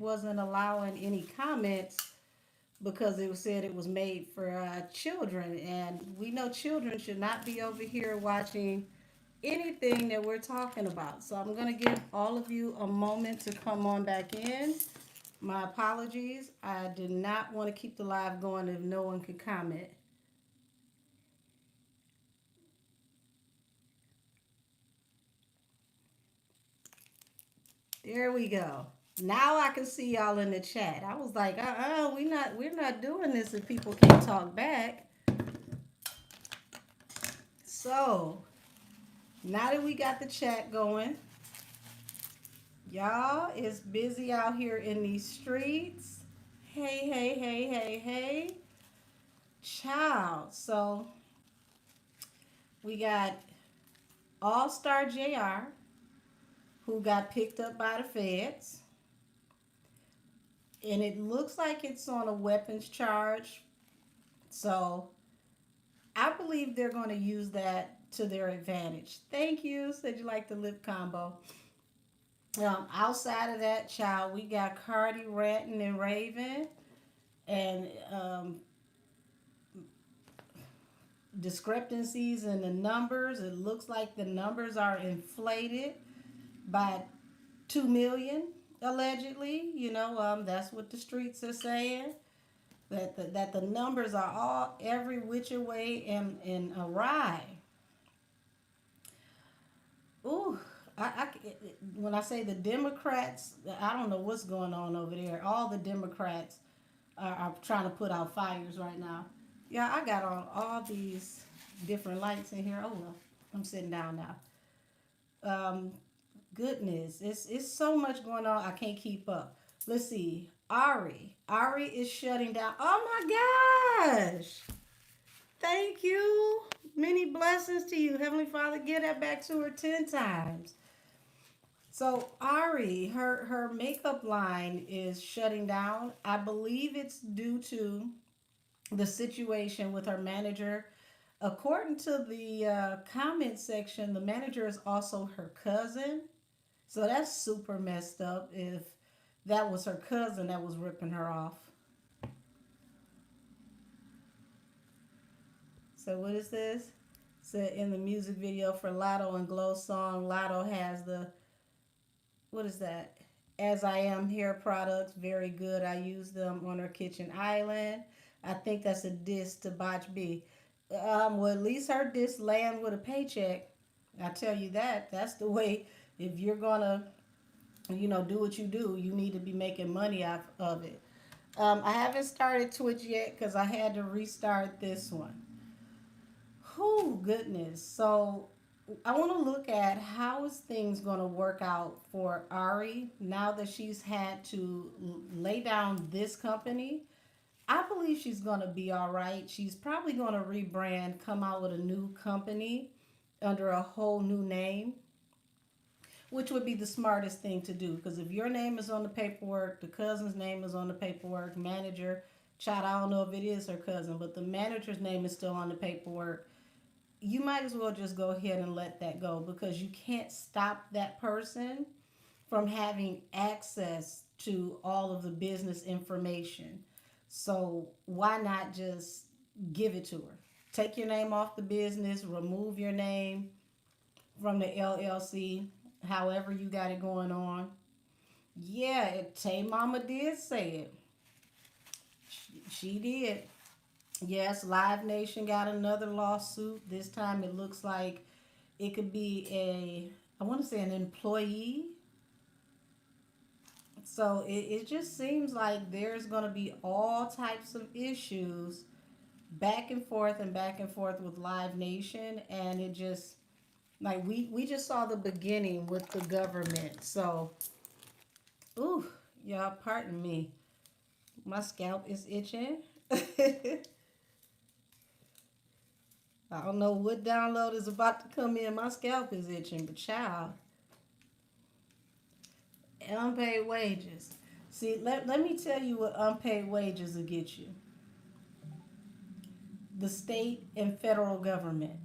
wasn't allowing any comments because it was said it was made for children, and we know children should not be over here watching anything that we're talking about. So I'm going to give all of you a moment to come on back in. My apologies. I did not want to keep the live going if no one could comment. There we go. Now I can see y'all in the chat. I was like, we're not doing this if people can't talk back. So now that we got the chat going, y'all is busy out here in these streets. Hey, hey, hey, hey, hey. Child. So we got Allstar Jr., who got picked up by the feds. And it looks like it's on a weapons charge. So I believe they're going to use that to their advantage. Thank you. Said you like the lip combo. Outside of that, child, we got Cardi ranting and raving, and discrepancies in the numbers. It looks like the numbers are inflated by 2 million allegedly. That's what the streets are saying. That the numbers are all every which way and awry. Ooh, when I say the Democrats, I don't know what's going on over there. All the Democrats are trying to put out fires right now. Yeah, I got on all these different lights in here. Oh well, I'm sitting down now. Um, Goodness, it's so much going on. I can't keep up. Let's see. Ari is shutting down. Oh my gosh! Thank you. Many blessings to you, Heavenly Father. Give that back to her 10 times. So Ari, her makeup line is shutting down. I believe it's due to the situation with her manager. According to the comment section, the manager is also her cousin. So that's super messed up if that was her cousin that was ripping her off. So what is this? So in the music video for Lotto and Glow song, Lotto has the, what is that? As I Am hair products, very good. I use them on her kitchen island. I think that's a diss to Botch B. Well, at least her diss land with a paycheck. I tell you that. That's the way. If you're gonna, do what you do, you need to be making money off of it. I haven't started Twitch yet because I had to restart this one. Oh goodness. So I want to look at how is things going to work out for Ari now that she's had to lay down this company. I believe she's going to be all right. She's probably going to rebrand, come out with a new company under a whole new name, which would be the smartest thing to do. Because if your name is on the paperwork, the cousin's name is on the paperwork, manager, child, I don't know if it is her cousin, but the manager's name is still on the paperwork. You might as well just go ahead and let that go because you can't stop that person from having access to all of the business information. So why not just give it to her? Take your name off the business, remove your name from the LLC, however you got it going on. Yeah, Tay Mama did say it. She did. Yes, Live Nation got another lawsuit. This time it looks like it could be I want to say an employee. So it just seems like there's going to be all types of issues back and forth and back and forth with Live Nation. And it just, like, we just saw the beginning with the government. So, ooh, y'all, pardon me. My scalp is itching. I don't know what download is about to come in. My scalp is itching, but child, unpaid wages. See, let me tell you what unpaid wages will get you. The state and federal government.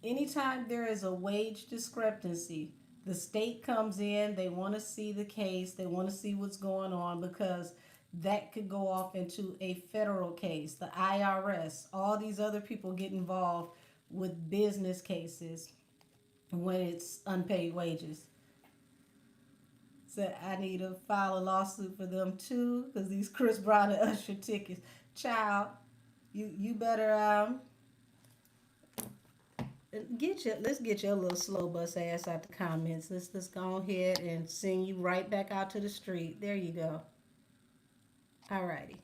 Anytime there is a wage discrepancy The state comes in, they want to see the case, they want to see what's going on because that could go off into a federal case. The IRS, all these other people get involved with business cases when it's unpaid wages. Said I need to file a lawsuit for them too because these Chris Brown and Usher tickets. Child, you better let's get your little slow bus ass out the comments. Let's go ahead and send you right back out to the street. There you go. Alrighty.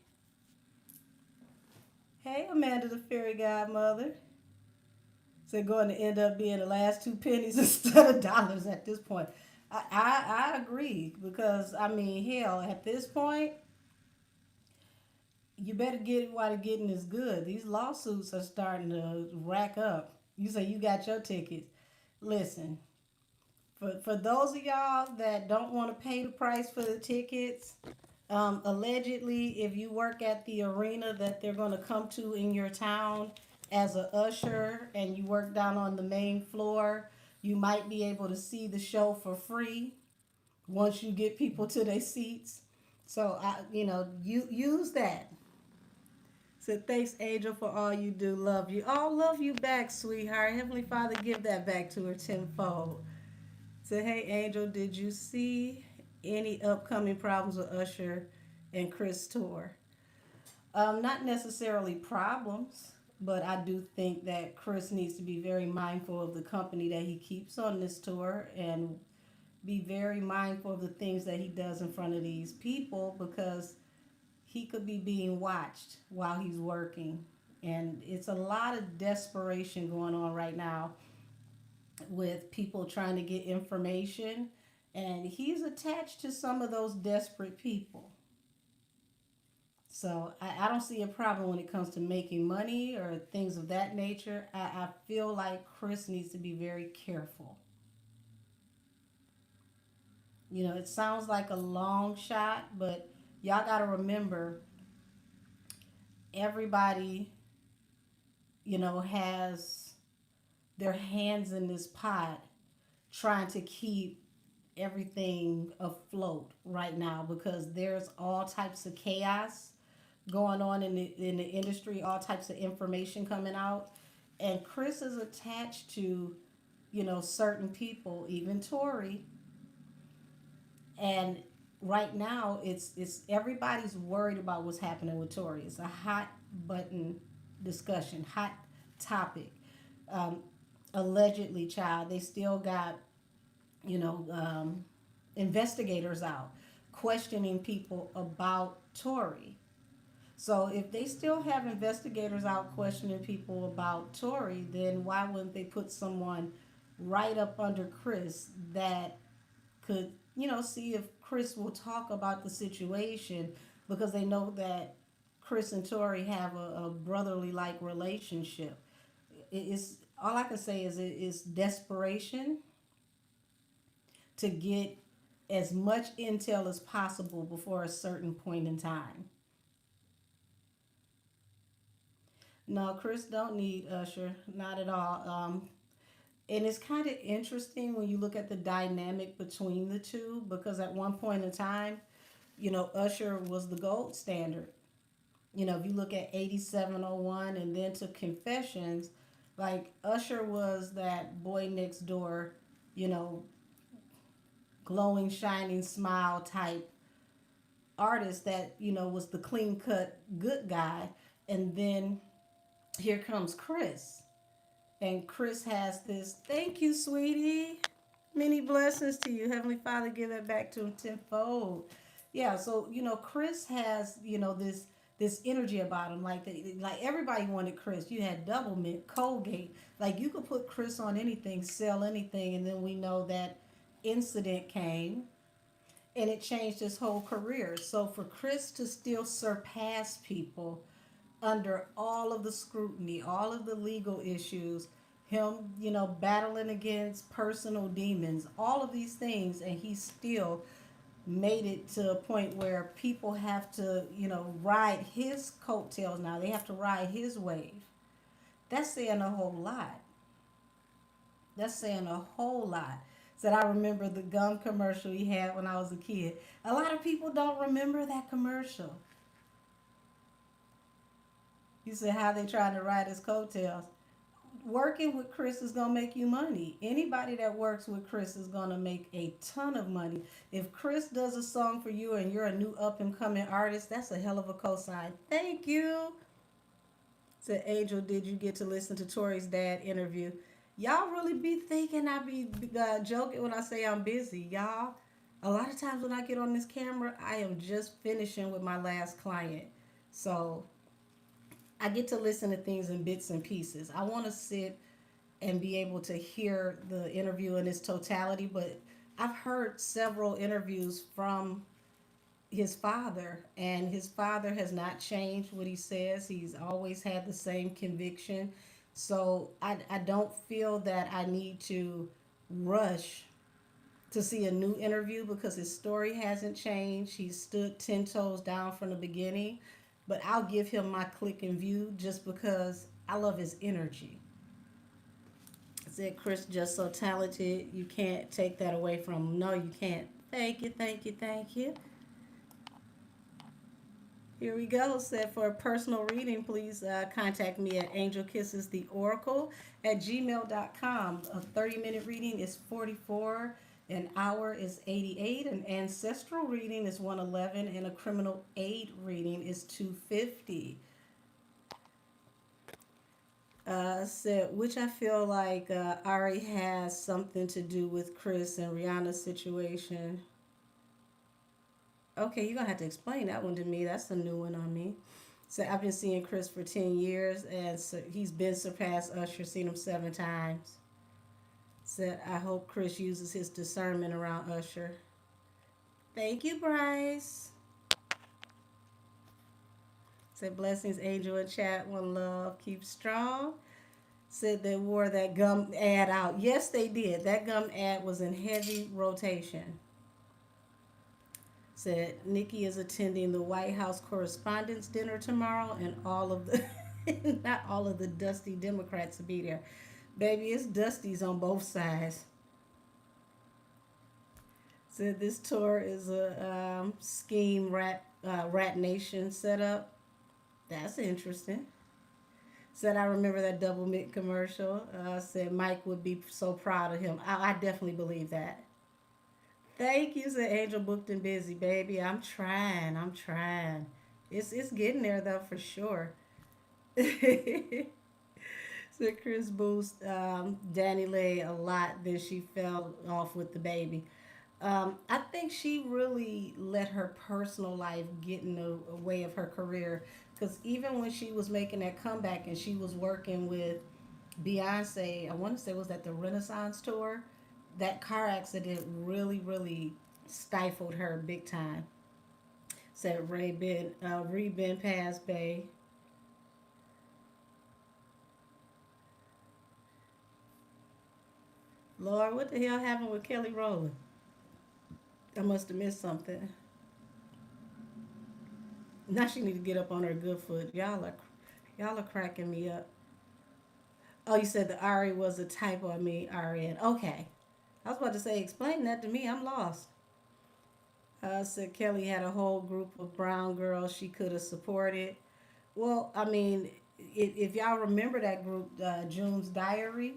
Hey, Amanda, the fairy godmother. So going to end up being the last two pennies instead of dollars at this point. I agree because I mean hell at this point you better get it while the getting is good. These lawsuits are starting to rack up. You say you got your tickets. Listen, for those of y'all that don't want to pay the price for the tickets, allegedly, if you work at the arena that they're going to come to in your town as a usher and you work down on the main floor, you might be able to see the show for free once you get people to their seats. So you use that. So thanks, Angel, for all you do. Love you. Oh, love you back, sweetheart. Heavenly Father, give that back to her tenfold. So hey, Angel, did you see any upcoming problems with Usher and Chris tour? Not necessarily problems, but I do think that Chris needs to be very mindful of the company that he keeps on this tour and be very mindful of the things that he does in front of these people because he could be being watched while he's working. And it's a lot of desperation going on right now with people trying to get information. And he's attached to some of those desperate people. So I don't see a problem when it comes to making money or things of that nature. I feel like Chris needs to be very careful. It sounds like a long shot, but y'all got to remember everybody, has their hands in this pot trying to keep everything afloat right now because there's all types of chaos going on in the industry, all types of information coming out. And Chris is attached to, certain people, even Tori, and right now it's everybody's worried about what's happening with Tory. It's a hot button discussion, hot topic. Um, Allegedly, child, they still got you know investigators out questioning people about Tory. So if they still have investigators out questioning people about Tory, then why wouldn't they put someone right up under Chris that could, see if Chris will talk about the situation because they know that Chris and Tori have a brotherly like relationship. It's all I can say is it's desperation to get as much intel as possible before a certain point in time. No, Chris don't need Usher, not at all. And it's kind of interesting when you look at the dynamic between the two because at one point in time, Usher was the gold standard. If you look at 8701 and then to Confessions, like Usher was that boy next door, you know, glowing, shining smile type artist that, was the clean cut good guy. And then here comes Chris. And Chris has this, thank you, sweetie. Many blessings to you. Heavenly Father, give that back to him tenfold. Yeah, so Chris has this energy about him. Like everybody wanted Chris. You had Double Mint, Colgate. Like you could put Chris on anything, sell anything, and then we know that incident came and it changed his whole career. So for Chris to still surpass people under all of the scrutiny, all of the legal issues, him, battling against personal demons, all of these things, and he still made it to a point where people have to, ride his coattails now. They have to ride his wave. That's saying a whole lot. That's saying a whole lot. Said I remember the gum commercial he had when I was a kid. A lot of people don't remember that commercial. He said how they tried to ride his coattails. Working with Chris is gonna make you money. Anybody that works with Chris is gonna make a ton of money. If Chris does a song for you and you're a new up and coming artist, that's a hell of a cosign. Thank you. Said Angel, did you get to listen to Tori's dad interview? Y'all really be thinking I be joking when I say I'm busy, y'all. A lot of times when I get on this camera, I am just finishing with my last client. So I get to listen to things in bits and pieces. I want to sit and be able to hear the interview in its totality, but I've heard several interviews from his father, and his father has not changed what he says. He's always had the same conviction. So I don't feel that I need to rush to see a new interview because his story hasn't changed. He's stood 10 toes down from the beginning. But I'll give him my click and view just because I love his energy. I said, Chris, just so talented. You can't take that away from him. No, you can't. Thank you, thank you, thank you. Here we go. Said for a personal reading, please contact me at angelkissestheoracle at gmail.com. A 30-minute reading is 44. An hour is 88. An ancestral reading is 111. And a criminal aid reading is 250. Said, which I feel like Ari has something to do with Chris and Rihanna's situation. Okay, you're gonna have to explain that one to me. That's a new one on me. So I've been seeing Chris for 10 years, and so he's been surpassed Usher, seen him 7 times. Said I hope Chris uses his discernment around Usher. Thank you, Bryce. Said blessings, Angel and chat. One love. Keep strong. Said they wore that gum ad out. Yes, they did. That gum ad was in heavy rotation. Said Nikki is attending the White House Correspondents' Dinner tomorrow, and all of the not all of the dusty Democrats will be there. Baby, it's dusties on both sides. Said this tour is a scheme rat nation setup. That's interesting. Said I remember that double mint commercial. Said Mike would be so proud of him. I definitely believe that. Thank you, said Angel, booked and busy, baby. I'm trying. I'm trying. It's getting there though for sure. Said Chris Boost, Danny lay a lot, then she fell off with the baby. I think she really let her personal life get in the way of her career. Because even when she was making that comeback and she was working with Beyonce, I want to say it was at the Renaissance tour, that car accident really, really stifled her big time. Said Ree Ben Pass Bay. Lord, what the hell happened with Kelly Rowland? I must have missed something. Now she need to get up on her good foot. Y'all are cracking me up. Oh, you said the Ari was a typo. I mean RN. Okay. I was about to say, explain that to me. I'm lost. Said Kelly had a whole group of brown girls she could have supported. Well, I mean, if y'all remember that group, June's Diary,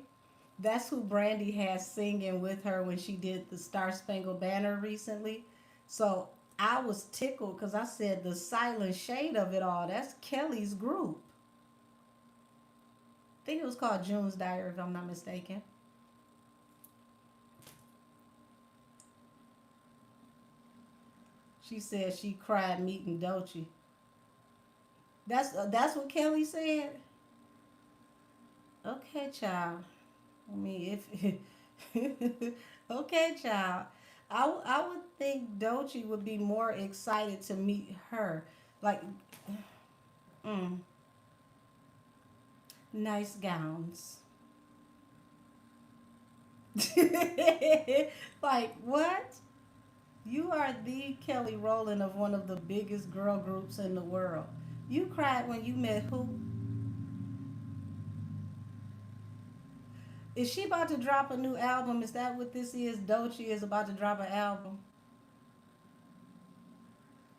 that's who Brandy had singing with her when she did the Star Spangled Banner recently. So I was tickled because I said the silent shade of it all. That's Kelly's group. I think it was called June's Diary, if I'm not mistaken. She said she cried meeting Doechii. That's what Kelly said. Okay, child. I mean, if okay, child. I would think Doechii would be more excited to meet her. Like, mm, nice gowns. Like what? You are the Kelly Rowland of one of the biggest girl groups in the world. You cried when you met who? Is she about to drop a new album? Is that what this is? Doechii is about to drop an album?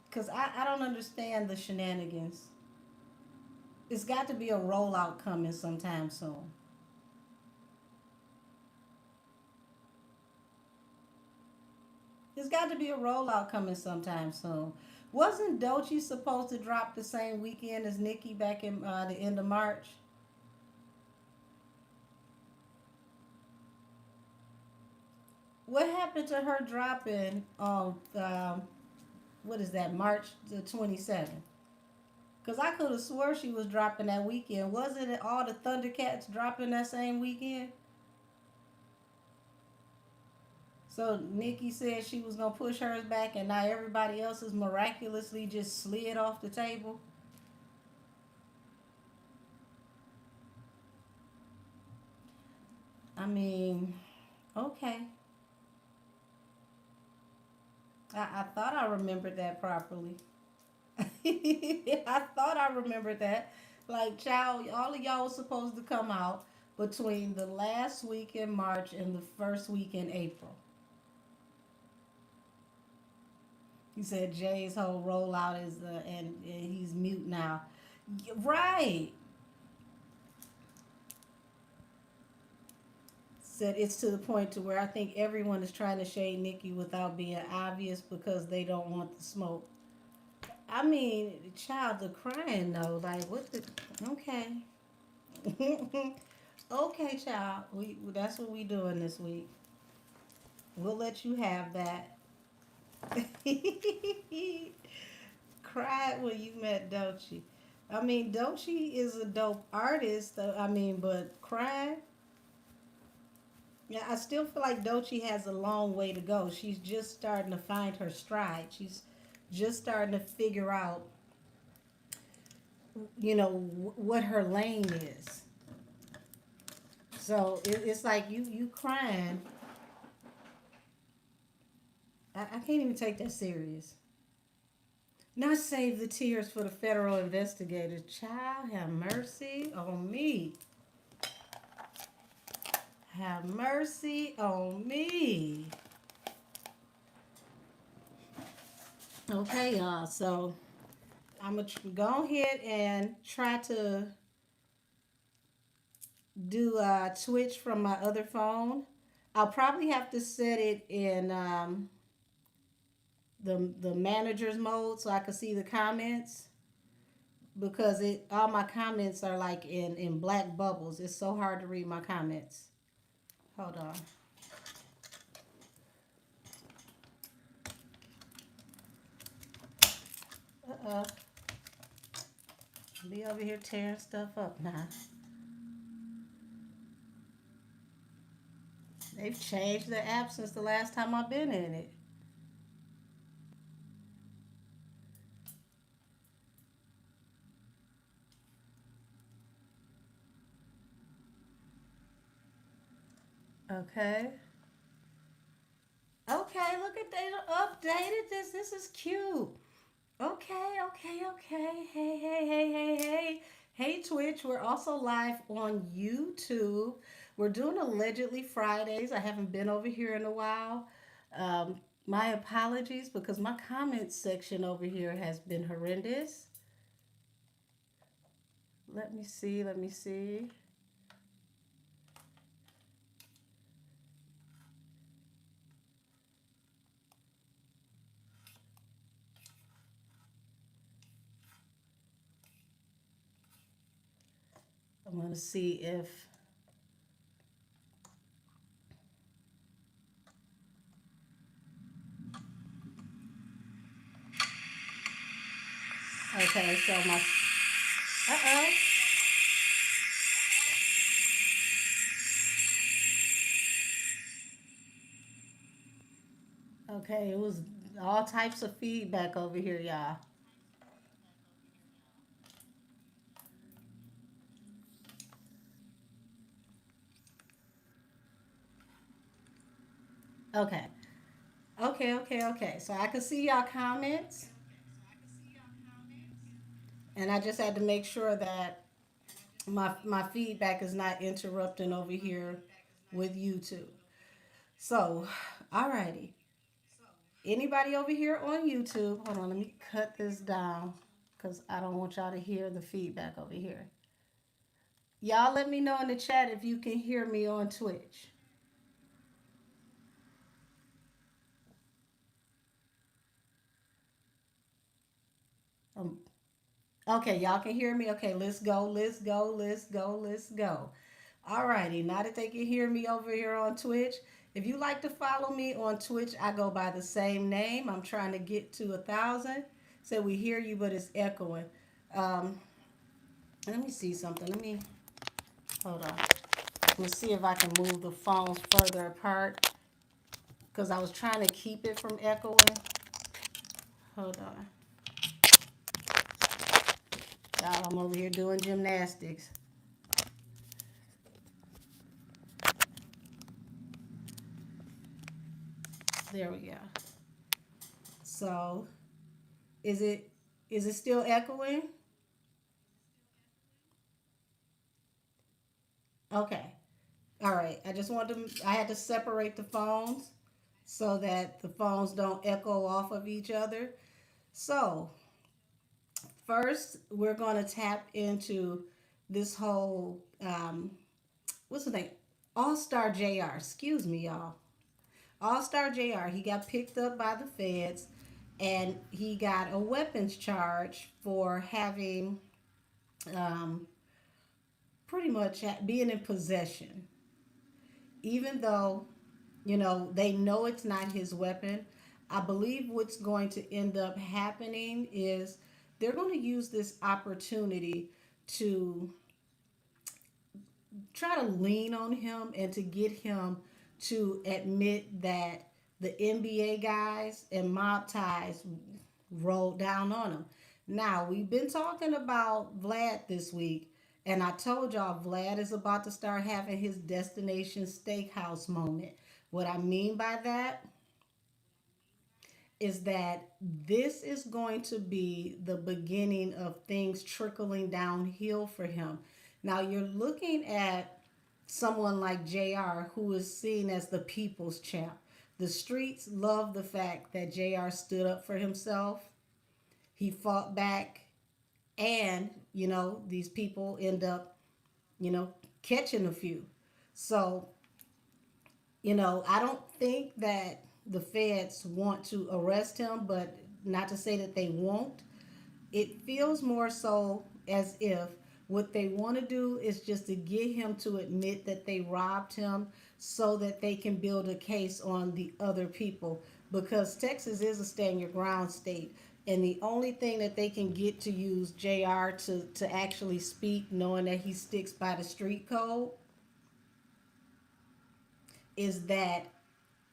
Because I don't understand the shenanigans. It's got to be a rollout coming sometime soon. There's got to be a rollout coming sometime soon. Wasn't Doechii supposed to drop the same weekend as Nicki back in the end of March? What happened to her dropping on what is that, March the 27th? Because I could have swore she was dropping that weekend. Wasn't it all the Thundercats dropping that same weekend? So Nicki said she was gonna push hers back, and now everybody else is miraculously just slid off the table. I mean, okay. I thought I remembered that properly. I thought I remembered that. Like, child, all of y'all was supposed to come out between the last week in March and the first week in April. He said Jay's whole rollout is, and he's mute now. Right. Said it's to the point to where I think everyone is trying to shade Nicki without being obvious because they don't want the smoke. I mean, child, the crying though, like what the? Okay, okay, child. We that's what we doing this week. We'll let you have that. Cried when you met Doechii. I mean, Doechii is a dope artist. I mean, but crying. Yeah, I still feel like Doechii has a long way to go. She's just starting to find her stride. She's just starting to figure out, what her lane is. So it's like you crying. I can't even take that serious. Not save the tears for the federal investigators. Child, have mercy on me. Have mercy on me. Okay, y'all. So I'm going to go ahead and try to do Twitch from my other phone. I'll probably have to set it in the manager's mode so I can see the comments because it all my comments are like in black bubbles. It's so hard to read my comments. Hold on. Uh-uh. Be over here tearing stuff up now. They've changed the app since the last time I've been in it. Okay. Okay, look at they updated this. This is cute. Okay, okay, okay. Hey, hey, hey, hey, hey. Hey, Twitch. We're also live on YouTube. We're doing allegedly Fridays. I haven't been over here in a while. My apologies because my comments section over here has been horrendous. Let me see. Let me see. I'm going to see if. Okay, so my. Uh oh. Okay, it was all types of feedback over here, y'all. Okay. Okay, okay, okay. So I can see y'all comments, and I just had to make sure that my feedback is not interrupting over here with YouTube. So, alrighty. Anybody over here on YouTube? Hold on, let me cut this down because I don't want y'all to hear the feedback over here. Y'all let me know in the chat if you can hear me on Twitch. Um, okay, y'all can hear me. Okay, let's go, let's go, let's go, let's go. Alrighty, now that they can hear me over here on Twitch, if you like to follow me on Twitch, I go by the same name. I'm trying to get to 1,000. So we hear you, but it's echoing. Um, Let me see something. Let me hold on. Let's see if I can move the phones further apart because I was trying to keep it from echoing. Hold on. Y'all, I'm over here doing gymnastics. There we go. So, is it is it still echoing? Okay. All right. I just wanted to I had to separate the phones so that the phones don't echo off of each other. So, first we're going to tap into this whole what's the name? Allstar Jr. Excuse me, y'all. Allstar Jr. He got picked up by the feds, and he got a weapons charge for having um, pretty much being in possession, even though they know it's not his weapon. I believe what's going to end up happening is they're going to use this opportunity to try to lean on him and to get him to admit that the NBA guys and mob ties rolled down on him. Now, we've been talking about Vlad this week, and I told y'all Vlad is about to start having his destination steakhouse moment. What I mean by that is that this is going to be the beginning of things trickling downhill for him. Now, you're looking at someone like JR, who is seen as the people's champ. The streets love the fact that JR stood up for himself. He fought back, and these people end up you know catching a few. So I don't think that the feds want to arrest him, but not to say that they won't. It feels more so as if what they want to do is just to get him to admit that they robbed him so that they can build a case on the other people, because Texas is a stand your ground state, and the only thing that they can get to use JR to actually speak, knowing that he sticks by the street code, is that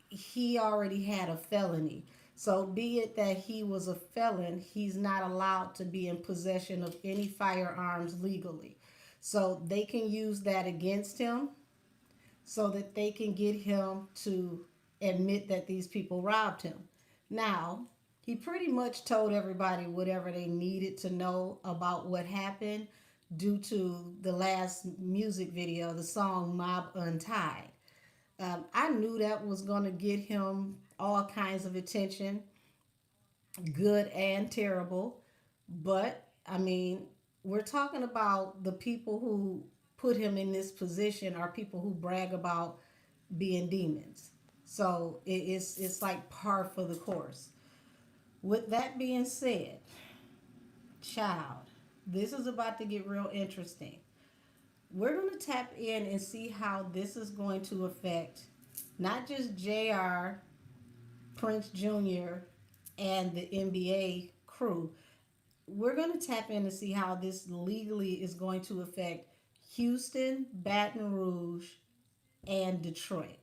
he already had a felony. So, be it that he was a felon, he's not allowed to be in possession of any firearms legally. So, they can use that against him so that they can get him to admit that these people robbed him. Now, he pretty much told everybody whatever they needed to know about what happened due to the last music video, the song Mob Untied. I knew that was going to get him all kinds of attention, good and terrible. But, I mean, we're talking about the people who put him in this position are people who brag about being demons. So it's like par for the course. With that being said, child, this is about to get real interesting. We're going to tap in and see how this is going to affect not just JR, Prince Jr., and the NBA crew. We're going to tap in to see how this legally is going to affect Houston, Baton Rouge, and Detroit.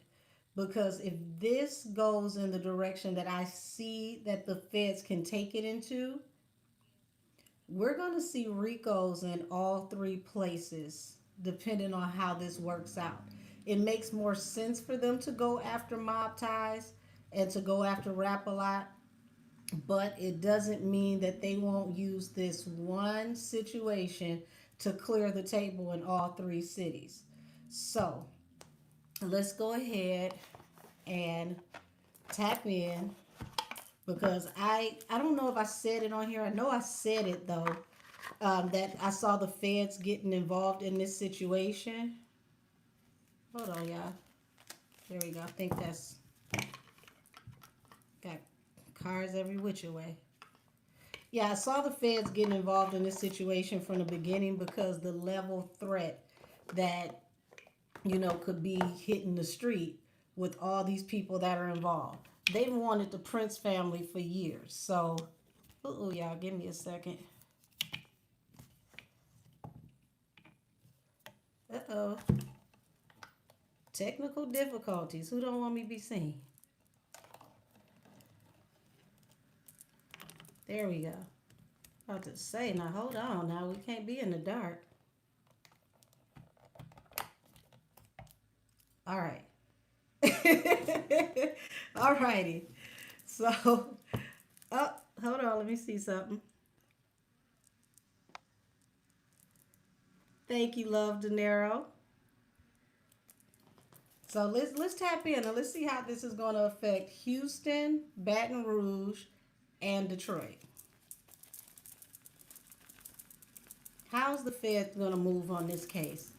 Because if this goes in the direction that I see that the feds can take it into, we're going to see Ricos in all three places, depending on how this works out. It makes more sense for them to go after mob ties and to go after Rap a Lot, but it doesn't mean that they won't use this one situation to clear the table in all three cities. So, let's go ahead and tap in because I don't know if I said it on here. I know I said it though. That I saw the feds getting involved in this situation. Hold on, y'all. There we go. I think that's got cars every which way. Yeah, I saw the feds getting involved in this situation from the beginning because the level threat that could be hitting the street with all these people that are involved. They've wanted the Prince family for years. So, y'all, give me a second. Uh-oh. Technical difficulties. Who don't want me to be seen? There we go. About to say, now hold on. Now we can't be in the dark. All right. All righty. So, oh, hold on. Let me see something. Thank you, Love De Niro. So let's tap in and let's see how this is going to affect Houston, Baton Rouge, and Detroit. How's the Fed going to move on this case?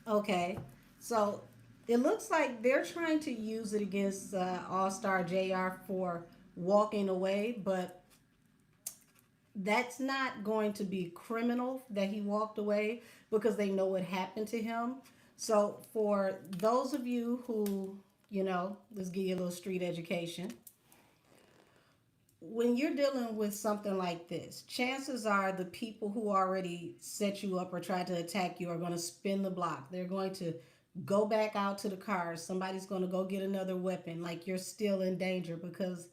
Okay, so it looks like they're trying to use it against Allstar Jr. for walking away, but that's not going to be criminal that he walked away because they know what happened to him. So for those of you who, let's give you a little street education. When you're dealing with something like this, chances are the people who already set you up or tried to attack you are going to spin the block. They're going to go back out to the cars. Somebody's going to go get another weapon. Like you're still in danger because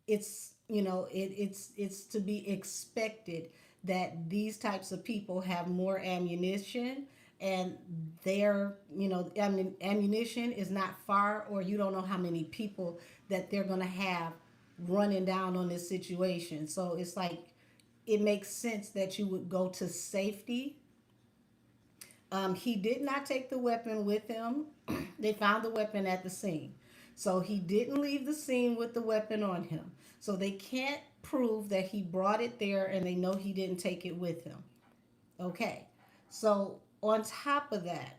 it's it's to be expected that these types of people have more ammunition and their ammunition is not far, or you don't know how many people that they're going to have running down on this situation. So it's like it makes sense that you would go to safety. He did not take the weapon with him. They found the weapon at the scene. So he didn't leave the scene with the weapon on him. So they can't prove that he brought it there and they know he didn't take it with him. Okay. So on top of that,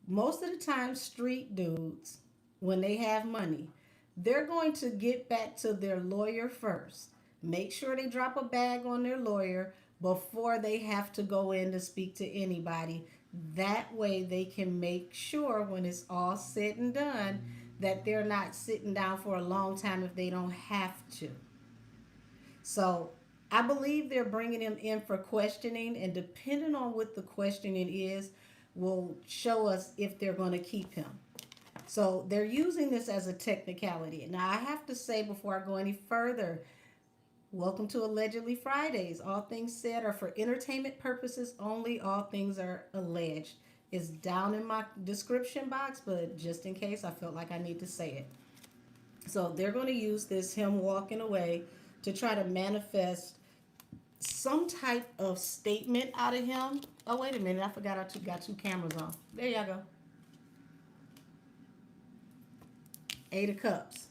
most of the time street dudes, when they have money, they're going to get back to their lawyer first. Make sure they drop a bag on their lawyer before they have to go in to speak to anybody. That way they can make sure when it's all said and done that they're not sitting down for a long time if they don't have to. So I believe they're bringing him in for questioning, and depending on what the questioning is, will show us if they're going to keep him. So they're using this as a technicality. Now, I have to say before I go any further, welcome to Allegedly Fridays. All things said are for entertainment purposes only. All things are alleged. It's down in my description box, but just in case, I felt like I need to say it. So they're going to use this, him walking away, to try to manifest some type of statement out of him. Oh, wait a minute. I forgot I got two cameras on. There y'all go. Eight of Cups.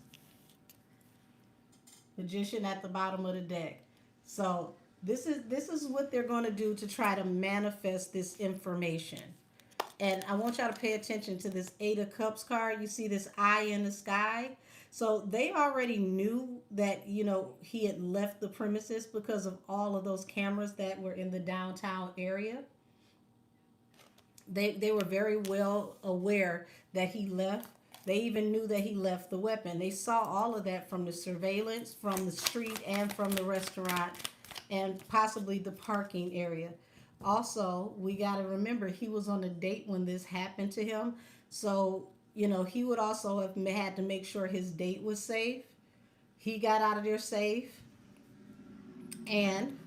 Magician at the bottom of the deck. So this is what they're going to do to try to manifest this information. And I want y'all to pay attention to this Eight of Cups card. You see this eye in the sky? So they already knew that, he had left the premises because of all of those cameras that were in the downtown area. They were very well aware that he left. They even knew that he left the weapon. They saw all of that from the surveillance, from the street, and from the restaurant, and possibly the parking area. Also, we got to remember he was on a date when this happened to him. So, he would also have had to make sure his date was safe. He got out of there safe. And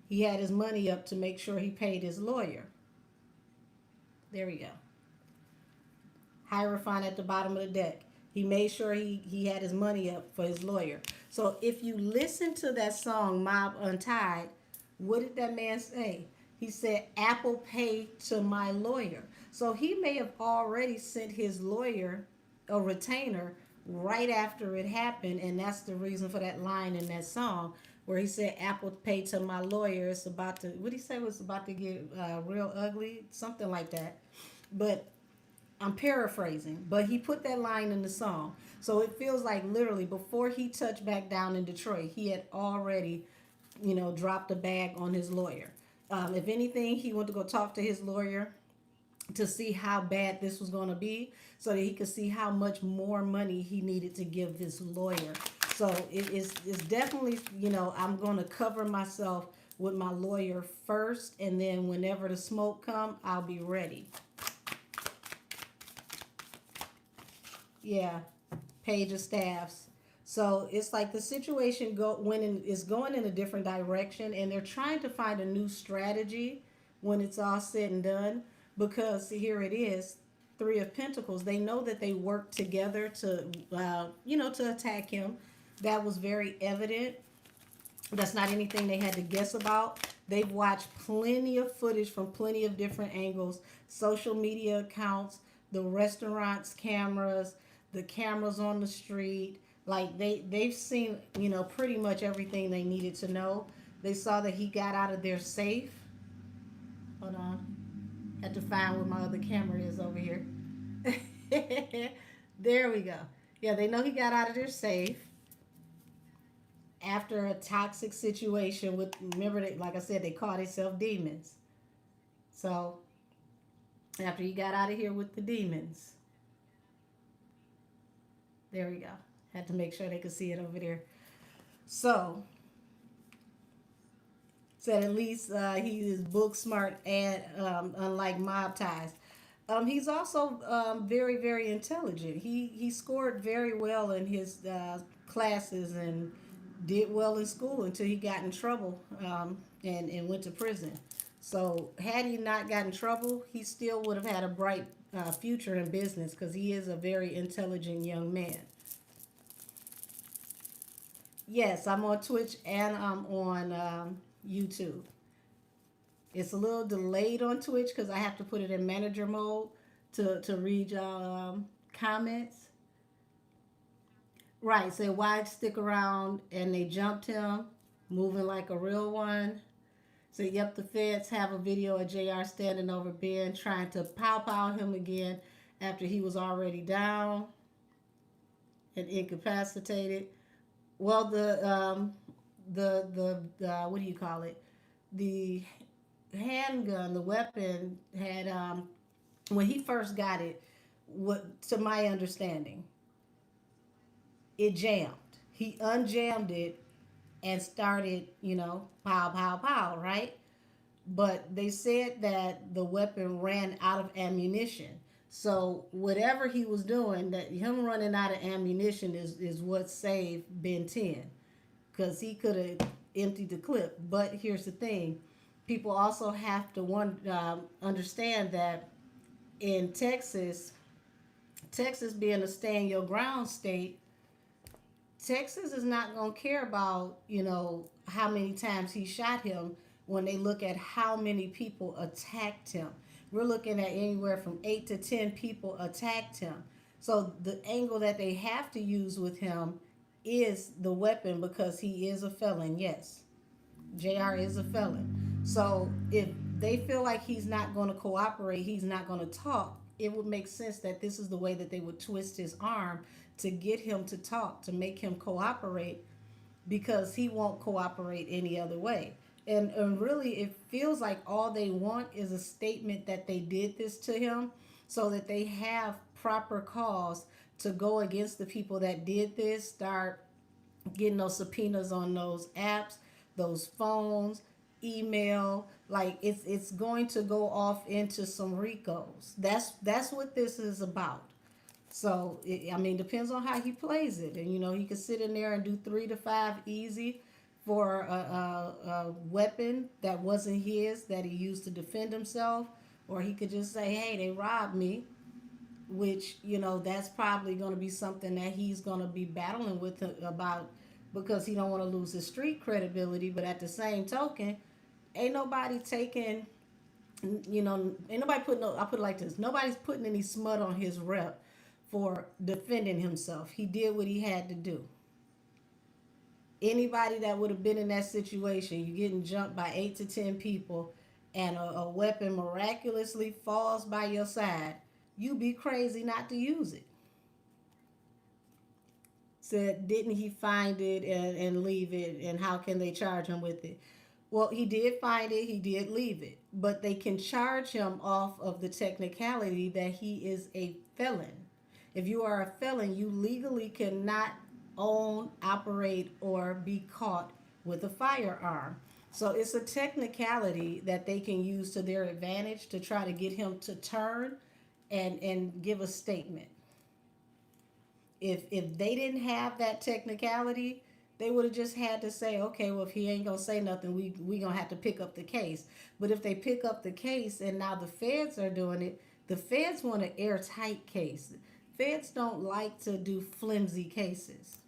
he had his money up to make sure he paid his lawyer. There we go. Hierophant at the bottom of the deck. He made sure he had his money up for his lawyer. So if you listen to that song, Mob Untied, What did that man say? He said, Apple Pay to my lawyer. So he may have already sent his lawyer a retainer right after it happened. And that's the reason for that line in that song where he said, Apple Pay to my lawyer. It's about to, what did he say was about to get real ugly? Something like that. But I'm paraphrasing, but he put that line in the song. So it feels like literally before he touched back down in Detroit, he had already, dropped a bag on his lawyer. If anything, he went to go talk to his lawyer to see how bad this was going to be so that he could see how much more money he needed to give this lawyer. So it's definitely, I'm going to cover myself with my lawyer first, and then whenever the smoke come, I'll be ready. Yeah, page of staffs. So it's like the situation is going in a different direction, and they're trying to find a new strategy when it's all said and done. Because here it is, Three of Pentacles. They know that they worked together to attack him. That was very evident. That's not anything they had to guess about. They've watched plenty of footage from plenty of different angles, social media accounts, the restaurants' cameras, the cameras on the street. Like they've seen, pretty much everything they needed to know. They saw that he got out of there safe. Hold on. Had to find where my other camera is over here. There we go. Yeah, they know he got out of there safe after a toxic situation with, remember that, like I said, they call themselves demons. So after he got out of here with the demons, there we go. Had to make sure they could see it over there. So said at least he is book smart and unlike mob ties. He's also very, very intelligent. He scored very well in his classes and did well in school until he got in trouble and went to prison. So had he not gotten in trouble, he still would have had a bright future in business because he is a very intelligent young man. Yes, I'm on Twitch and I'm on YouTube. It's a little delayed on Twitch because I have to put it in manager mode to read y'all comments. Right, say why stick around and they jumped him, moving like a real one. So yep, the feds have a video of JR standing over Ben trying to pow him again after he was already down and incapacitated. Well, the what do you call it? The handgun, the weapon had when he first got it, what to my understanding, it jammed. He unjammed it and started, pow, right? But they said that the weapon ran out of ammunition. So whatever he was doing, that him running out of ammunition is what saved Ben 10, because he could have emptied the clip. But here's the thing: people also have to understand that in Texas, Texas being a stand your ground state, Texas is not going to care about, how many times he shot him when they look at how many people attacked him. We're looking at anywhere from 8 to 10 people attacked him. So the angle that they have to use with him is the weapon because he is a felon. Yes, JR is a felon. So if they feel like he's not going to cooperate, he's not going to talk, it would make sense that this is the way that they would twist his arm to get him to talk, to make him cooperate, because he won't cooperate any other way. And really, it feels like all they want is a statement that they did this to him so that they have proper cause to go against the people that did this, start getting those subpoenas on those apps, those phones, email. Like it's going to go off into some RICOs. That's what this is about. So I mean, depends on how he plays it, and he could sit in there and do 3 to 5 easy for a weapon that wasn't his that he used to defend himself, or he could just say, "Hey, they robbed me," which that's probably going to be something that he's going to be battling with about because he don't want to lose his street credibility. But at the same token, Ain't nobody taking, ain't nobody putting, no, I put it like this, nobody's putting any smut on his rep for defending himself. He did what he had to do. Anybody that would have been in that situation, you're getting jumped by 8 to 10 people, and a weapon miraculously falls by your side, you be crazy not to use it. Said, didn't he find it and leave it? And how can they charge him with it? Well, he did find it, he did leave it. But they can charge him off of the technicality that he is a felon. If you are a felon, you legally cannot own, operate, or be caught with a firearm. So it's a technicality that they can use to their advantage to try to get him to turn and give a statement. If they didn't have that technicality, they would have just had to say, okay, well, if he ain't gonna say nothing, we gonna have to pick up the case. But if they pick up the case and now the feds are doing it, the feds want an airtight case. Feds don't like to do flimsy cases.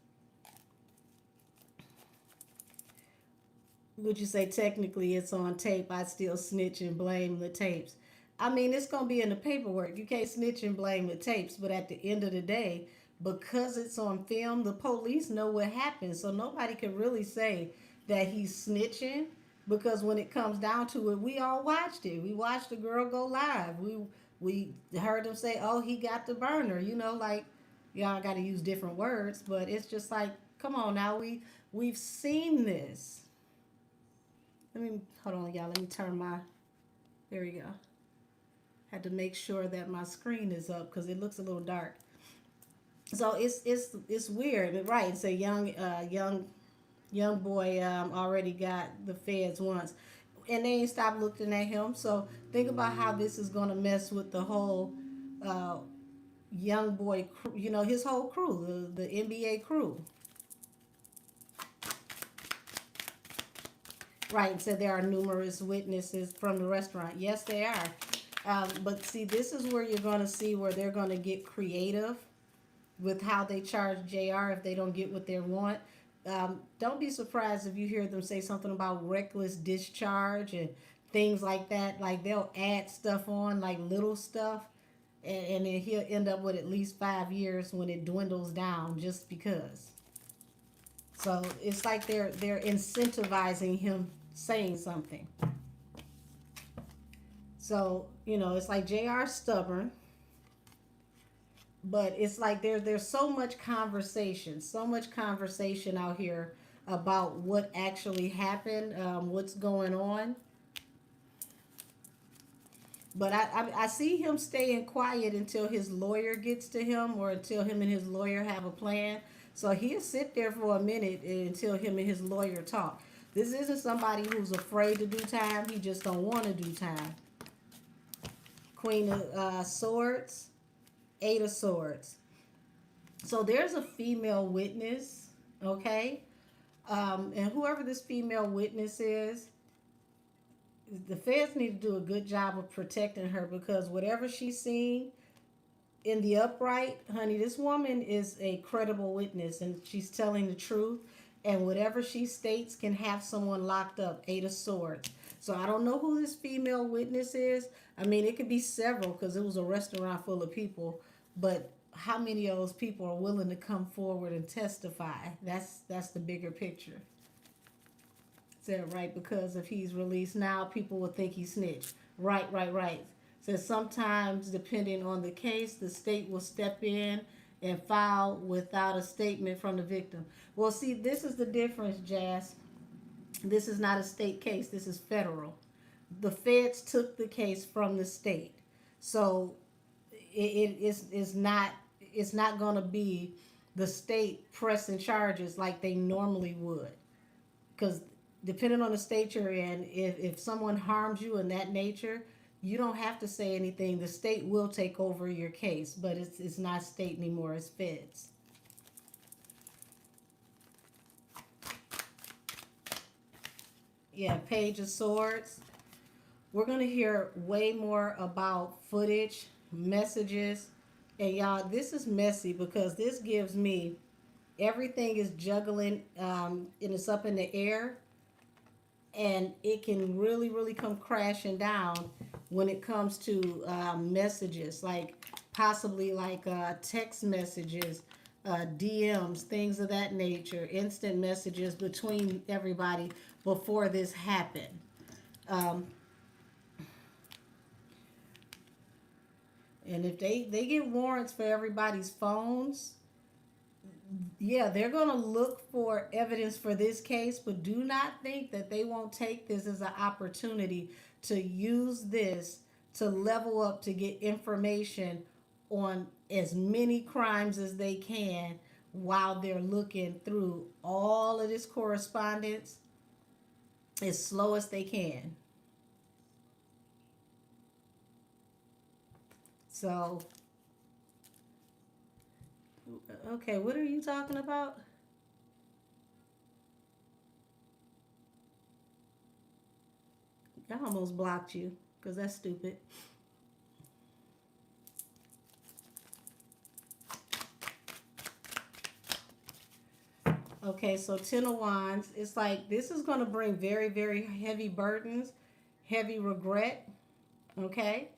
Would you say technically it's on tape? I still snitch and blame the tapes. I mean, it's gonna be in the paperwork. You can't snitch and blame the tapes, but at the end of the day, because it's on film, the police know what happened. So nobody can really say that he's snitching, because when it comes down to it, we all watched it. We watched the girl go live. We heard them say, "Oh, he got the burner." Like y'all got to use different words, but it's just like, come on now, we've seen this. Let me hold on, y'all. Let me turn my. There we go. Had to make sure that my screen is up because it looks a little dark. So it's weird, right? It's a young boy already got the feds once, and they ain't stopped looking at him. So think about how this is gonna mess with the whole uh, young boy, his whole crew, the NBA crew. Right, so there are numerous witnesses from the restaurant. Yes, they are. But see, this is where you're going to see where they're going to get creative with how they charge JR if they don't get what they want. Don't be surprised if you hear them say something about reckless discharge and things like that. Like they'll add stuff on, like little stuff, and then he'll end up with at least 5 years when it dwindles down just because. So it's like they're incentivizing him saying something. So, it's like JR's stubborn, but it's like there's so much conversation out here about what actually happened, what's going on. But I see him staying quiet until his lawyer gets to him, or until him and his lawyer have a plan. So he'll sit there for a minute until him and his lawyer talk. This isn't somebody who's afraid to do time. He just don't want to do time. Queen of Swords, Eight of Swords. So there's a female witness, okay? And whoever this female witness is, the feds need to do a good job of protecting her, because whatever she's seeing in the upright, honey, this woman is a credible witness and she's telling the truth. And whatever she states can have someone locked up. Eight of Swords. So I don't know who this female witness is. I mean, it could be several because it was a restaurant full of people. But how many of those people are willing to come forward and testify? That's the bigger picture. Said right, because if he's released now, people will think he snitched. Right. Says sometimes, depending on the case, the state will step in and file without a statement from the victim. Well, see, this is the difference, Jazz. This is not a state case. This is federal. The feds took the case from the state, so it's not going to be the state pressing charges like they normally would, because depending on the state you're in, if someone harms you in that nature, you don't have to say anything. The state will take over your case, but it's not state anymore. It's feds. Yeah, Page of Swords. We're going to hear way more about footage, messages. And y'all, this is messy because this gives me everything is juggling and it's up in the air. and it can really, really come crashing down when it comes to messages, like possibly like text messages, DMs, things of that nature, instant messages between everybody before this happened. Um, and if they get warrants for everybody's phones, yeah, they're going to look for evidence for this case, but do not think that they won't take this as an opportunity to use this to level up to get information on as many crimes as they can while they're looking through all of this correspondence as slow as they can. So, okay, what are you talking about? I almost blocked you because that's stupid. Okay, so Ten of Wands, it's like this is going to bring very, very heavy burdens, heavy regret, okay?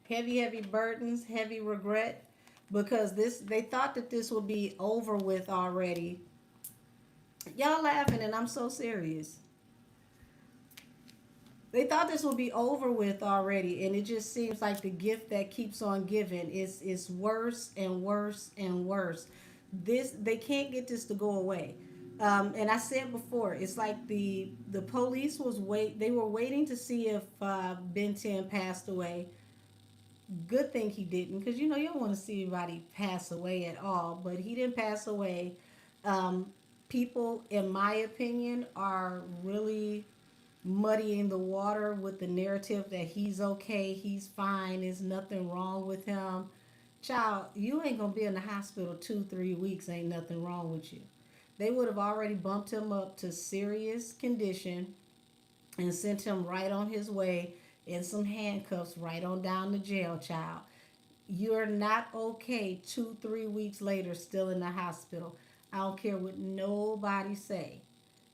Heavy, heavy burdens, heavy regret, because this they thought that this would be over with already. Y'all laughing, and I'm so serious. They thought this would be over with already, and it just seems like the gift that keeps on giving is worse and worse and worse. This they can't get this to go away. And I said before, it's like the police was wait. They were waiting to see if Ben 10 passed away. Good thing he didn't, because you don't want to see anybody pass away at all. But he didn't pass away. Um, People, in my opinion, are really muddying the water with the narrative that he's okay, he's fine, there's nothing wrong with him. Child, you ain't gonna be in the hospital 2, 3 weeks, ain't nothing wrong with you. They would have already bumped him up to serious condition and sent him right on his way in some handcuffs right on down to jail, child. You're not okay 2, 3 weeks later still in the hospital. I don't care what nobody say.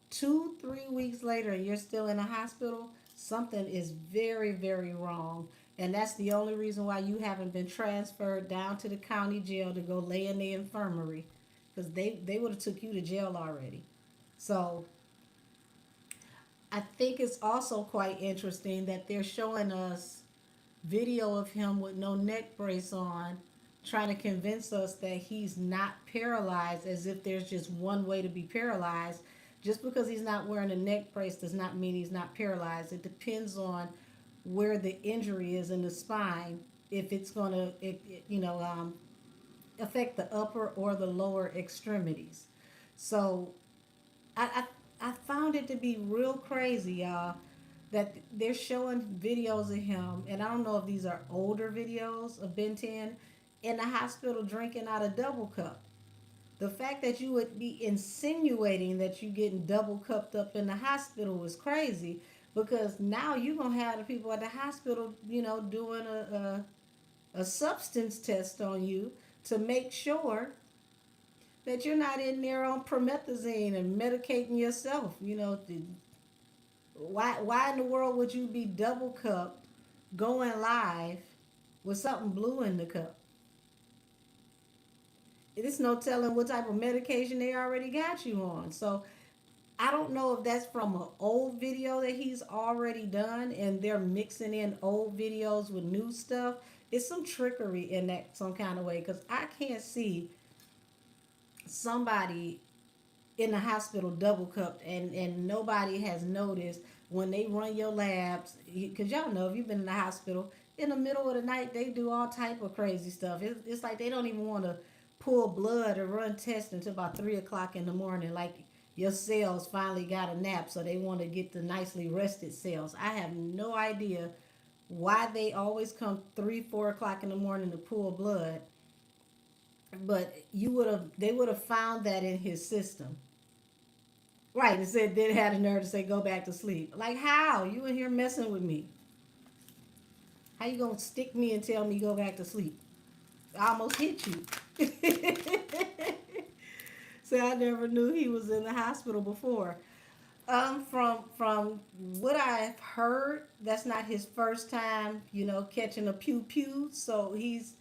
2, 3 weeks later and you're still in the hospital, something is very, very wrong. And that's the only reason why you haven't been transferred down to the county jail to go lay in the infirmary. Because they would have took you to jail already. So I think it's also quite interesting that they're showing us video of him with no neck brace on, trying to convince us that he's not paralyzed, as if there's just one way to be paralyzed. Just because he's not wearing a neck brace does not mean he's not paralyzed. It depends on where the injury is in the spine, if it's going to, affect the upper or the lower extremities. So I found it to be real crazy, y'all, that they're showing videos of him, and I don't know if these are older videos of Ben 10 in the hospital drinking out a double cup. The fact that you would be insinuating that you getting double cupped up in the hospital was crazy, because now you're going to have the people at the hospital, doing a substance test on you to make sure that you're not in there on promethazine and medicating yourself. Why in the world would you be double cupped going live with something blue in the cup? There's no telling what type of medication they already got you on. So I don't know if that's from an old video that he's already done and they're mixing in old videos with new stuff. It's some trickery in that some kind of way, because I can't see somebody in the hospital double cupped and nobody has noticed when they run your labs, because y'all know if you've been in the hospital in the middle of the night, they do all type of crazy stuff. It's like they don't even want to pull blood or run tests until about 3 o'clock in the morning, like your cells finally got a nap, so they want to get the nicely rested cells. I have no idea why they always come 3, 4 o'clock in the morning to pull blood, but they would have found that in his system. Right, and said then had a nerve to say go back to sleep. Like, how? You in here messing with me? How you gonna stick me and tell me go back to sleep? I almost hit you. So I never knew he was in the hospital before. From what I've heard, that's not his first time, catching a pew pew. So he's,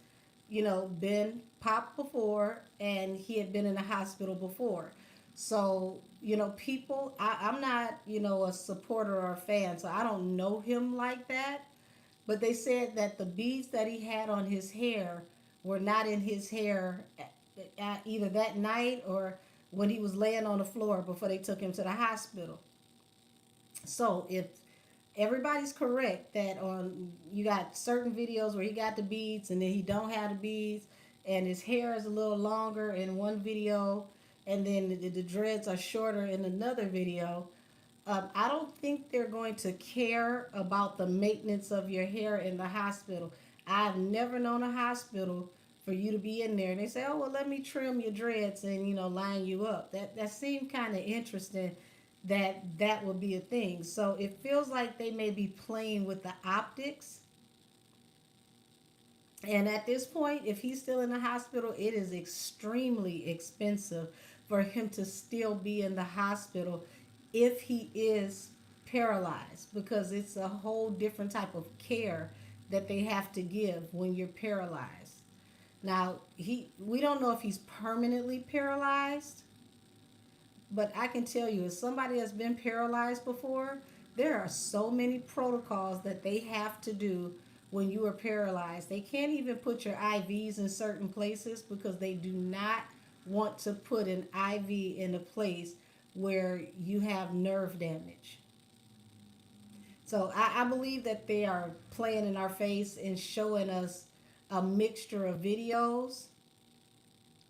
been popped before, and he had been in the hospital before. So, people, I'm not, a supporter or a fan, so I don't know him like that. But they said that the beads that he had on his hair were not in his hair either that night or when he was laying on the floor before they took him to the hospital. So if everybody's correct that on you got certain videos where he got the beads and then he don't have the beads and his hair is a little longer in one video and then the dreads are shorter in another video. I don't think they're going to care about the maintenance of your hair in the hospital. I've never known a hospital for you to be in there and they say, "Oh well, let me trim your dreads and line you up." That seemed kind of interesting. That would be a thing. So it feels like they may be playing with the optics. And at this point, if he's still in the hospital, it is extremely expensive for him to still be in the hospital if he is paralyzed because it's a whole different type of care that they have to give when you're paralyzed. Now, we don't know if he's permanently paralyzed, but I can tell you, as somebody that's been paralyzed before, there are so many protocols that they have to do when you are paralyzed. They can't even put your IVs in certain places because they do not want to put an IV in a place where you have nerve damage. So I believe that they are playing in our face and showing us a mixture of videos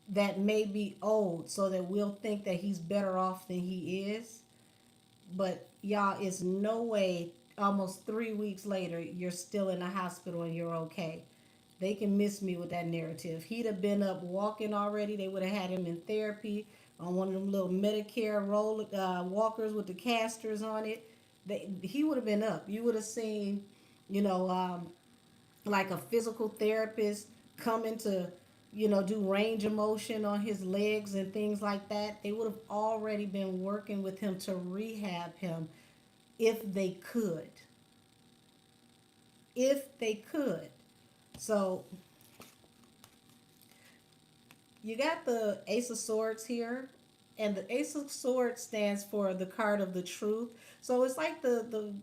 that may be old so that we'll think that he's better off than he is. But y'all, it's no way almost 3 weeks later you're still in the hospital and you're okay. They can miss me with that narrative. He'd have been up walking already. They would have had him in therapy on one of them little Medicare walkers with the casters on it. He would have been up. You would have seen, you know, like a physical therapist coming to, do range of motion on his legs and things like that. They would have already been working with him to rehab him if they could. If they could. So you got the Ace of Swords here, and the Ace of Swords stands for the card of the truth. So it's like the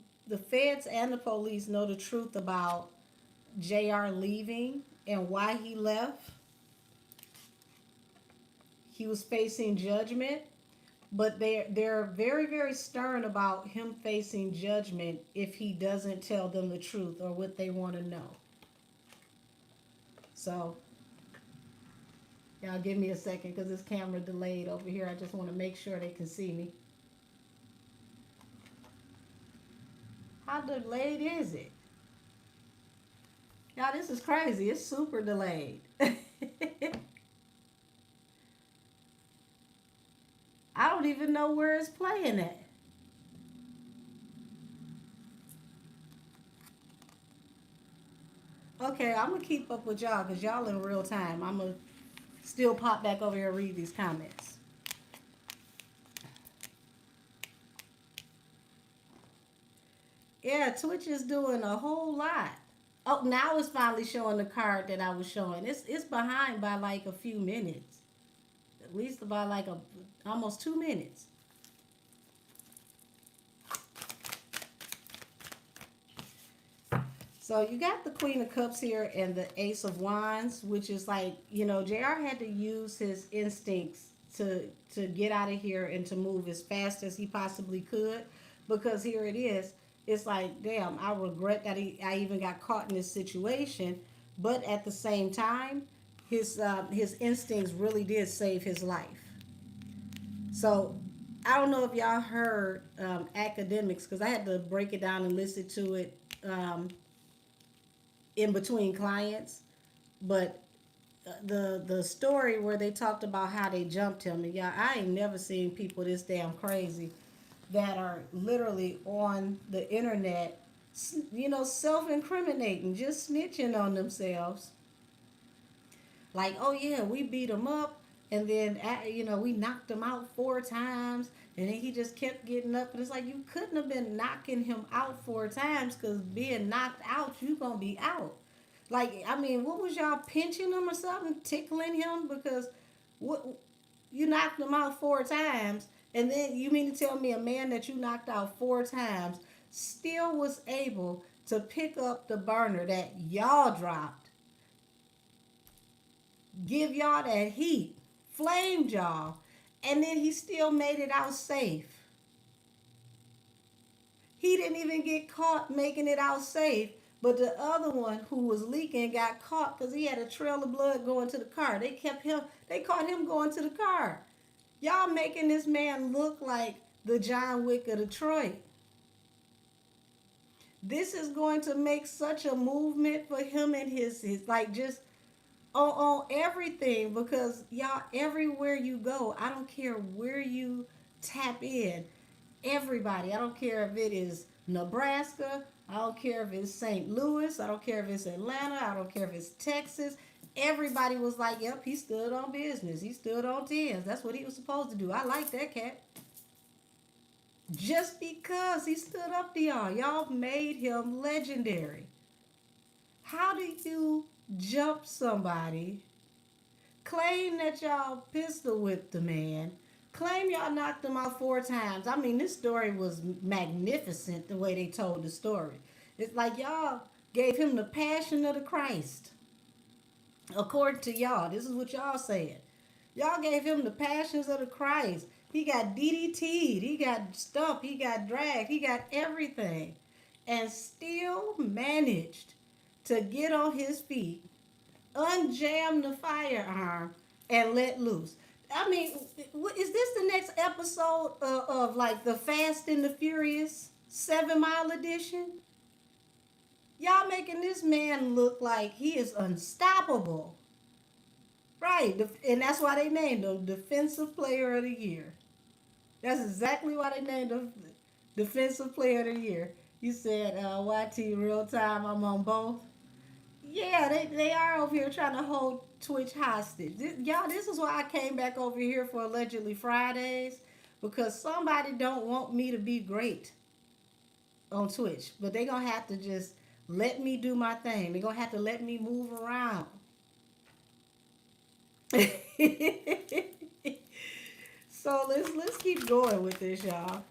feds and the police know the truth about JR leaving and why he left. He was facing judgment, but they're very very stern about him facing judgment if he doesn't tell them the truth or what they want to know. So y'all give me a second because this camera delayed over here. I just want to make sure they can see me. How delayed is it? Y'all, this is crazy. It's super delayed. I don't even know where it's playing at. Okay, I'm gonna keep up with y'all because y'all in real time. I'm gonna still pop back over here and read these comments. Yeah, Twitch is doing a whole lot. Oh, now it's finally showing the card that I was showing. It's behind by like a few minutes, at least by like almost 2 minutes. So you got the Queen of Cups here and the Ace of Wands, which is like, JR had to use his instincts to get out of here and to move as fast as he possibly could, because here it is. It's like, damn, I regret that I even got caught in this situation, but at the same time, his instincts really did save his life. So I don't know if y'all heard academics, because I had to break it down and listen to it in between clients, but the story where they talked about how they jumped him, and yeah, I ain't never seen people this damn crazy that are literally on the internet, self-incriminating, just snitching on themselves. Like, oh yeah, we beat him up. And then, we knocked him out 4 times. And then he just kept getting up. And it's like, you couldn't have been knocking him out 4 times because being knocked out, you going to be out. Like, I mean, what was y'all pinching him or something? Tickling him? Because what you knocked him out 4 times. And then you mean to tell me a man that you knocked out 4 times still was able to pick up the burner that y'all dropped, give y'all that heat, flamed y'all, and then he still made it out safe. He didn't even get caught making it out safe, but the other one who was leaking got caught because he had a trail of blood going to the car. They caught him going to the car. Y'all making this man look like the John Wick of Detroit. This is going to make such a movement for him and his like just on everything, because y'all, everywhere you go, I don't care where you tap in, everybody, I don't care if it is Nebraska, I don't care if it's St. Louis, I don't care if it's Atlanta, I don't care if it's Texas, everybody was like, yep, he stood on business, he stood on tens, that's what he was supposed to do. I like that cat. Just because he stood up to y'all made him legendary. How do you jump somebody, claim that y'all pistol whipped the man, claim y'all knocked him out 4 times? I mean, this story was magnificent the way they told the story. It's like y'all gave him the passion of the Christ. According to y'all, this is what y'all said. Y'all gave him the passions of the Christ. He got DDT'd, he got stumped, he got dragged, he got everything. And still managed to get on his feet, unjam the firearm, and let loose. I mean, is this the next episode of like the Fast and the Furious 7 Mile edition? Y'all making this man look like he is unstoppable. Right, and that's why they named him Defensive Player of the Year. That's exactly why they named him Defensive Player of the Year. You said, YT real time, I'm on both. Yeah, they are over here trying to hold Twitch hostage. Y'all, this is why I came back over here for Allegedly Fridays, because somebody don't want me to be great on Twitch, but they gonna have to just let me do my thing. They gonna have to let me move around. So let's keep going with this, y'all.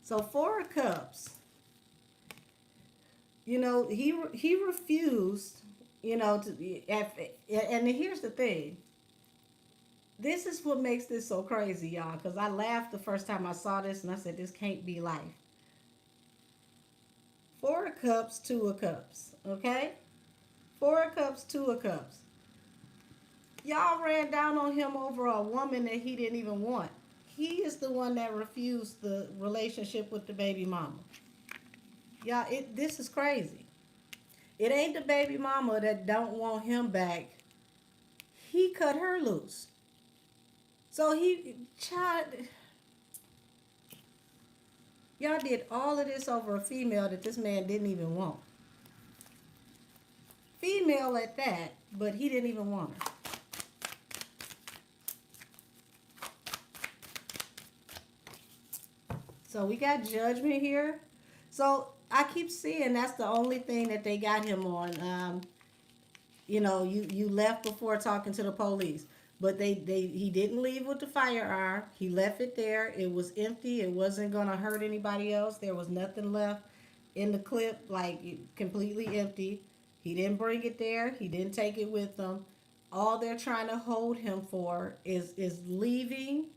So 4 of Cups. He refused. And here's the thing. This is what makes this so crazy, y'all. Because I laughed the first time I saw this, and I said, this can't be life. 4 of Cups, 2 of Cups. Okay? 4 of Cups, 2 of Cups. Y'all ran down on him over a woman that he didn't even want. He is the one that refused the relationship with the baby mama. Y'all, this is crazy. It ain't the baby mama that don't want him back. He cut her loose. So y'all did all of this over a female that this man didn't even want. Female at that, but he didn't even want her. So we got judgment here. So I keep seeing that's the only thing that they got him on. You left before talking to the police. But he didn't leave with the firearm. He left it there. It was empty. It wasn't going to hurt anybody else. There was nothing left in the clip, like completely empty. He didn't bring it there. He didn't take it with him. All they're trying to hold him for is leaving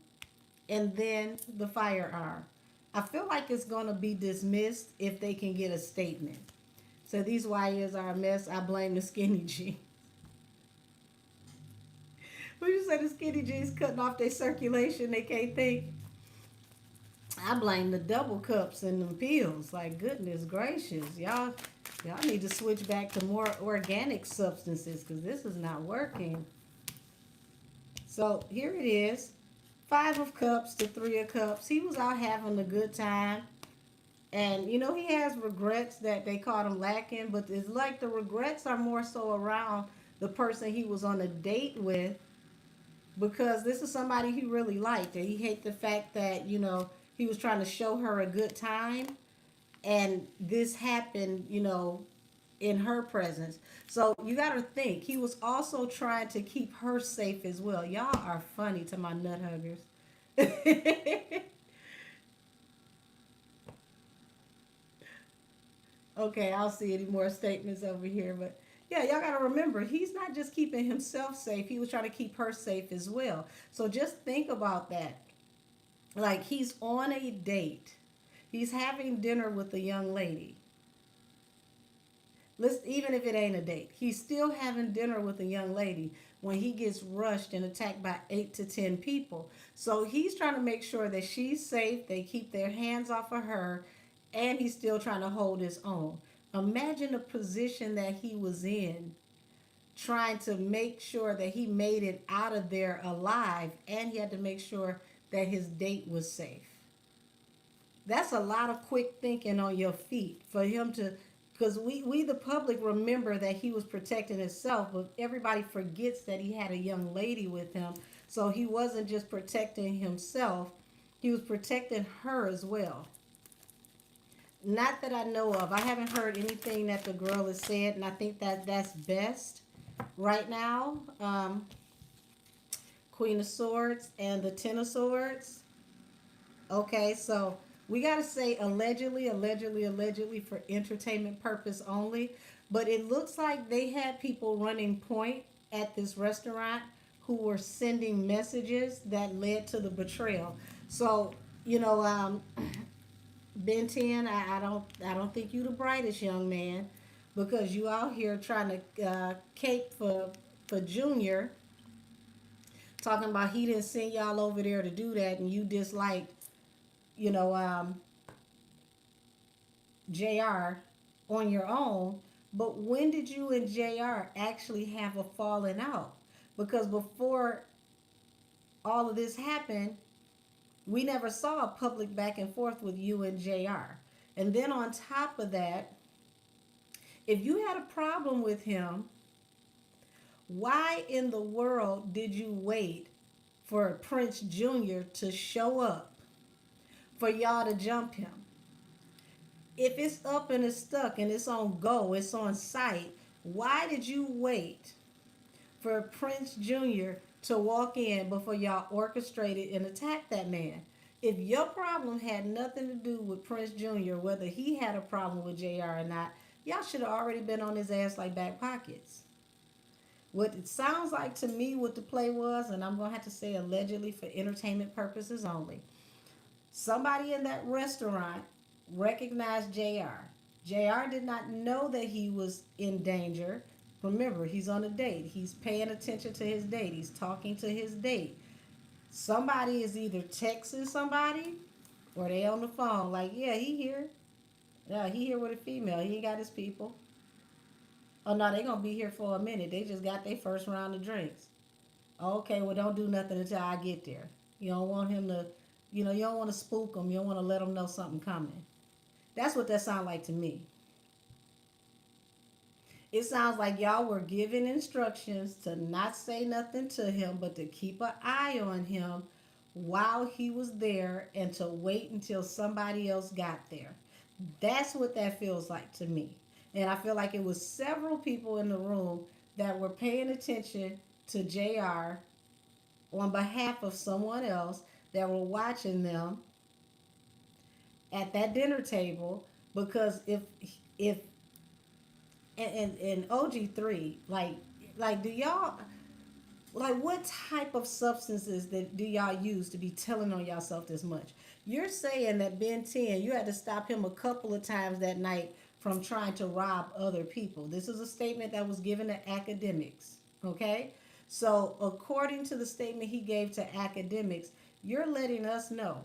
and then the firearm. I feel like it's going to be dismissed if they can get a statement. So these YNs are a mess. I blame the skinny jeans. When you say the skinny jeans cutting off their circulation, they can't think. I blame the double cups and them pills. Like, goodness gracious. Y'all need to switch back to more organic substances because this is not working. So here it is. 5 of Cups to 3 of Cups. He was out having a good time. And, he has regrets that they caught him lacking. But it's like the regrets are more so around the person he was on a date with, because this is somebody he really liked, and he hated the fact that, he was trying to show her a good time, and this happened, in her presence. So you got to think he was also trying to keep her safe as well. Y'all are funny to my nut huggers. Okay, I'll see any more statements over here, but yeah, y'all got to remember he's not just keeping himself safe, he was trying to keep her safe as well. So just think about that. Like, he's on a date, he's having dinner with a young lady. Let's, even if it ain't a date, he's still having dinner with a young lady when he gets rushed and attacked by 8 to 10 people. So he's trying to make sure that she's safe, they keep their hands off of her, and he's still trying to hold his own. Imagine the position that he was in, trying to make sure that he made it out of there alive, and he had to make sure that his date was safe. That's a lot of quick thinking on your feet for him to, because we the public remember that he was protecting himself, but everybody forgets that he had a young lady with him. So he wasn't just protecting himself, he was protecting her as well. Not that I know of. I haven't heard anything that the girl has said, and I think that that's best right now. Queen of Swords and the Ten of Swords. Okay, so we got to say allegedly, allegedly, allegedly for entertainment purpose only. But it looks like they had people running point at this restaurant who were sending messages that led to the betrayal. So, you know, Ben 10, I don't think you the brightest young man, because you out here trying to cape for Junior, talking about he didn't send y'all over there to do that, and you disliked, you know, Jr. on your own. But when did you and Jr. actually have a falling out? Because before all of this happened, we never saw a public back and forth with you and Jr. And then on top of that, if you had a problem with him, why in the world did you wait for Prince Jr. to show up for y'all to jump him? If it's up and it's stuck and it's on go, it's on site, why did you wait for Prince Jr. to walk in before y'all orchestrated and attacked that man? If your problem had nothing to do with Prince Jr., whether he had a problem with JR or not, y'all should have already been on his ass like back pockets. What it sounds like to me, what the play was, and I'm going to have to say allegedly for entertainment purposes only, somebody in that restaurant recognized JR. JR did not know that he was in danger. Remember, he's on a date. He's paying attention to his date. He's talking to his date. Somebody is either texting somebody or they on the phone like, yeah, he here. Yeah, he here with a female. He ain't got his people. Oh, no, they going to be here for a minute. They just got their first round of drinks. Okay, well, don't do nothing until I get there. You don't want him to, you don't want to spook him. You don't want to let him know something coming. That's what that sounds like to me. It sounds like y'all were giving instructions to not say nothing to him, but to keep an eye on him while he was there and to wait until somebody else got there. That's what that feels like to me. And I feel like it was several people in the room that were paying attention to JR on behalf of someone else, that were watching them at that dinner table. Because if and OG3, like do y'all, like, what type of substances that do y'all use to be telling on yourself this much? You're saying that Ben 10, you had to stop him a couple of times that night from trying to rob other people. This is a statement that was given to academics, okay? So according to the statement he gave to academics, you're letting us know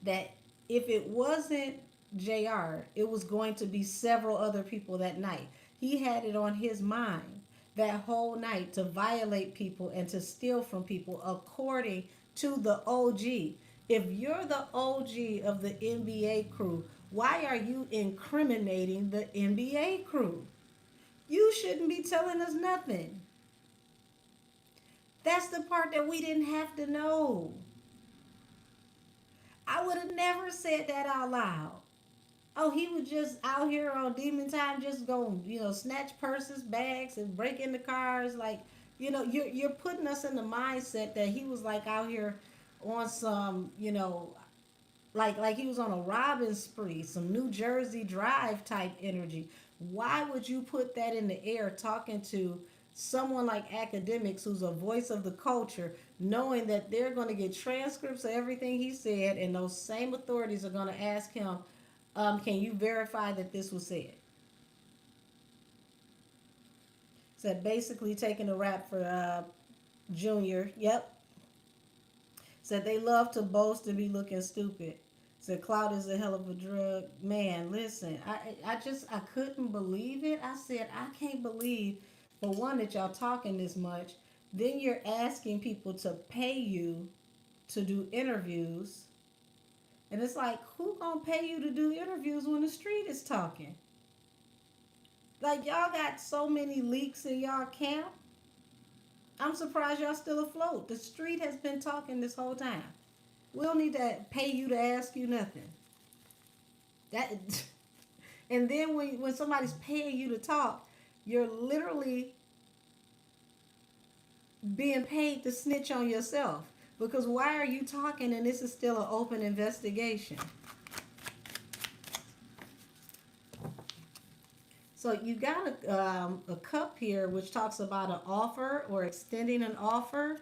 that if it wasn't JR, it was going to be several other people that night. He had it on his mind that whole night to violate people and to steal from people, according to the OG. If you're the OG of the NBA crew, why are you incriminating the NBA crew? You shouldn't be telling us nothing. That's the part that we didn't have to know. I would have never said that out loud. Oh, he was just out here on demon time, just going, snatch purses, bags, and break into cars. Like, you're putting us in the mindset that he was like out here on some, like he was on a robbing spree, some New Jersey Drive type energy. Why would you put that in the air talking to someone like academics who's a voice of the culture, knowing that they're going to get transcripts of everything he said, and those same authorities are going to ask him, can you verify that this was said? Said basically taking a rap for Junior. Yep. Said they love to boast and be looking stupid. Said clout is a hell of a drug. Man, listen, I couldn't believe it. I said, I can't believe, for one, that y'all talking this much. Then you're asking people to pay you to do interviews. And it's like, who gonna pay you to do interviews when the street is talking? Like, y'all got so many leaks in y'all camp. I'm surprised y'all still afloat. The street has been talking this whole time. We don't need to pay you to ask you nothing. That, and then when somebody's paying you to talk, you're literally being paid to snitch on yourself. Because why are you talking and this is still an open investigation? So you got a cup here which talks about an offer or extending an offer.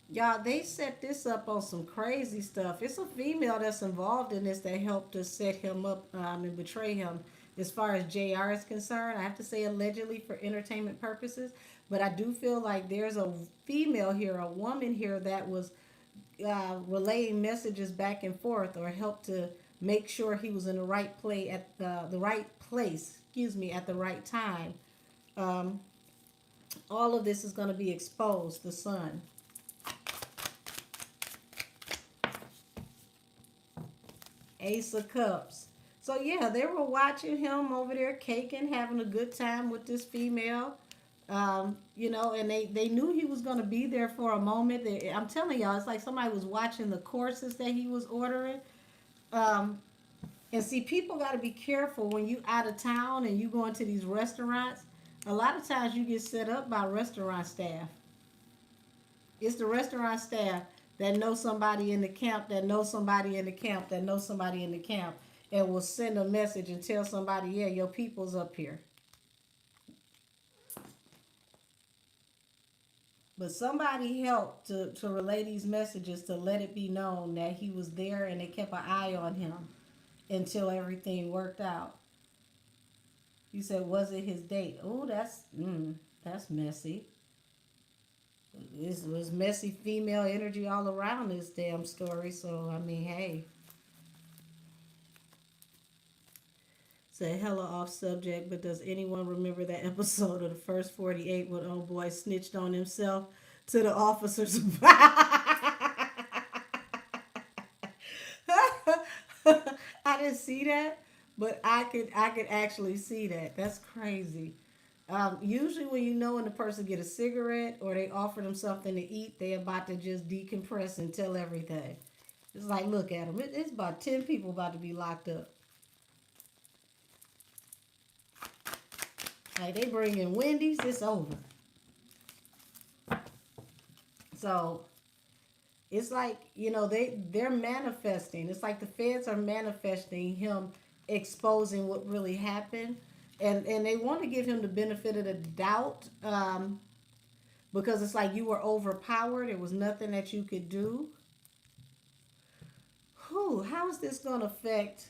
Y'all, they set this up on some crazy stuff. It's a female that's involved in this that helped to set him up and betray him as far as JR is concerned. I have to say allegedly for entertainment purposes. But I do feel like there's a female here, a woman here that was relaying messages back and forth or helped to make sure he was in the right play at the right place, at the right time. Um, all of this is going to be exposed, the sun. Ace of Cups. So yeah, they were watching him over there caking, having a good time with this female. And they knew he was going to be there for a moment. I'm telling y'all, it's like somebody was watching the courses that he was ordering. Um, and see, people got to be careful when you out of town and you go into these restaurants. A lot of times you get set up by restaurant staff. It's the restaurant staff that know somebody in the camp, that knows somebody in the camp, that knows somebody in the camp, and will send a message and tell somebody, yeah, your people's up here. But somebody helped to relay these messages to let it be known that he was there and they kept an eye on him until everything worked out. You said, was it his date? Oh, that's messy. This was messy female energy all around this damn story. So, I mean, hey. Said hella off subject, but does anyone remember that episode of the first 48 when old boy snitched on himself to the officers? I didn't see that, but I could actually see that. That's crazy. Usually when you know when the person get a cigarette or they offer them something to eat, they about to just decompress and tell everything. It's like, look at them. It's about 10 people about to be locked up. Like they bring in Wendy's, it's over. So it's like, they're manifesting. It's like the feds are manifesting him exposing what really happened. And they want to give him the benefit of the doubt, because it's like you were overpowered. There was nothing that you could do. Whew, how is this going to affect?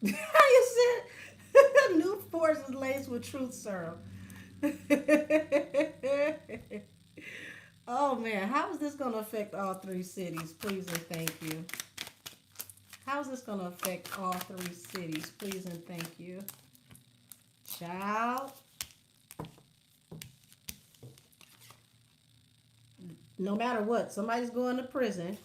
How you said new force is laced with truth serum. Oh man, how is this going to affect all three cities? Please and thank you. How is this going to affect all three cities? Please and thank you. Child. No matter what, somebody's going to prison.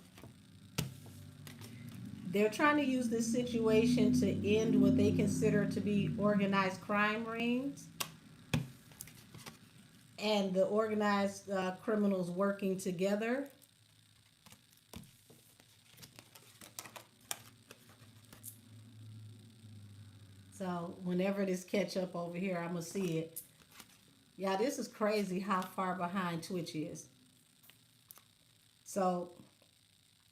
they're trying to use this situation to end what they consider to be organized crime rings and the organized criminals working together. So whenever this catch up over here, I'm gonna see it. Yeah, this is crazy how far behind Twitch is. So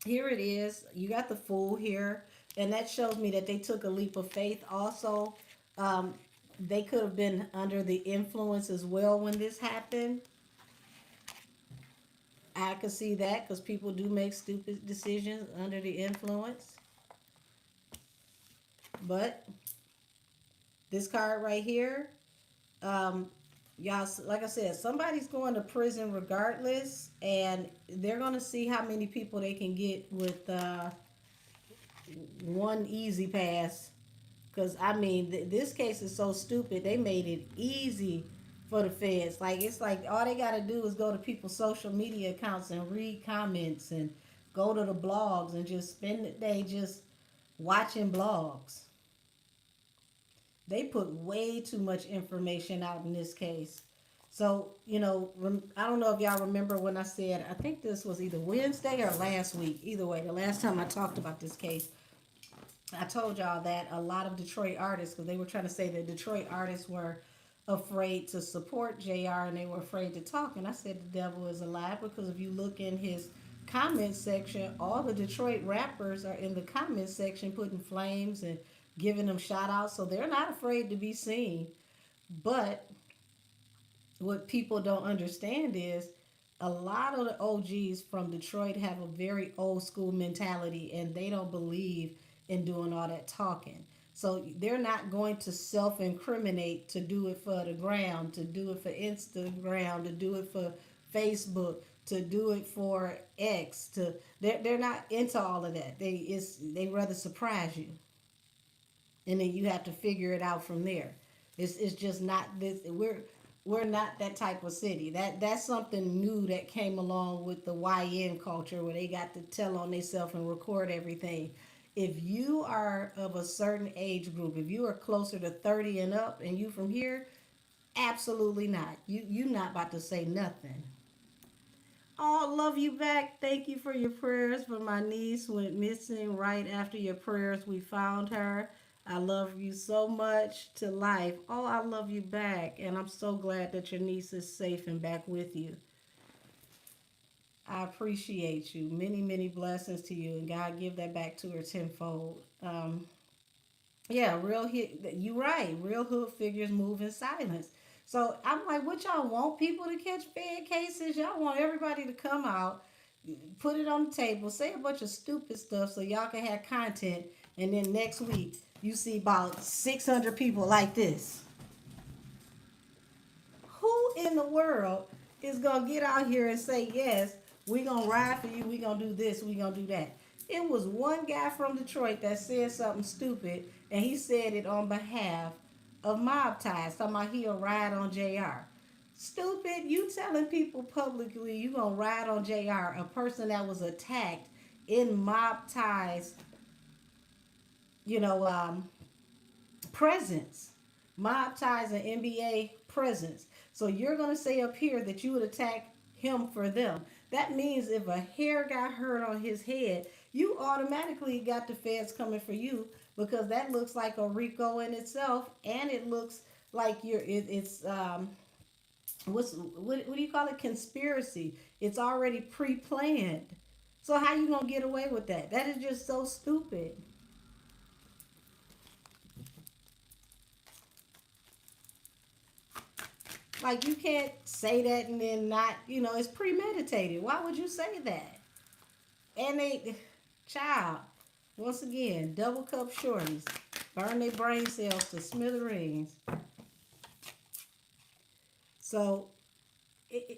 here it is. You got the full here, and that shows me that they took a leap of faith. Also, um, they could have been under the influence as well when this happened. I could see that because people do make stupid decisions under the influence. But this card right here, um, y'all, like I said, somebody's going to prison regardless, and they're going to see how many people they can get with one easy pass. Because, I mean, this case is so stupid, they made it easy for the feds. Like, it's like all they got to do is go to people's social media accounts and read comments and go to the blogs and just spend the day just watching blogs. They put way too much information out in this case. So, I don't know if y'all remember when I said, I think this was either Wednesday or last week. Either way, the last time I talked about this case, I told y'all that a lot of Detroit artists, because they were trying to say that Detroit artists were afraid to support JR and they were afraid to talk. And I said the devil is alive, because if you look in his comment section, all the Detroit rappers are in the comment section putting flames and giving them shout outs. So they're not afraid to be seen. But what people don't understand is a lot of the OGs from Detroit have a very old school mentality, and they don't believe in doing all that talking. So they're not going to self-incriminate to do it for the gram, to do it for Instagram, to do it for Facebook, to do it for X. They're not into all of that. They rather surprise you, and then you have to figure it out from there. It's just not this. We're not that type of city. That's something new that came along with the YN culture, where they got to tell on themselves and record everything. If you are of a certain age group, if you are closer to 30 and up, and you from here, absolutely not. You not about to say nothing. Oh, love you back. Thank you for your prayers. For my niece went missing right after your prayers. We found her. I love you so much to life. Oh, I love you back. And I'm so glad that your niece is safe and back with you. I appreciate you. Many, many blessings to you. And God give that back to her tenfold. Yeah, real hit. You right. Real hood figures move in silence. So I'm like, what y'all want people to catch bad cases? Y'all want everybody to come out, put it on the table, say a bunch of stupid stuff so y'all can have content, and then next week you see about 600 people like this. Who in the world is gonna get out here and say, yes, we gonna ride for you, we gonna do this, we gonna do that? It was one guy from Detroit that said something stupid, and he said it on behalf of Mob Ties, talking about he'll ride on JR. Stupid, you telling people publicly you gonna ride on JR, a person that was attacked in Mob Ties, you know, presence. Mob Ties and NBA presence. So you're going to say up here that you would attack him for them. That means if a hair got hurt on his head, you automatically got the feds coming for you, because that looks like a RICO in itself, and it looks like it's what do you call it? Conspiracy. It's already pre-planned. So how you gonna get away with that? That is just so stupid. Like, you can't say that and then not, it's premeditated. Why would you say that? And child, once again, double cup shorties, burn their brain cells to smithereens. So,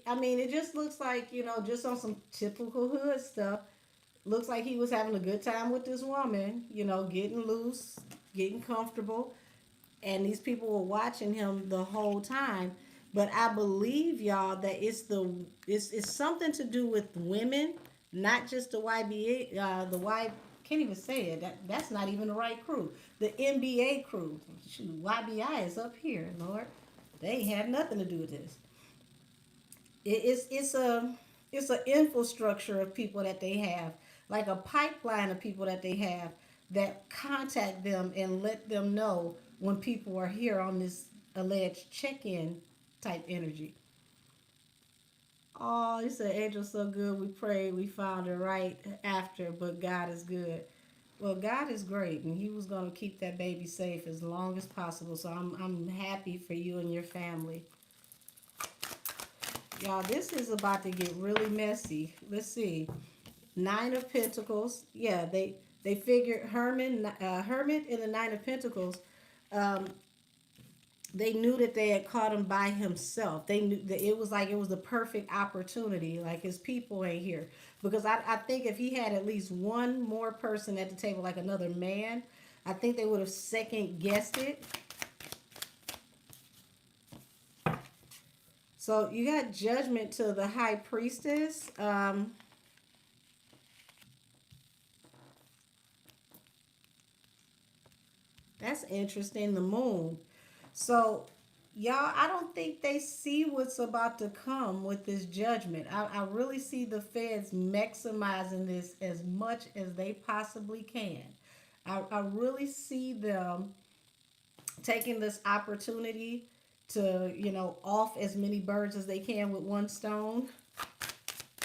I mean, it just looks like, just on some typical hood stuff, looks like he was having a good time with this woman, getting loose, getting comfortable. And these people were watching him the whole time. But I believe, y'all, that it's something to do with women, not just the YBA, the Y. can't even say it. That's not even the right crew. The NBA crew. Shoot, YBI is up here, Lord. They ain't had nothing to do with this. It's a infrastructure of people that they have, like a pipeline of people that they have that contact them and let them know when people are here on this alleged check-in type energy. Oh, he said, Angel so good. We prayed. We found her right after, but God is good. Well, God is great, and He was going to keep that baby safe as long as possible. So I'm happy for you and your family. Y'all, this is about to get really messy. Let's see. Nine of Pentacles. Yeah, they figured Hermit in the Nine of Pentacles. Um, they knew that they had caught him by himself. They knew that it was like it was the perfect opportunity. Like his people ain't here. Because I think if he had at least one more person at the table, like another man, I think they would have second guessed it. So you got Judgment to the High Priestess. That's interesting. The Moon. So, y'all, I don't think they see what's about to come with this judgment. I really see the feds maximizing this as much as they possibly can. I really see them taking this opportunity to, off as many birds as they can with one stone.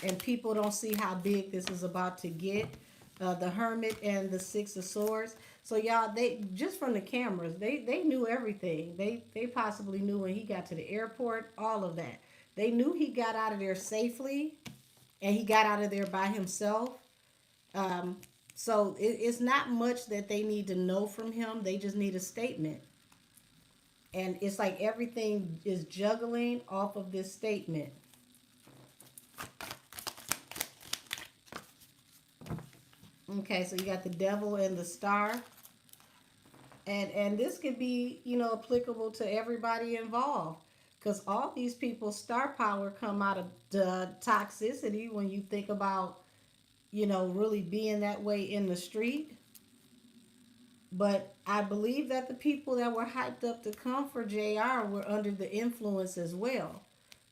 And people don't see how big this is about to get. The Hermit and the Six of Swords. So y'all, they just from the cameras, they knew everything. They possibly knew when he got to the airport, all of that. They knew he got out of there safely, and he got out of there by himself. Um, so it's not much that they need to know from him. They just need a statement, and it's like everything is juggling off of this statement. Okay, so you got the Devil and the Star. And this could be, applicable to everybody involved. Because all these people's star power come out of the toxicity when you think about, really being that way in the street. But I believe that the people that were hyped up to come for JR were under the influence as well.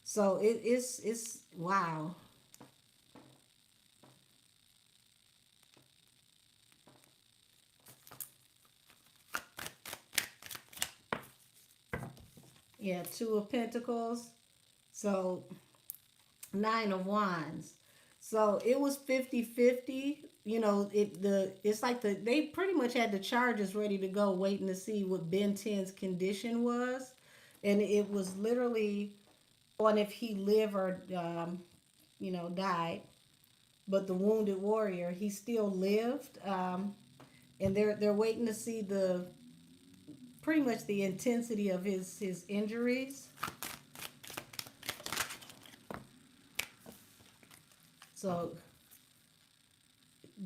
So it's wow. Yeah, Two of Pentacles. So Nine of Wands. So it was 50-50. It's like they pretty much had the charges ready to go, waiting to see what Ben 10's condition was. And it was literally on if he lived or died. But the wounded warrior, he still lived. And they're waiting to see the pretty much the intensity of his injuries. So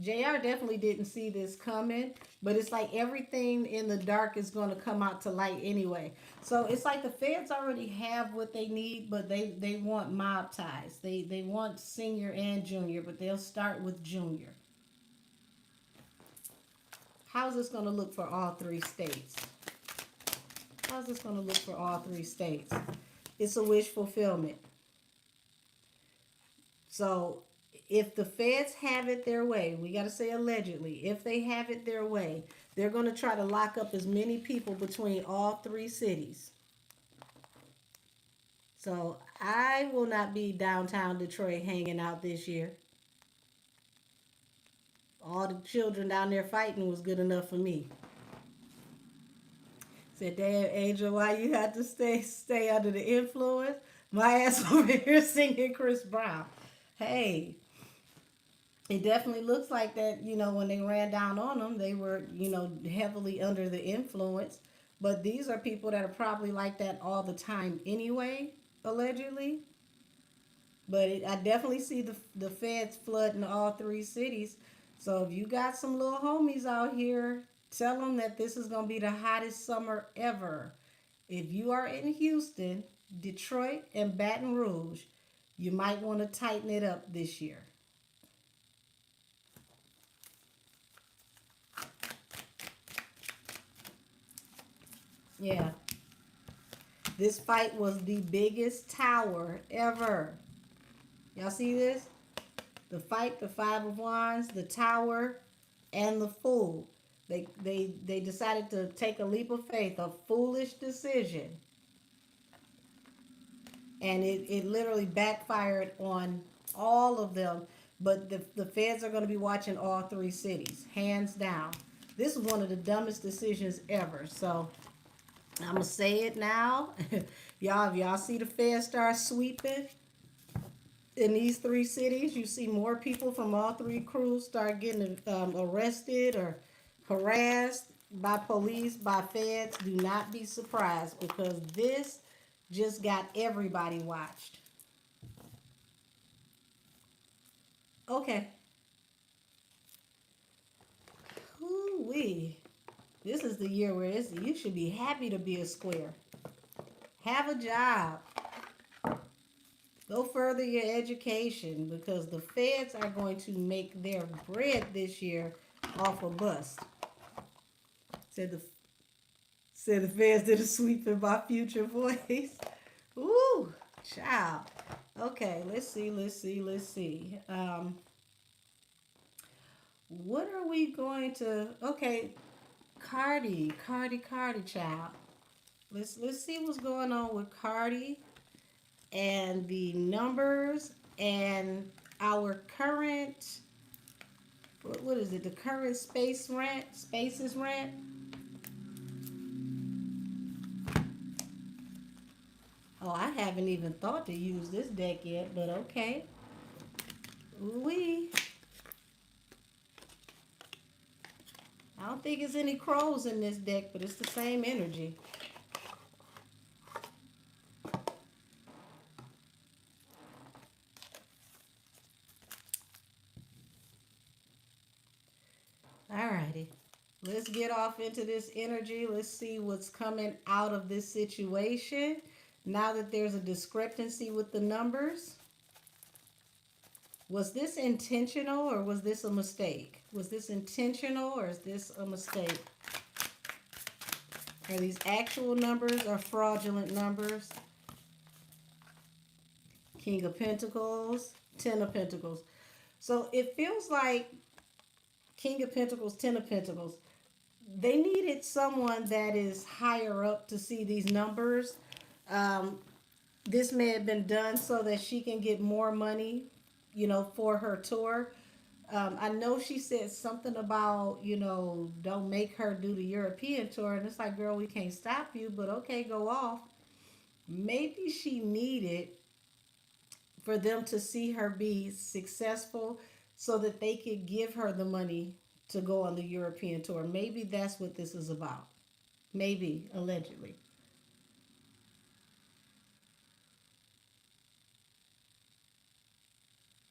JR definitely didn't see this coming, but it's like everything in the dark is going to come out to light anyway. So it's like the feds already have what they need, but they want mob ties. They want senior and junior, but they'll start with junior. How's this going to look for all three states? How's this going to look for all three states? It's a wish fulfillment. So if the feds have it their way, we got to say allegedly, if they have it their way, they're going to try to lock up as many people between all three cities. So I will not be downtown Detroit hanging out this year. All the children down there fighting was good enough for me. Said, damn, Angel, why you had to stay under the influence? My ass over here singing Chris Brown. Hey, it definitely looks like that, when they ran down on them, they were, heavily under the influence. But these are people that are probably like that all the time anyway, allegedly. But I definitely see the feds flooding all three cities. So if you got some little homies out here, tell them that this is going to be the hottest summer ever. If you are in Houston, Detroit, and Baton Rouge, you might want to tighten it up this year. Yeah. This fight was the biggest tower ever. Y'all see this? The fight, the Five of Wands, the Tower, and the Fool. They decided to take a leap of faith, a foolish decision, and it literally backfired on all of them. But the feds are going to be watching all three cities, hands down. This is one of the dumbest decisions ever. So I'm gonna say it now. Y'all, if y'all see the feds start sweeping in these three cities, you see more people from all three crews start getting arrested or harassed by police, by feds. Do not be surprised because this just got everybody watched. Okay. Ooh-wee. This is the year where you should be happy to be a square. Have a job. Go further your education because the feds are going to make their bread this year off a bust. Said the said the feds did a sweep in my future voice. Ooh, child. Okay, let's see. What are we going to? Okay, Cardi, child. Let's see what's going on with Cardi and the numbers and our current. What is it? The current spaces rent. Oh, I haven't even thought to use this deck yet, but okay. We. I don't think it's any crows in this deck, but it's the same energy. Alrighty. Let's get off into this energy. Let's see what's coming out of this situation. Now that there's a discrepancy with the numbers. Was this intentional or was this a mistake? Was this intentional or is this a mistake? Are these actual numbers or fraudulent numbers? King of Pentacles, Ten of Pentacles. So it feels like King of Pentacles, Ten of Pentacles. They needed someone that is higher up to see these numbers. Um, this may have been done so that she can get more money, for her tour. I know she said something about, don't make her do the European tour. And it's like, girl, we can't stop you, but okay, go off. Maybe she needed for them to see her be successful so that they could give her the money to go on the European tour. Maybe that's what this is about. Maybe, allegedly.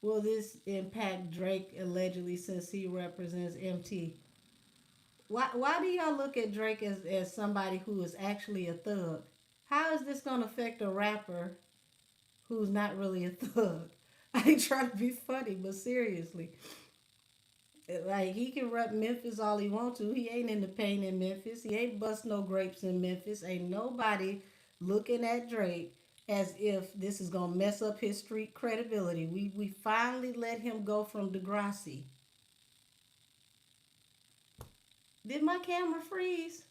Will this impact Drake allegedly since he represents MT? Why do y'all look at Drake as somebody who is actually a thug? How is this going to affect a rapper who's not really a thug? I ain't trying to be funny, but seriously. Like, he can rep Memphis all he want to. He ain't in the pain in Memphis. He ain't bust no grapes in Memphis. Ain't nobody looking at Drake as if this is going to mess up his street credibility. We finally let him go from Degrassi. Did my camera freeze?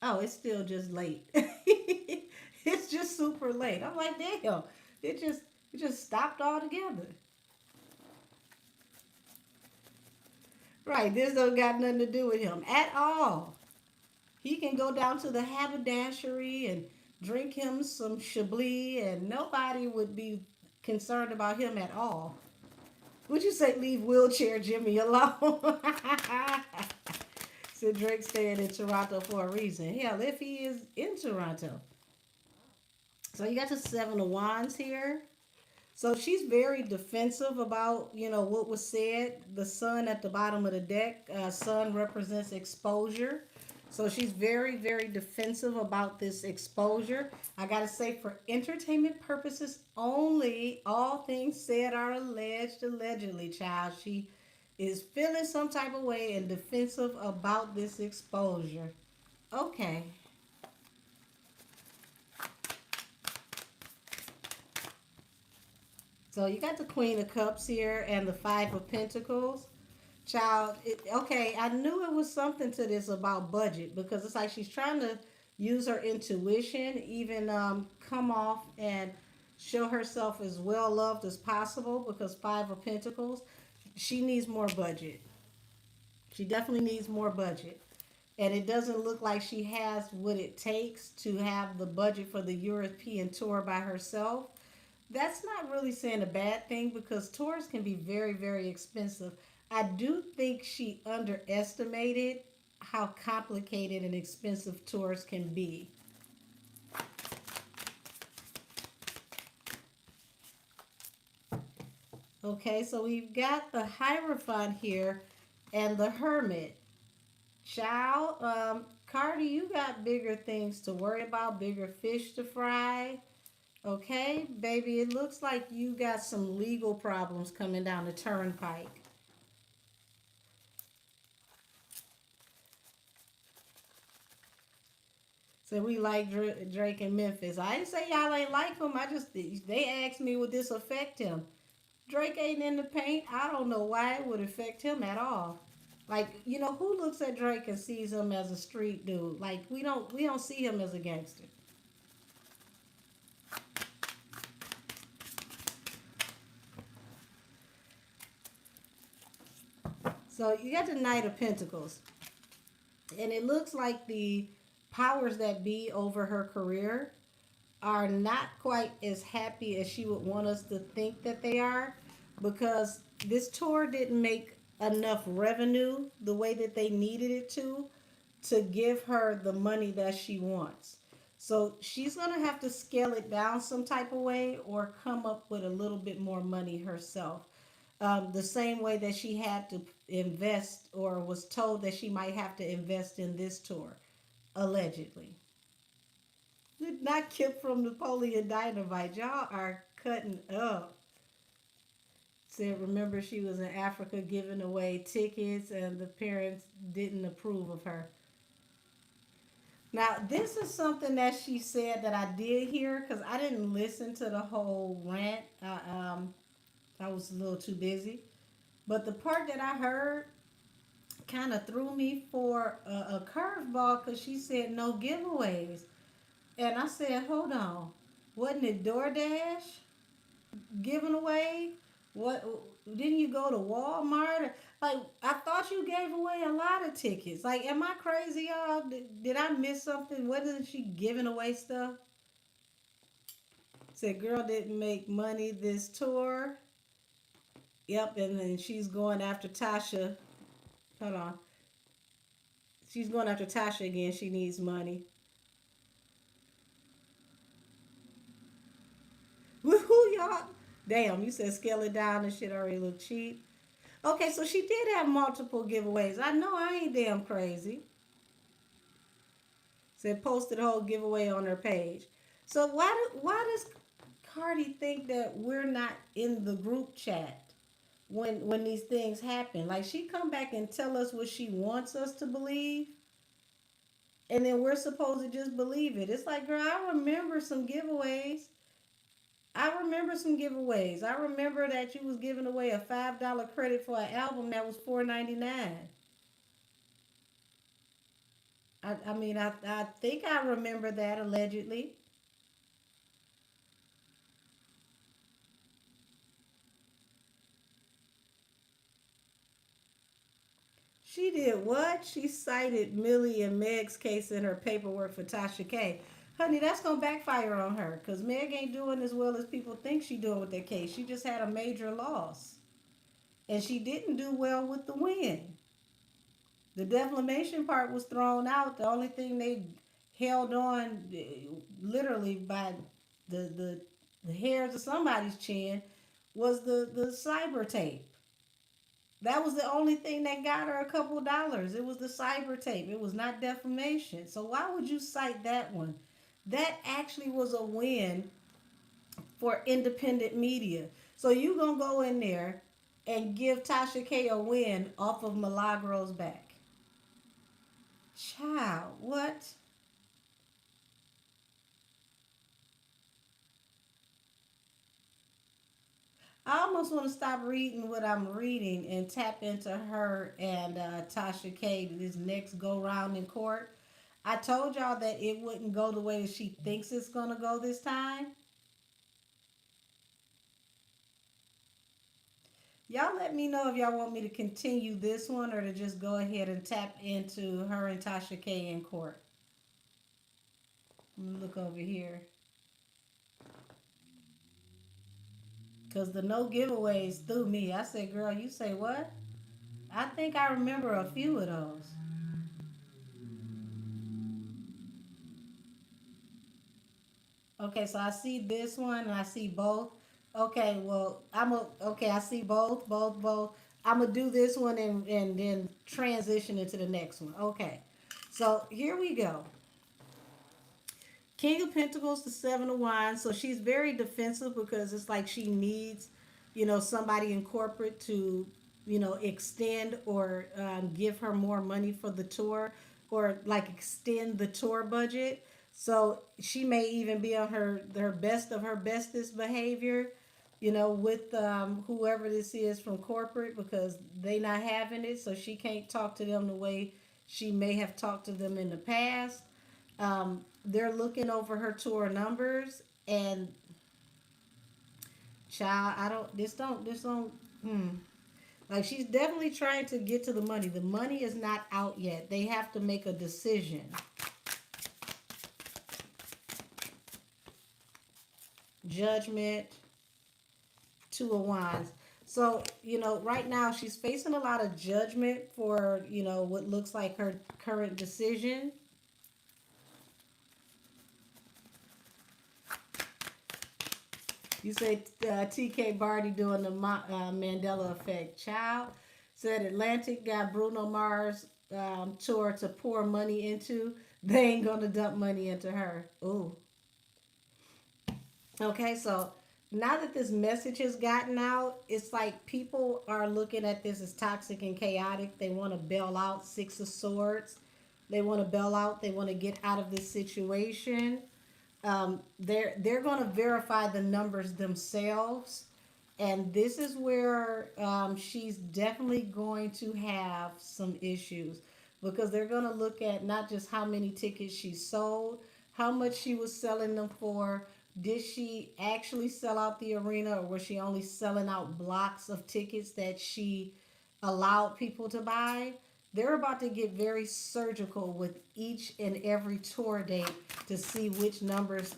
Oh, it's still just late. It's just super late. I'm like, damn, it just it just stopped altogether. Right, this don't got nothing to do with him at all. He can go down to the haberdashery and drink him some Chablis, and nobody would be concerned about him at all. Would you say leave wheelchair Jimmy alone? So Drake staying in Toronto for a reason. Hell, if he is in Toronto. So you got the Seven of Wands here. So she's very defensive about, what was said. The sun at the bottom of the deck, sun represents exposure. So she's very, very defensive about this exposure. I gotta say, for entertainment purposes only, all things said are allegedly, child. She is feeling some type of way and defensive about this exposure. Okay. So you got the Queen of Cups here and the Five of Pentacles. Child, okay, I knew it was something to this about budget because it's like she's trying to use her intuition, even come off and show herself as well loved as possible because Five of Pentacles, she needs more budget. She definitely needs more budget. And it doesn't look like she has what it takes to have the budget for the European tour by herself. That's not really saying a bad thing because tours can be very, very expensive. I do think she underestimated how complicated and expensive tours can be. Okay, so we've got the Hierophant here and the Hermit. Child, Cardi, you got bigger things to worry about, bigger fish to fry. Okay, baby, it looks like you got some legal problems coming down the turnpike. So we like Drake and Memphis. I didn't say y'all ain't like him. I just they asked me would this affect him. Drake ain't in the paint. I don't know why it would affect him at all. Like who looks at Drake and sees him as a street dude? Like we don't see him as a gangster. So you got the Knight of Pentacles, and it looks like the powers that be over her career are not quite as happy as she would want us to think that they are because this tour didn't make enough revenue the way that they needed it to give her the money that she wants. So she's going to have to scale it down some type of way or come up with a little bit more money herself. The same way that she had to invest or was told that she might have to invest in this tour, allegedly. Not Kip from Napoleon Dynamite. Y'all are cutting up. Said, remember she was in Africa giving away tickets and the parents didn't approve of her. Now, this is something that she said that I did hear because I didn't listen to the whole rant. I was a little too busy. But the part that I heard kind of threw me for a curveball because she said no giveaways. And I said, hold on. Wasn't it DoorDash giving away? What didn't you go to Walmart? Like I thought you gave away a lot of tickets. Like, am I crazy, y'all? Did I miss something? Wasn't she giving away stuff? Said girl didn't make money this tour. Yep, and then she's going after Tasha. Hold on. She's going after Tasha again. She needs money. Woohoo, y'all. Damn, you said scale it down and shit already look cheap. Okay, so she did have multiple giveaways. I know I ain't damn crazy. Said posted a whole giveaway on her page. So why does Cardi think that we're not in the group chat when these things happen? Like she come back and tell us what she wants us to believe, and then we're supposed to just believe it. It's like, girl, I remember some giveaways. I remember that you was giving away a $5 credit for an album that was $4.99. I mean, I think I remember that allegedly. She did what? She cited Millie and Meg's case in her paperwork for Tasha K. Honey, that's gonna backfire on her because Meg ain't doing as well as people think she doing with that case. She just had a major loss, and she didn't do well with the win. The defamation part was thrown out. The only thing they held on, literally by the hairs of somebody's chin, was the cyber tape. That was the only thing that got her a couple dollars. It was the cyber tape. It was not defamation. So why would you cite that one? That actually was a win for independent media. So you gonna go in there. and give Tasha K a win off of Milagro's back. Child, what? I almost want to stop reading what I'm reading and tap into her and Tasha K this next go round in court. I told y'all that it wouldn't go the way that she thinks it's gonna go this time. Y'all let me know if y'all want me to continue this one or to just go ahead and tap into her and Tasha K in court. Let me look over here. Because the no giveaways threw me. I said, girl, you say what? I think I remember a few of those. Okay, so I see this one and I see both. Okay, well, okay, I see both. I'm gonna do this one and then transition into the next one. Okay, so here we go. King of Pentacles, the Seven of Wands. So she's very defensive because it's like she needs, somebody in corporate to, extend or give her more money for the tour or like extend the tour budget. So she may even be on her best of her bestest behavior, with whoever this is from corporate because they not having it. So she can't talk to them the way she may have talked to them in the past. They're looking over her tour numbers and child, I don't this don't like she's definitely trying to get to the money. The money is not out yet. They have to make a decision. Judgment, Two of Wands. So, right now she's facing a lot of judgment for, what looks like her current decision. You say TK Barty doing the Mandela effect. Child said Atlantic got Bruno Mars tour to pour money into. They ain't gonna dump money into her. Ooh. Okay, so now that this message has gotten out, it's like people are looking at this as toxic and chaotic. They want to bail out. Six of Swords. They want to bail out. They want to get out of this situation. They're going to verify the numbers themselves, and this is where she's definitely going to have some issues because they're going to look at not just how many tickets she sold, how much she was selling them for. Did she actually sell out the arena, or was she only selling out blocks of tickets that she allowed people to buy? They're about to get very surgical with each and every tour date to see which numbers,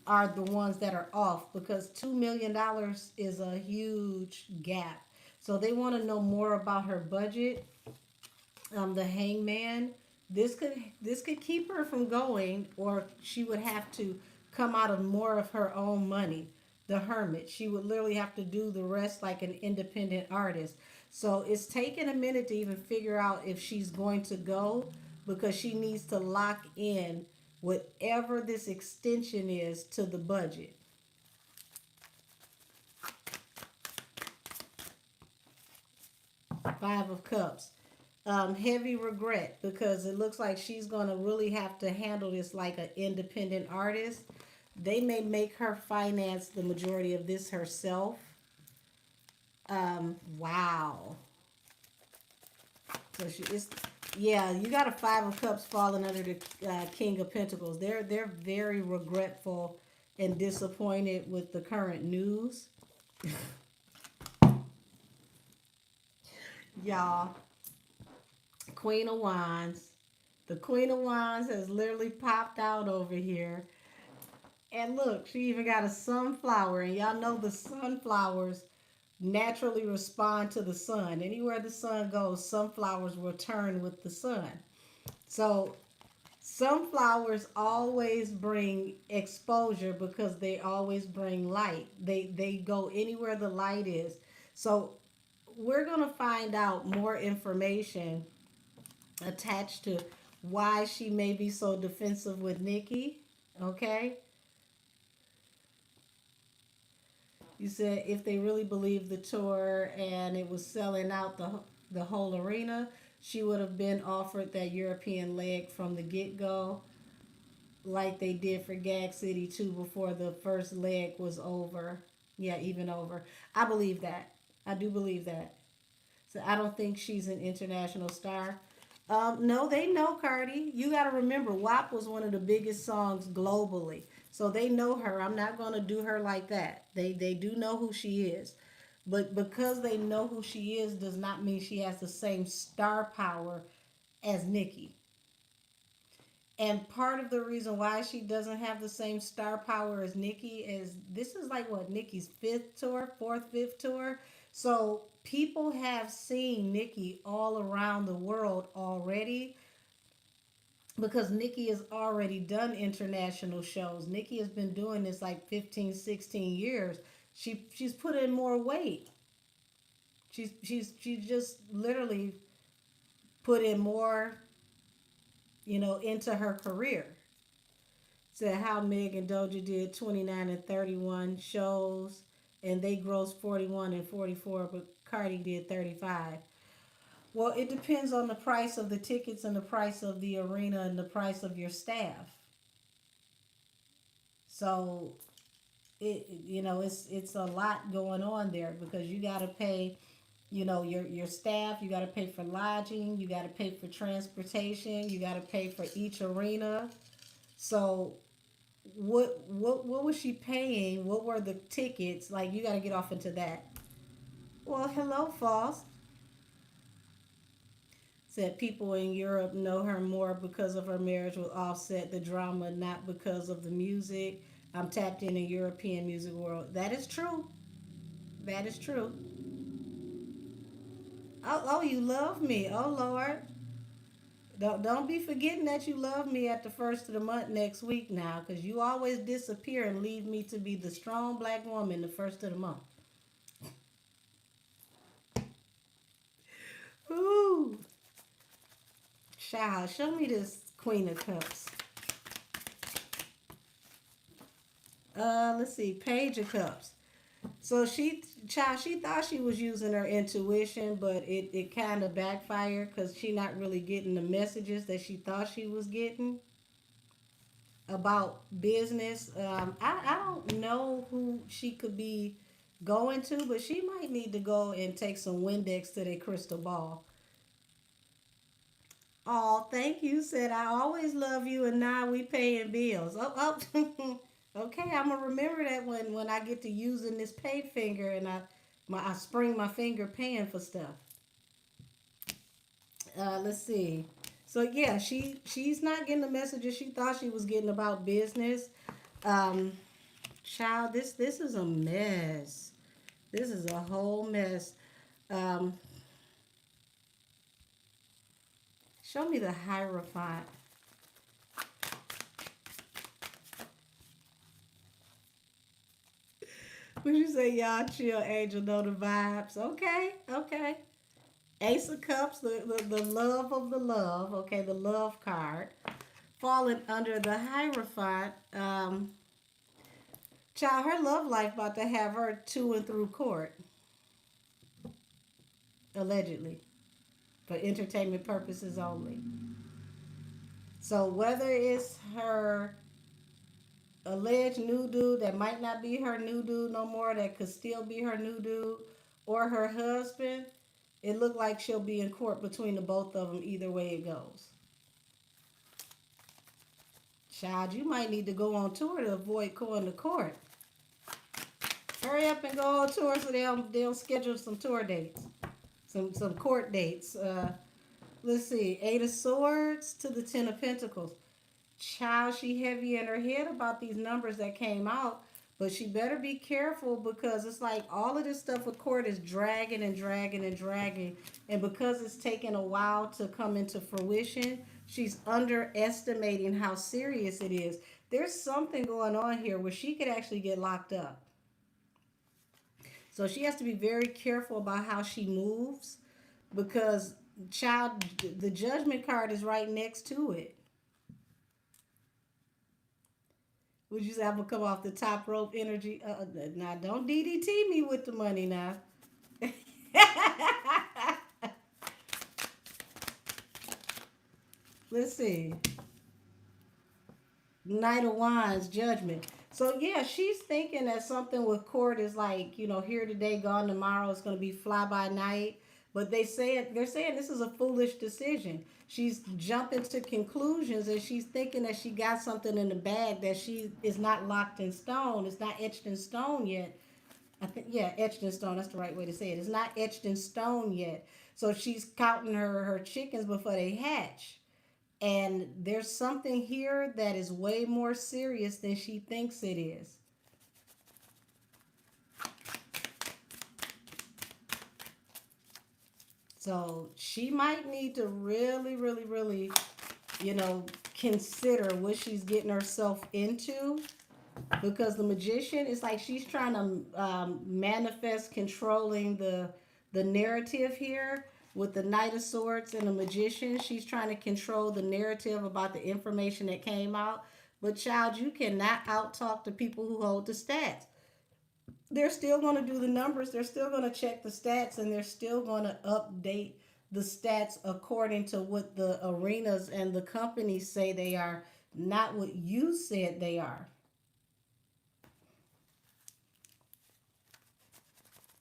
are the ones that are off because $2 million is a huge gap. So they want to know more about her budget. The Hangman. This could keep her from going, or she would have to come out of more of her own money. The Hermit. She would literally have to do the rest like an independent artist. So it's taken a minute to even figure out if she's going to go because she needs to lock in whatever this extension is to the budget. Five of Cups. Heavy regret because it looks like she's going to really have to handle this like an independent artist. They may make her finance the majority of this herself. Wow. So she is, yeah. You got a Five of Cups falling under the King of Pentacles. They're very regretful and disappointed with the current news. Y'all, Queen of Wands. The Queen of Wands has literally popped out over here. And look, she even got a sunflower. And y'all know the sunflowers naturally respond to the sun. Anywhere the sun goes, sunflowers will turn with the sun. So sunflowers always bring exposure because they always bring light. They go anywhere the light is. So we're going to find out more information attached to why she may be so defensive with Nikki. Okay? You said if they really believed the tour and it was selling out the whole arena, she would have been offered that European leg from the get go, like they did for Gag City too before the first leg was over. Yeah, even over. I believe that. I do believe that. So I don't think she's an international star. No, they know Cardi. You got to remember, WAP was one of the biggest songs globally. So they know her. I'm not going to do her like that. They do know who she is. But because they know who she is does not mean she has the same star power as Nicki. And part of the reason why she doesn't have the same star power as Nicki is this is like what Nicki's fifth tour, fourth, fifth tour. So people have seen Nicki all around the world already because Nicki has already done international shows. Nicki has been doing this like 15, 16 years. She's put in more weight. She's just literally put in more, into her career. Said how Meg and Doja did 29 and 31 shows and they grossed 41 and 44, but Cardi did 35. Well, it depends on the price of the tickets and the price of the arena and the price of your staff. So it's a lot going on there because you got to pay, your staff, you got to pay for lodging, you got to pay for transportation, you got to pay for each arena. So what was she paying? What were the tickets? Like you got to get off into that. Well, hello, False. Said people in Europe know her more because of her marriage with Offset, the drama, not because of the music. I'm tapped in the European music world. That is true. That is true. Oh, you love me. Oh, Lord. Don't be forgetting that you love me at the first of the month next week now, because you always disappear and leave me to be the strong black woman the first of the month. Ooh. Child, show me this Queen of Cups. Let's see, Page of Cups. So she thought she was using her intuition, but it kind of backfired because she not really getting the messages that she thought she was getting about business. I don't know who she could be going to, but she might need to go and take some Windex to their crystal ball. Oh, thank you. Said I always love you, and now we paying bills. Oh. Okay, I'm gonna remember that when I get to using this pay finger and I spring my finger paying for stuff. Let's see. So yeah, she's not getting the messages she thought she was getting about business. Um, Child, this is a mess. This is a whole mess. Um, Show me the Hierophant. Would you say y'all chill, Angel? Know the vibes. Okay, okay. Ace of Cups, the love of the love. Okay, the love card. Falling under the Hierophant. Child, her love life about to have her to and through court, allegedly, for entertainment purposes only. So whether it's her alleged new dude that might not be her new dude no more, that could still be her new dude, or her husband, it looked like she'll be in court between the both of them either way it goes. Child, you might need to go on tour to avoid going to court. Hurry up and go on tour so they'll schedule some tour dates, some court dates. Let's see, Eight of Swords to the Ten of Pentacles. Child, she heavy in her head about these numbers that came out, but she better be careful because it's like all of this stuff with court is dragging and dragging and dragging, and because it's taking a while to come into fruition, she's underestimating how serious it is. There's something going on here where she could actually get locked up. So she has to be very careful about how she moves because child, the judgment card is right next to it. Would you say I'm gonna come off the top rope energy? Now don't DDT me with the money now. Let's see. Knight of Wands, Judgment. So yeah, she's thinking that something with court is like, here today, gone tomorrow. It's going to be fly by night. But they're saying this is a foolish decision. She's jumping to conclusions and she's thinking that she got something in the bag that she is not locked in stone. It's not etched in stone yet. I think yeah, etched in stone. That's the right way to say it. It's not etched in stone yet. So she's counting her chickens before they hatch. And there's something here that is way more serious than she thinks it is. So she might need to really, really, really, you know, consider what she's getting herself into, because the magician is like she's trying to manifest controlling the narrative here with the Knight of Swords and the magician. She's trying to control the narrative about the information that came out. But child, you cannot out talk the people who hold the stats. They're still going to do the numbers, they're still going to check the stats, and they're still going to update the stats according to what the arenas and the companies say they are, not what you said they are.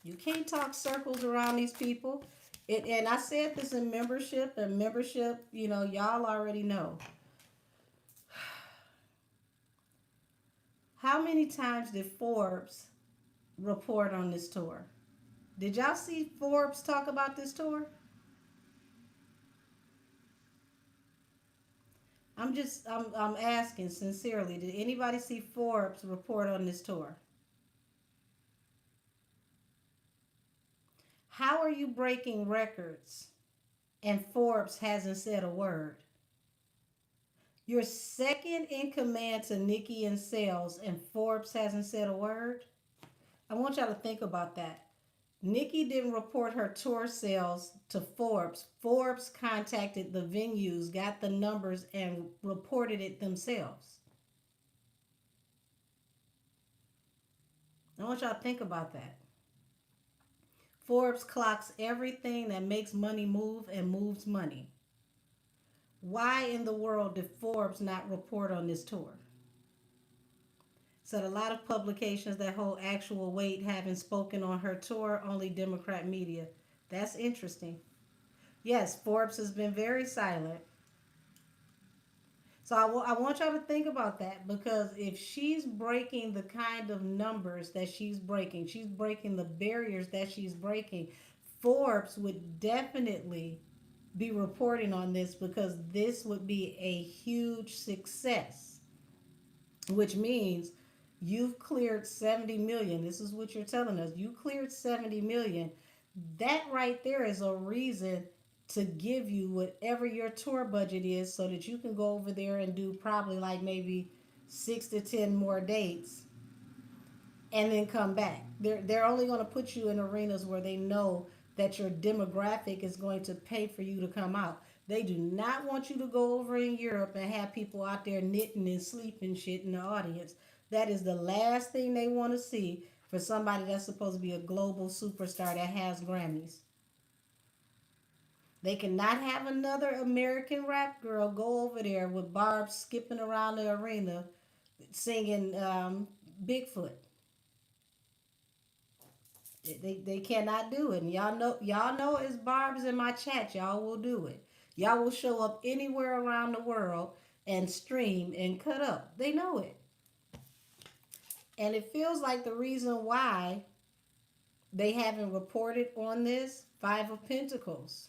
You can't talk circles around these people. And I said this in membership, and membership, y'all already know. How many times did Forbes report on this tour? Did y'all see Forbes talk about this tour? I'm asking sincerely. Did anybody see Forbes report on this tour? How are you breaking records and Forbes hasn't said a word? You're second in command to Nikki in sales and Forbes hasn't said a word? I want y'all to think about that. Nikki didn't report her tour sales to Forbes. Forbes contacted the venues, got the numbers, and reported it themselves. I want y'all to think about that. Forbes clocks everything that makes money move and moves money. Why in the world did Forbes not report on this tour? Said a lot of publications that hold actual weight haven't spoken on her tour, only Democrat media. That's interesting. Yes, Forbes has been very silent. So I want y'all to think about that, because if she's breaking the kind of numbers that she's breaking the barriers that she's breaking, Forbes would definitely be reporting on this, because this would be a huge success, which means you've cleared 70 million. This is what you're telling us. You cleared 70 million. That right there is a reason to give you whatever your tour budget is, so that you can go over there and do probably like maybe 6 to 10 more dates and then come back. They're only going to put you in arenas where they know that your demographic is going to pay for you to come out. They do not want you to go over in Europe and have people out there knitting and sleeping shit in the audience. That is the last thing they want to see for somebody that's supposed to be a global superstar that has Grammys. They cannot have another American rap girl go over there with Barb skipping around the arena singing Bigfoot. They cannot do it. And y'all know it's Barb's in my chat. Y'all will do it. Y'all will show up anywhere around the world and stream and cut up. They know it. And it feels like the reason why they haven't reported on this, Five of Pentacles.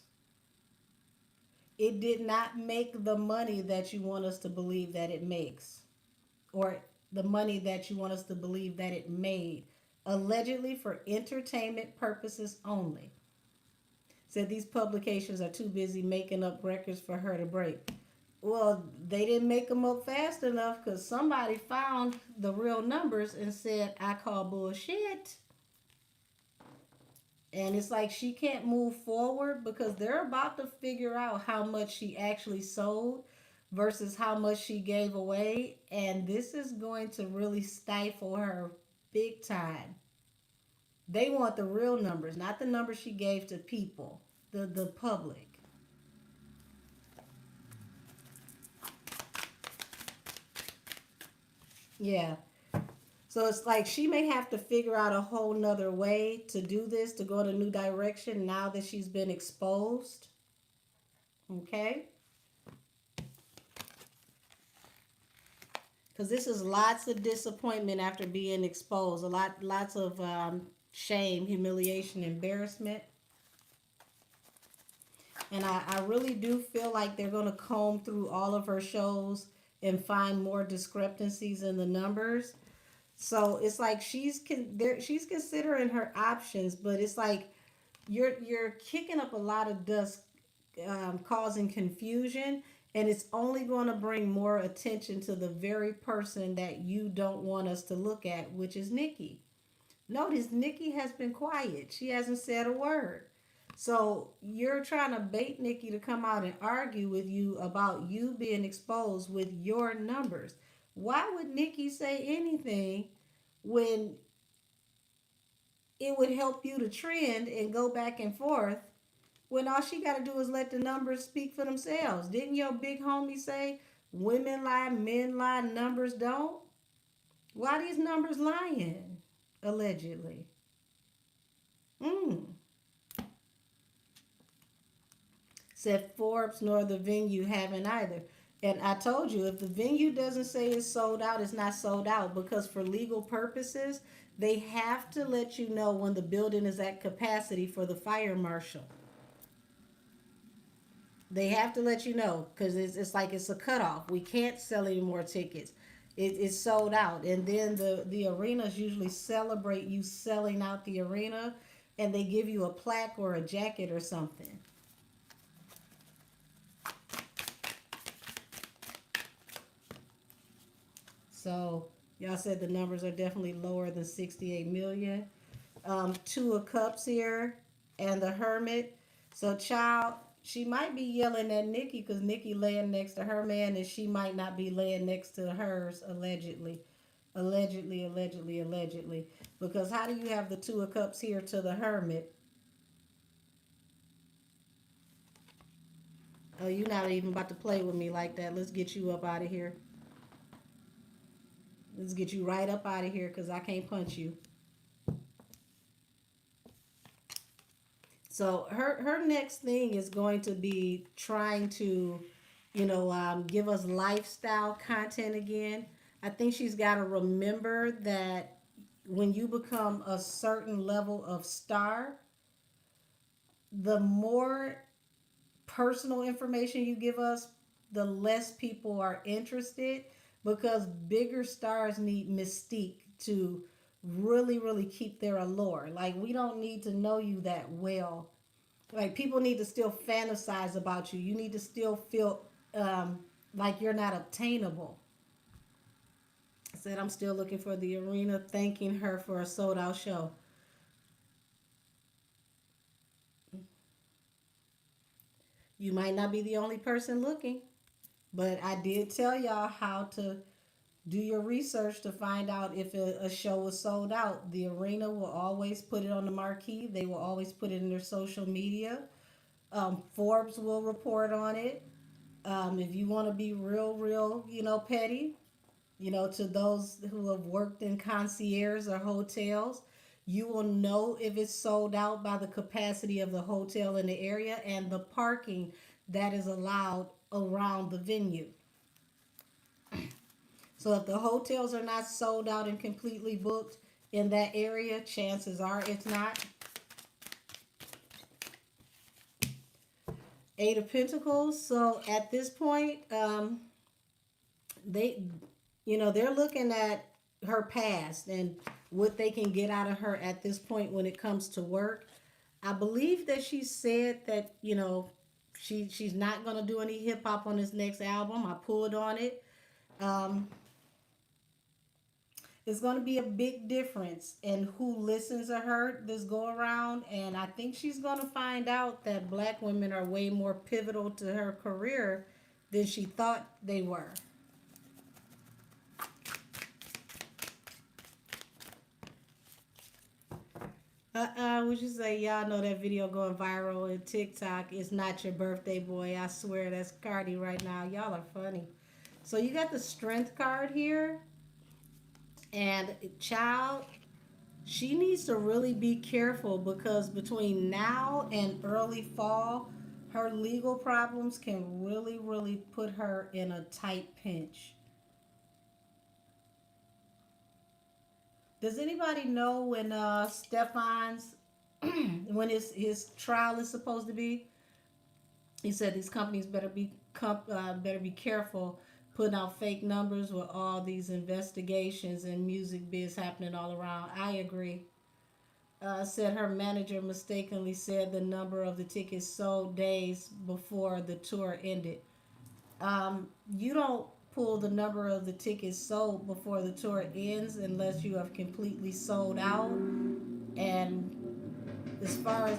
It did not make the money that you want us to believe that it makes, or the money that you want us to believe that it made, allegedly for entertainment purposes only. Said these publications are too busy making up records for her to break. Well, they didn't make them up fast enough, because somebody found the real numbers and said, I call bullshit. And it's like she can't move forward because they're about to figure out how much she actually sold. versus how much she gave away. And this is going to really stifle her big time. They want the real numbers, not the numbers she gave to people, the public. Yeah. So it's like she may have to figure out a whole nother way to do this, to go in a new direction now that she's been exposed. Okay? Because this is lots of disappointment after being exposed. Lots of shame, humiliation, embarrassment. And I really do feel like they're going to comb through all of her shows and find more discrepancies in the numbers. So it's like she's considering her options, but it's like you're kicking up a lot of dust, causing confusion, and it's only going to bring more attention to the very person that you don't want us to look at, which is Nikki. Notice Nikki has been quiet. She hasn't said a word. So you're trying to bait Nikki to come out and argue with you about you being exposed with your numbers. Why would Nikki say anything when it would help you to trend and go back and forth, when all she got to do is let the numbers speak for themselves? Didn't your big homie say women lie, men lie, numbers don't? Why these numbers lying? Allegedly. Mm. Said Forbes nor the venue haven't either. And I told you, if the venue doesn't say it's sold out, it's not sold out, because for legal purposes, they have to let you know when the building is at capacity for the fire marshal. They have to let you know, because it's like it's a cutoff. We can't sell any more tickets. It's sold out. And then the arenas usually celebrate you selling out the arena, and they give you a plaque or a jacket or something. So y'all said the numbers are definitely lower than 68 million. Two of Cups here and the Hermit. So child, she might be yelling at Nikki because Nikki laying next to her man, and she might not be laying next to hers, allegedly. Allegedly, allegedly, allegedly. Because how do you have the Two of Cups here to the Hermit? Oh, you're not even about to play with me like that. Let's get you up out of here. Let's get you right up out of here because I can't punch you. So her next thing is going to be trying to, give us lifestyle content again. I think she's got to remember that when you become a certain level of star, the more personal information you give us, the less people are interested, because bigger stars need mystique to really, really keep their allure. Like, we don't need to know you that well. Like, people need to still fantasize about you. You need to still feel like you're not obtainable. I said I'm still looking for the arena, thanking her for a sold out show. You might not be the only person looking, but I did tell y'all how to do your research to find out if a show was sold out. The arena will always put it on the marquee. They will always put it in their social media. Forbes will report on it. If you want to be real, real, petty, to those who have worked in concierge or hotels, you will know if it's sold out by the capacity of the hotel in the area and the parking that is allowed around the venue. So if the hotels are not sold out and completely booked in that area, chances are it's not. Eight of Pentacles. So at this point, they, they're looking at her past and what they can get out of her at this point when it comes to work. I believe that she said that, she's not going to do any hip hop on this next album. I pulled on it. Um, it's going to be a big difference in who listens to her this go around. And I think she's going to find out that black women are way more pivotal to her career than she thought they were. Would you say y'all know that video going viral in TikTok? It's not your birthday, boy. I swear that's Cardi right now. Y'all are funny. So you got the strength card here, and child, she needs to really be careful because between now and early fall, her legal problems can really, really put her in a tight pinch. Does anybody know when Stefan's when his trial is supposed to be? He said these companies better be careful putting out fake numbers with all these investigations and music biz happening all around. I agree. Said her manager mistakenly said the number of the tickets sold days before the tour ended. You don't pull the number of the tickets sold before the tour ends unless you have completely sold out. And as far as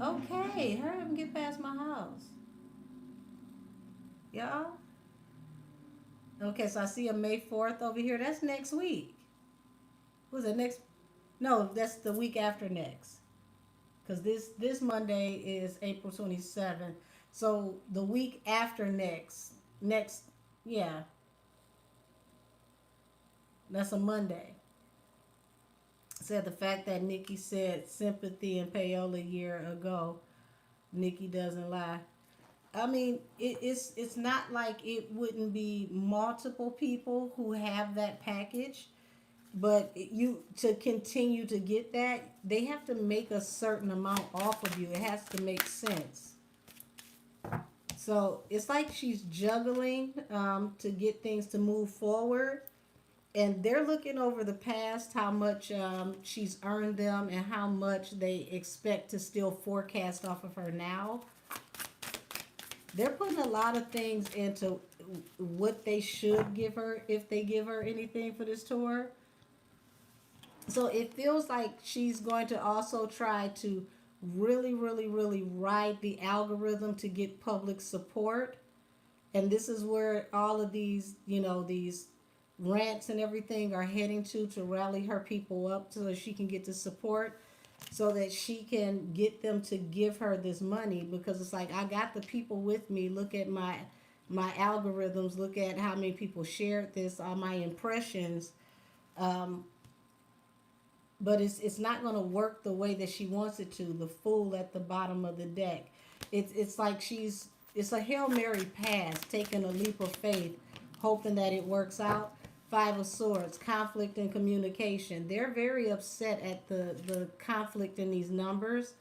okay, hurry up and get past my house, y'all. Okay, so I see a May 4th over here. That's next week. Was it next? No, that's the week after next. Because this Monday is April 27th. So the week after next, yeah, that's a Monday. Said the fact that Nikki said sympathy and payola a year ago, Nikki doesn't lie. I mean, it's not like it wouldn't be multiple people who have that package, but you to continue to get that, they have to make a certain amount off of you. It has to make sense. So it's like she's juggling to get things to move forward, and they're looking over the past, how much she's earned them, and how much they expect to still forecast off of her now. They're putting a lot of things into what they should give her if they give her anything for this tour. So it feels like she's going to also try to really, really, really ride the algorithm to get public support. And this is where all of these, these rants and everything are heading to rally her people up so that she can get the support, so that she can get them to give her this money, because it's like, I got the people with me. Look at my algorithms. Look at how many people shared this, all my impressions. Um, but it's not going to work the way that she wants it to. The fool at the bottom of the deck. It's like it's a Hail Mary pass, taking a leap of faith, hoping that it works out. Five of Swords, conflict and communication. They're very upset at the conflict in these numbers,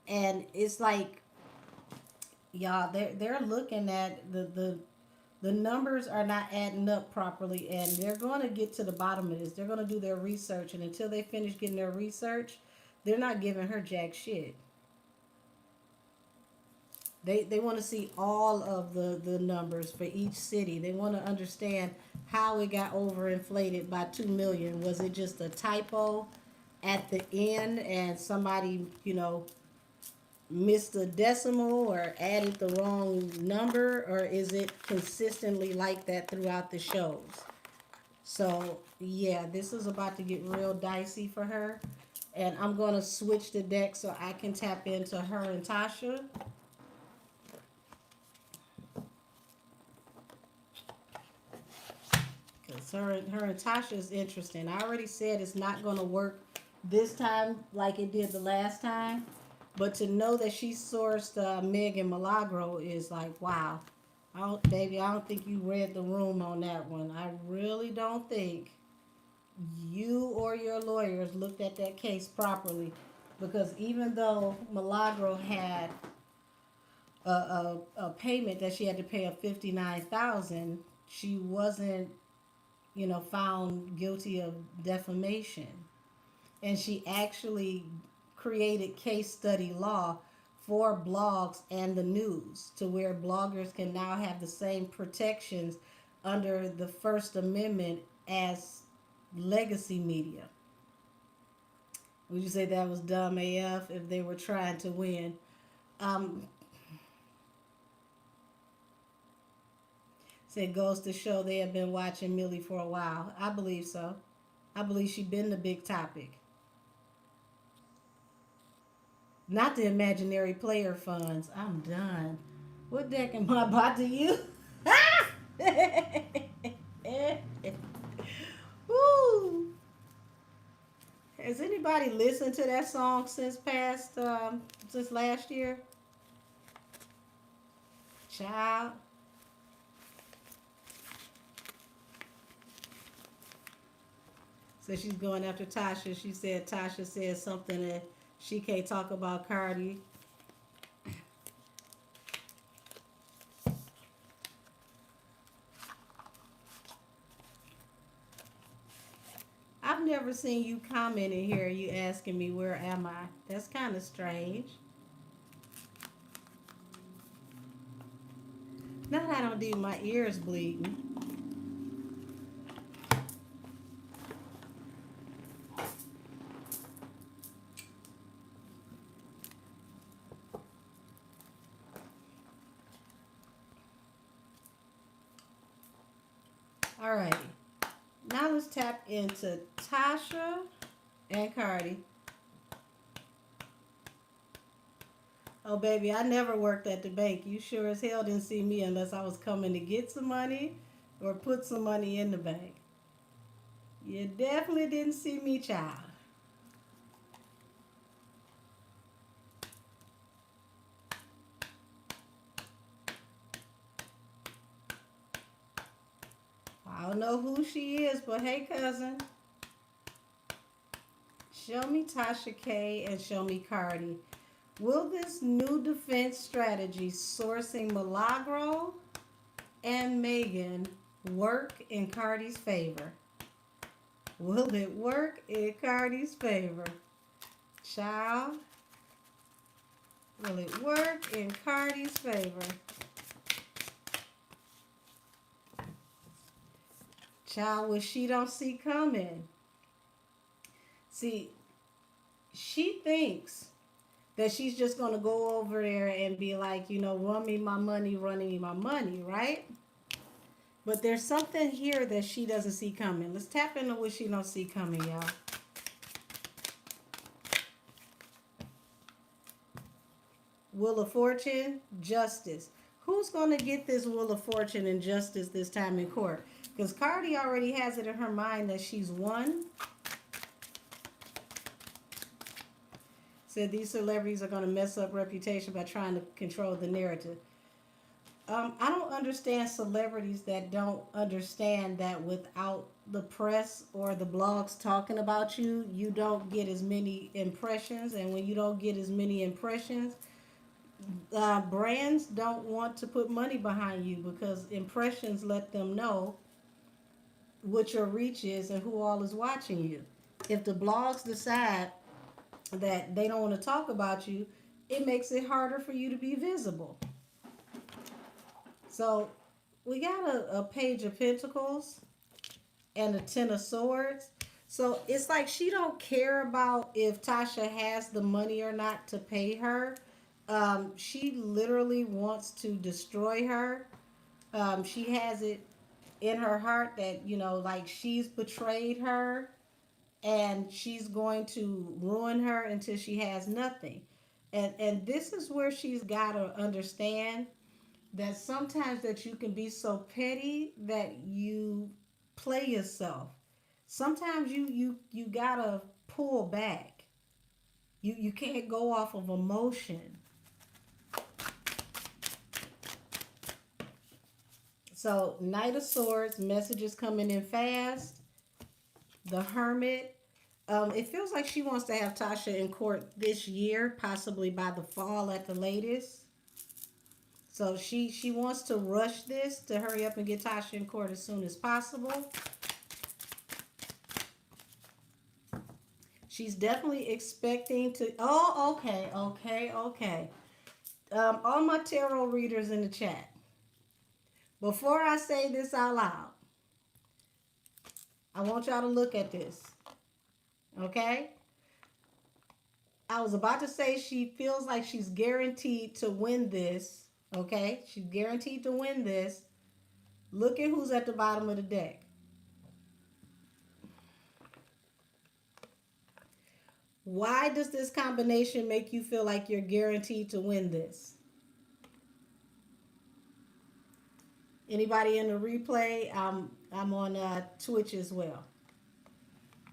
and it's like, y'all, they're looking at the numbers are not adding up properly, and they're going to get to the bottom of this. They're going to do their research, and until they finish getting their research, they're not giving her jack shit. They want to see all of the numbers for each city. They want to understand how it got overinflated by 2 million. Was it just a typo at the end and somebody, missed a decimal or added the wrong number, or is it consistently like that throughout the shows? So yeah, this is about to get real dicey for her, and I'm going to switch the deck so I can tap into her and Tasha. Because her and Tasha is interesting. I already said it's not going to work this time like it did the last time. But to know that she sourced Megan Milagro is like, wow. Baby, I don't think you read the room on that one. I really don't think you or your lawyers looked at that case properly. Because even though Milagro had a payment that she had to pay of 59,000, she wasn't, found guilty of defamation. And she actually created case study law for blogs and the news, to where bloggers can now have the same protections under the First Amendment as legacy media. Would you say that was dumb AF if they were trying to win? Um, Said goes to show they have been watching Millie for a while. I believe so. I believe she been the big topic. Not the imaginary player funds. I'm done. What deck am I about to use? Woo! Has anybody listened to that song since last year? Child. So she's going after Tasha. She said Tasha said something that she can't talk about Cardi. I've never seen you comment in here. You asking me where am I? That's kind of strange. Not I don't do my ears bleeding. All right. Now let's tap into Tasha and Cardi. Oh, baby, I never worked at the bank. You sure as hell didn't see me unless I was coming to get some money or put some money in the bank. You definitely didn't see me, child. I don't know who she is, but hey, cousin. Show me Tasha K and show me Cardi. Will this new defense strategy sourcing Milagro and Megan work in Cardi's favor? Will it work in Cardi's favor? Child, will it work in Cardi's favor? Child, what she don't see coming. See, she thinks that she's just going to go over there and be like, run me my money, running me my money, right? But there's something here that she doesn't see coming. Let's tap into what she don't see coming, y'all. Wheel of Fortune, justice. Who's going to get this Wheel of Fortune and justice this time in court? Because Cardi already has it in her mind that she's won. Said these celebrities are going to mess up reputation by trying to control the narrative. I don't understand celebrities that don't understand that without the press or the blogs talking about you, you don't get as many impressions. And when you don't get as many impressions, brands don't want to put money behind you because impressions let them know what your reach is and who all is watching you. If the blogs decide that they don't want to talk about you, it makes it harder for you to be visible. So we got a Page of Pentacles and a Ten of Swords. So it's like she don't care about if Tasha has the money or not to pay her. She literally wants to destroy her. She has it in her heart that, like she's betrayed her and she's going to ruin her until she has nothing. And this is where she's got to understand that sometimes that you can be so petty that you play yourself. Sometimes you gotta pull back. You can't go off of emotion. So Knight of Swords, messages coming in fast. The Hermit. It feels like she wants to have Tasha in court this year, possibly by the fall at the latest. So she wants to rush this to hurry up and get Tasha in court as soon as possible. She's definitely expecting to... Oh, okay. All my tarot readers in the chat. Before I say this out loud, I want y'all to look at this. Okay? I was about to say she feels like she's guaranteed to win this. Okay? She's guaranteed to win this. Look at who's at the bottom of the deck. Why does this combination make you feel like you're guaranteed to win this? Anybody in the replay? I'm on Twitch as well.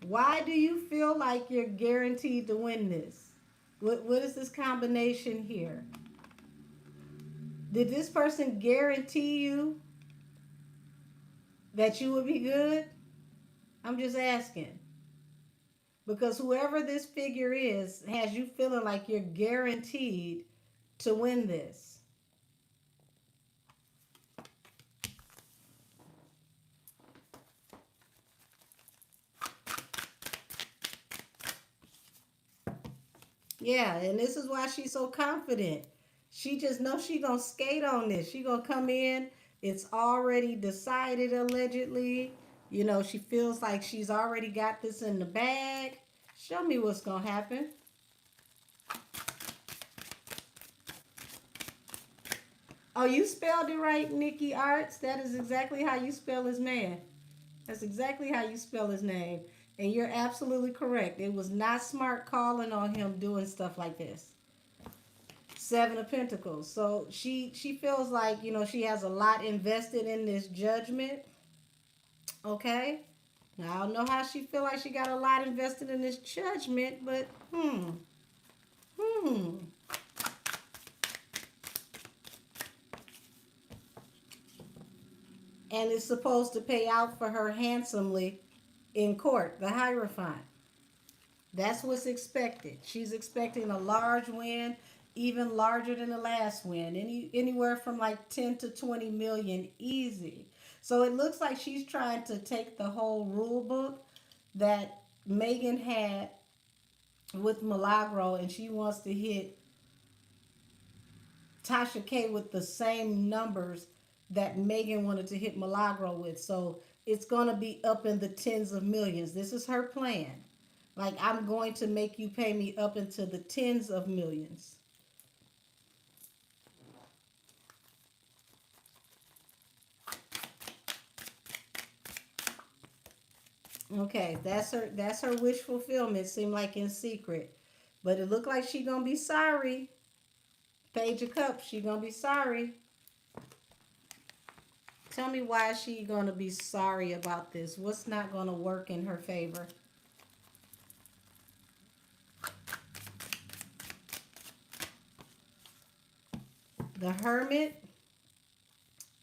Why do you feel like you're guaranteed to win this? What is this combination here? Did this person guarantee you that you would be good? I'm just asking. Because whoever this figure is has you feeling like you're guaranteed to win this. Yeah, and this is why she's so confident. She just knows she gonna skate on this. She gonna come in. It's already decided allegedly. You know, she feels like she's already got this in the bag. Show me what's gonna happen. Oh, you spelled it right, Nikki Arts. That is exactly how you spell his man. That's exactly how you spell his name. And you're absolutely correct. It was not smart calling on him doing stuff like this. Seven of Pentacles. So she feels like, you know, she has a lot invested in this judgment. Okay? Now, I don't know how she feel like she got a lot invested in this judgment, but And it's supposed to pay out for her handsomely in court, the Hierophant. That's what's expected. She's expecting a large win, even larger than the last win. Anywhere from like 10 to 20 million easy. So it looks like she's trying to take the whole rule book that Megan had with Milagro, and she wants to hit Tasha K with the same numbers that Megan wanted to hit Milagro with. So it's going to be up in the tens of millions. This is her plan. Like, I'm going to make you pay me up into the tens of millions. Okay, that's her wish fulfillment. Seemed like in secret. But it looked like she gonna be sorry. Page of Cups, she gonna be sorry. Tell me why she gonna be sorry about this. What's not gonna work in her favor? The Hermit.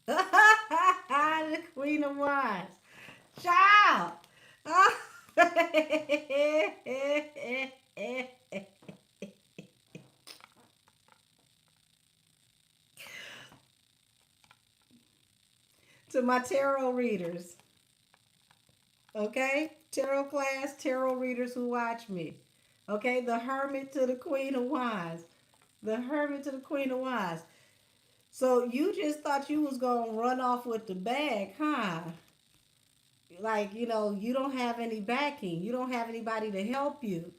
The Queen of Wands. Child. To my tarot readers. Okay? Tarot class, tarot readers who watch me. Okay? The Hermit to the Queen of Wands. The Hermit to the Queen of Wands. So you just thought you was going to run off with the bag, huh? Like, you know, you don't have any backing. You don't have anybody to help you.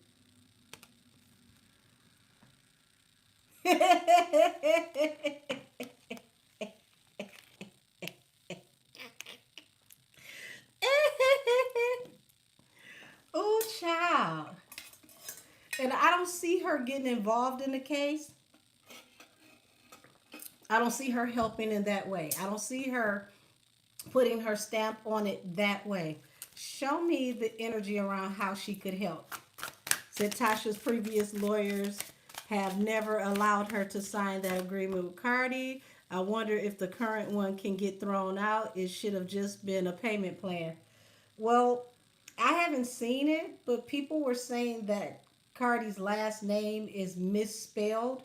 Oh, child. And I don't see her getting involved in the case. I don't see her helping in that way. I don't see her putting her stamp on it that way. Show me the energy around how she could help. Said Tasha's previous lawyers have never allowed her to sign that agreement with Cardi. I wonder if the current one can get thrown out. It should have just been a payment plan. Well, I haven't seen it, but people were saying that Cardi's last name is misspelled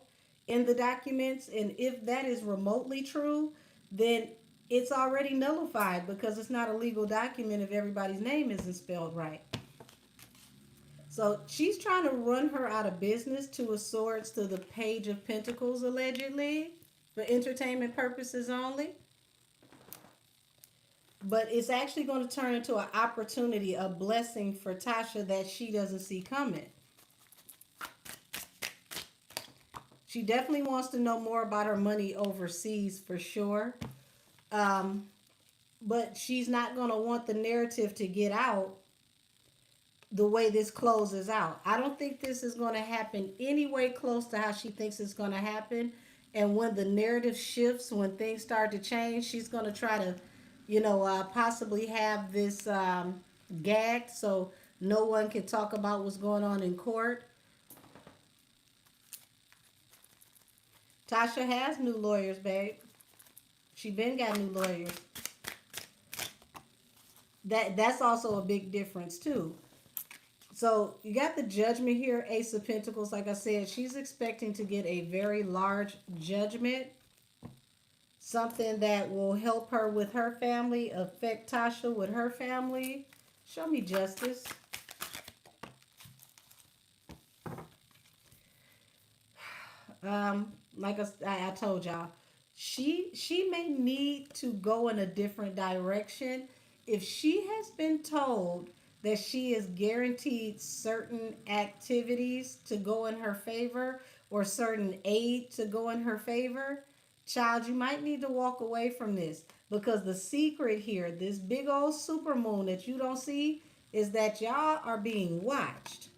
in the documents. And if that is remotely true, then it's already nullified because it's not a legal document if everybody's name isn't spelled right. So she's trying to run her out of business, Two of Swords to the Page of Pentacles, allegedly, for entertainment purposes only. But it's actually going to turn into an opportunity, a blessing for Tasha that she doesn't see coming. She definitely wants to know more about her money overseas for sure. but she's not going to want the narrative to get out the way this closes out. I don't think this is going to happen anyway close to how she thinks it's going to happen. And when the narrative shifts, when things start to change, she's going to try to, possibly have this gagged so no one can talk about what's going on in court. Tasha has new lawyers, babe. She been got new lawyers. That's also a big difference too. So you got the judgment here, Ace of Pentacles. Like I said, she's expecting to get a very large judgment. Something that will help her with her family, affect Tasha with her family. Show me justice. Like I told y'all, she may need to go in a different direction if she has been told that she is guaranteed certain activities to go in her favor or certain aid to go in her favor. Child, you might need to walk away from this because the secret here, this big old super moon that you don't see, is that y'all are being watched.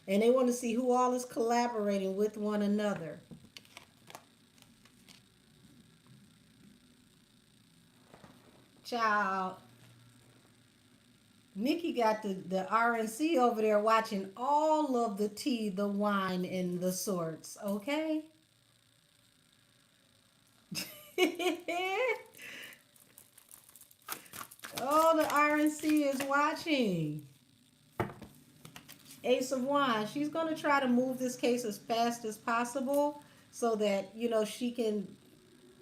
And they want to see who all is collaborating with one another. Child, Nikki got the RNC over there watching all of the tea, the wine, and the sorts, okay? Oh, the RNC is watching. Ace of Wands. She's going to try to move this case as fast as possible so that, she can,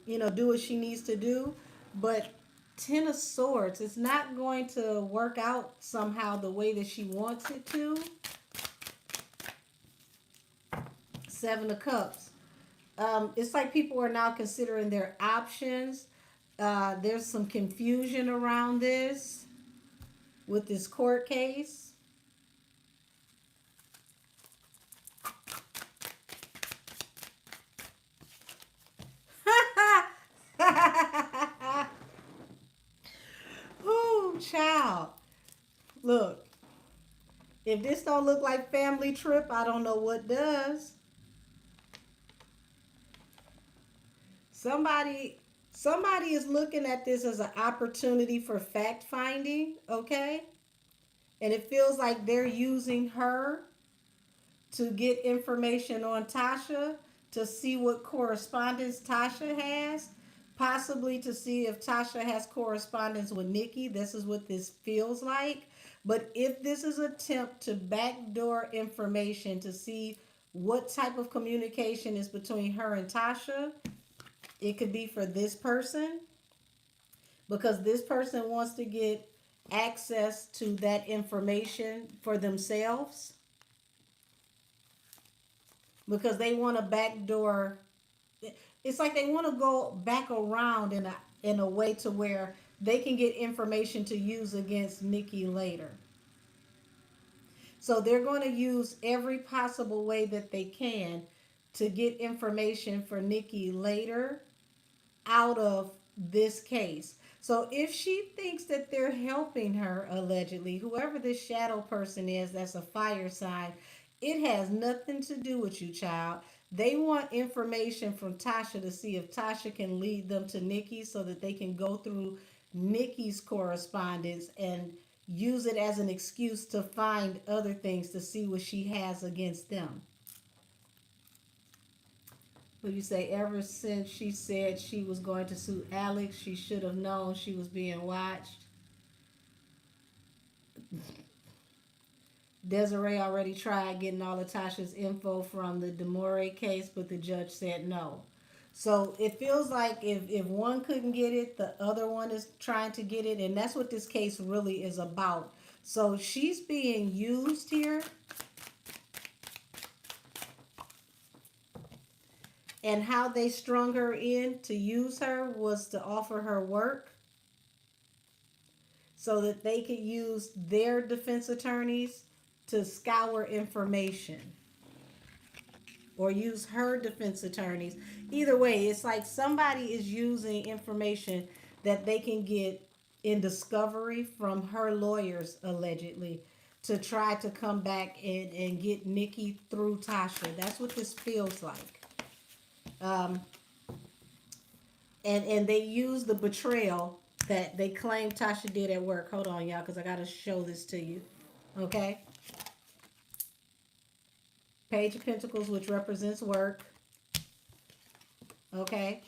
do what she needs to do. But Ten of Swords, it's not going to work out somehow the way that she wants it to. Seven of Cups. It's like people are now considering their options. There's some confusion around this with this court case. Ooh, child. Look, if this don't look like family trip, I don't know what does. Somebody is looking at this as an opportunity for fact finding, okay? And it feels like they're using her to get information on Tasha, to see what correspondence Tasha has, possibly to see if Tasha has correspondence with Nikki. This is what this feels like. But if this is an attempt to backdoor information to see what type of communication is between her and Tasha, it could be for this person, because this person wants to get access to that information for themselves, because they want to backdoor. It's like they want to go back around in a way to where they can get information to use against Nikki later. So they're going to use every possible way that they can to get information for Nikki later out of this case. So if she thinks that they're helping her, allegedly, whoever this shadow person is that's a fire sign, it has nothing to do with you, child. They want information from Tasha to see if Tasha can lead them to Nikki so that they can go through Nikki's correspondence and use it as an excuse to find other things to see what she has against them. But you say ever since she said she was going to sue Alex, she should have known she was being watched. Desiree already tried getting all of Tasha's info from the Demore case, but the judge said no. So it feels like if one couldn't get it, the other one is trying to get it, and that's what this case really is about. So she's being used here. And how they strung her in to use her was to offer her work so that they could use their defense attorneys to scour information, or use her defense attorneys. Either way, it's like somebody is using information that they can get in discovery from her lawyers, allegedly, to try to come back and get Nikki through Tasha. That's what this feels like. Um, and they use the betrayal that they claim Tasha did at work. Hold on, y'all, because I got to show this to you. Okay? Page of Pentacles, which represents work. Okay?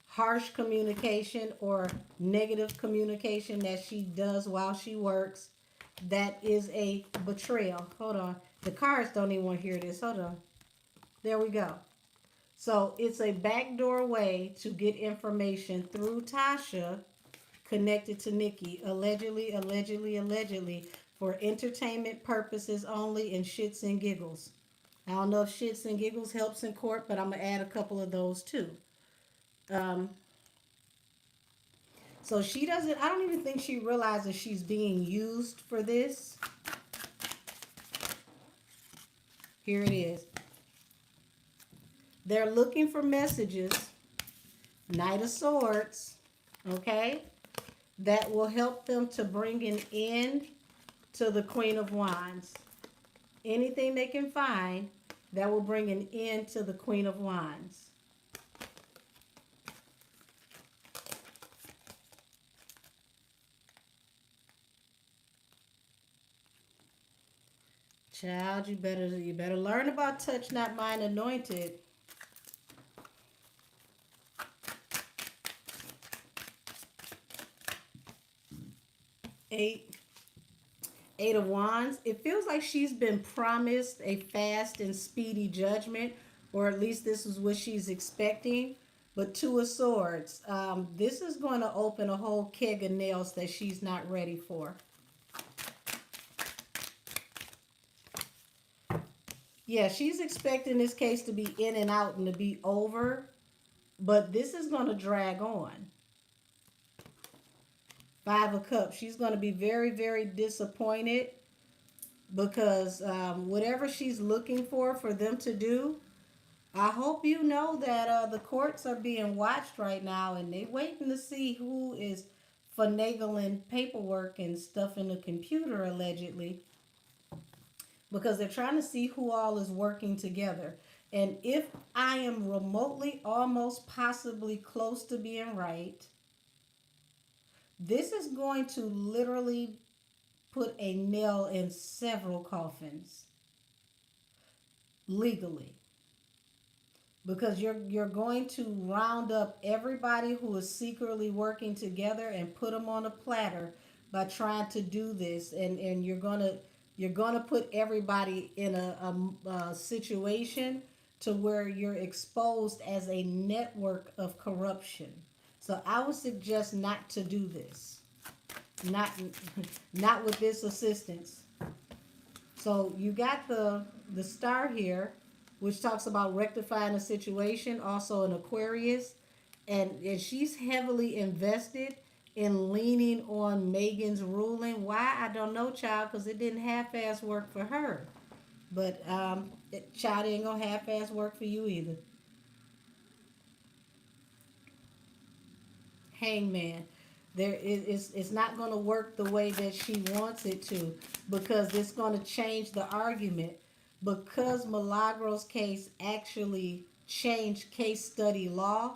Harsh communication or negative communication that she does while she works. That is a betrayal. Hold on. The cards don't even want to hear this. Hold on. There we go. So it's a backdoor way to get information through Tasha connected to Nikki. Allegedly, allegedly, allegedly. For entertainment purposes only and shits and giggles. I don't know if shits and giggles helps in court, but I'm going to add a couple of those too. Um, so she doesn't, I don't even think she realizes she's being used for this. Here it is. They're looking for messages, Knight of Swords, okay, that will help them to bring an end to the Queen of Wands. Anything they can find that will bring an end to the Queen of Wands. Child, you better learn about touch not mind anointed. Eight of Wands. It feels like she's been promised a fast and speedy judgment, or at least this is what she's expecting. But Two of Swords. This is going to open a whole keg of nails that she's not ready for. Yeah, she's expecting this case to be in and out and to be over, but this is going to drag on. Five of Cups. She's going to be very, very disappointed because whatever she's looking for them to do, I hope you know that the courts are being watched right now and they're waiting to see who is finagling paperwork and stuff in the computer, allegedly, because they're trying to see who all is working together. And if I am remotely, almost possibly close to being right, this is going to literally put a nail in several coffins legally. Because you're going to round up everybody who is secretly working together and put them on a platter by trying to do this, and you're gonna put everybody in a situation to where you're exposed as a network of corruption. So I would suggest not to do this. Not with this assistance. So you got the star here, which talks about rectifying a situation, also an Aquarius, and she's heavily invested in leaning on Megan's ruling. Why? I don't know, child, because it didn't half-ass work for her. But child, ain't gonna half-ass work for you either. Hangman. It's not going to work the way that she wants it to, because it's going to change the argument. Because Milagros' case actually changed case study law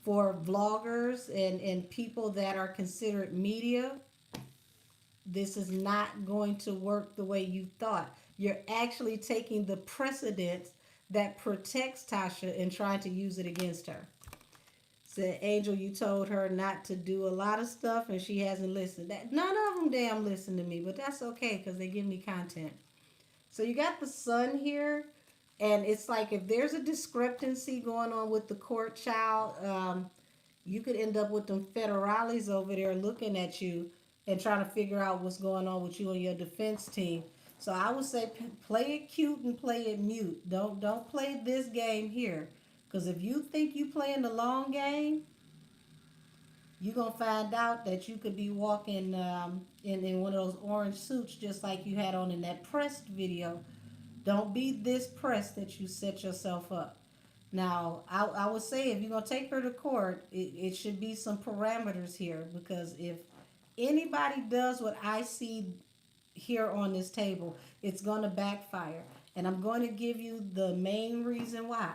for vloggers and people that are considered media, this is not going to work the way you thought. You're actually taking the precedent that protects Tasha and trying to use it against her. Said, Angel, you told her not to do a lot of stuff and she hasn't listened. None of them damn listen to me, but that's okay because they give me content. So you got the Sun here, and it's like if there's a discrepancy going on with the court, child, you could end up with them federales over there looking at you and trying to figure out what's going on with you and your defense team. So I would say play it cute and play it mute. Don't play this game here. Because if you think you playing the long game, you're going to find out that you could be walking in one of those orange suits just like you had on in that pressed video. Don't be this pressed that you set yourself up. Now, I would say if you're going to take her to court, it should be some parameters here, because if anybody does what I see here on this table, it's going to backfire. And I'm going to give you the main reason why.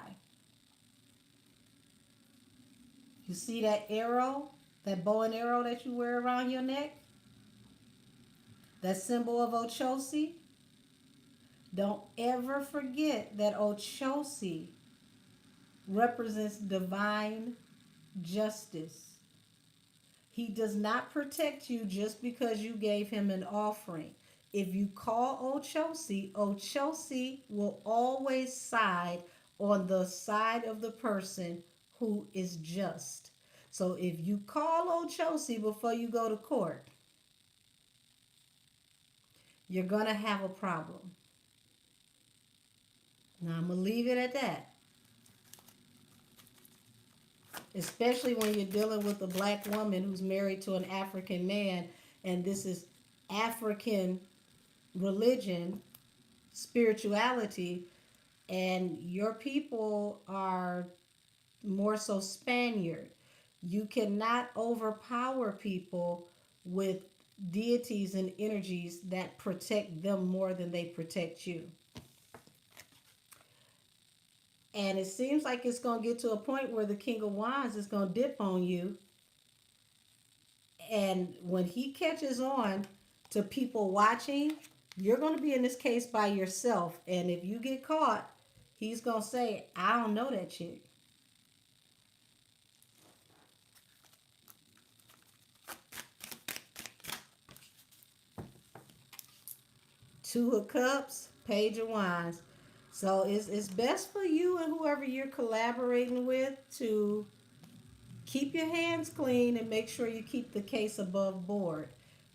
You see that arrow, that bow and arrow that you wear around your neck, that symbol of Ochosi? Don't ever forget that Ochosi represents divine justice. He does not protect you just because you gave him an offering. If you call Ochosi, Ochosi will always side on the side of the person who is just. So if you call Ochosi before you go to court, you're going to have a problem. Now I'm going to leave it at that. Especially when you're dealing with a black woman who's married to an African man, and this is African religion, spirituality, and your people are more so Spaniard. You cannot overpower people with deities and energies that protect them more than they protect you. And it seems like it's going to get to a point where the King of Wands is going to dip on you. And when he catches on to people watching, you're going to be in this case by yourself. And if you get caught, he's going to say, I don't know that chick. Two of Cups, Page of Wands. So it's best for you and whoever you're collaborating with to keep your hands clean and make sure you keep the case above board.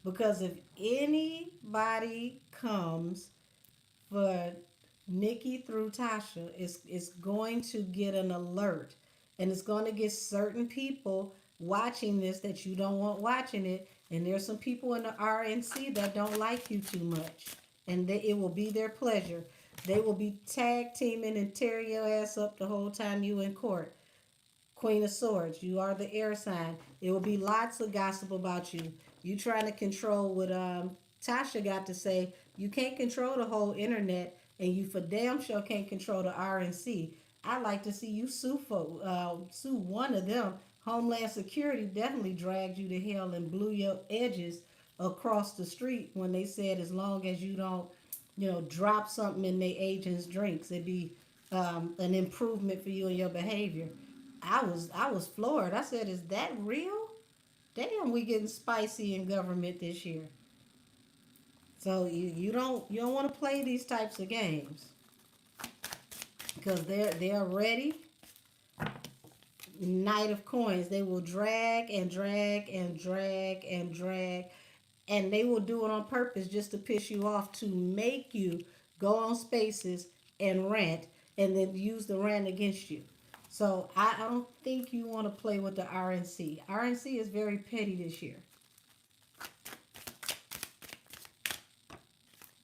Because if anybody comes for Nikki through Tasha, it's going to get an alert. And it's going to get certain people watching this that you don't want watching it. And there's some people in the RNC that don't like you too much. And it will be their pleasure. They will be tag teaming and tearing your ass up the whole time you in court. Queen of Swords, you are the air sign. There will be lots of gossip about you. You trying to control what Tasha got to say. You can't control the whole internet, and you for damn sure can't control the RNC. I like to see you sue one of them. Homeland Security definitely dragged you to hell and blew your edges across the street when they said as long as you don't, drop something in their agents' drinks, it'd be an improvement for you and your behavior. I was floored. I said, "Is that real? Damn, we getting spicy in government this year." So you don't want to play these types of games because they're ready. Knight of Coins. They will drag and drag and drag and drag, and they will do it on purpose just to piss you off to make you go on spaces and rant, and then use the rant against you. So I don't think you want to play with the RNC. RNC is very petty this year.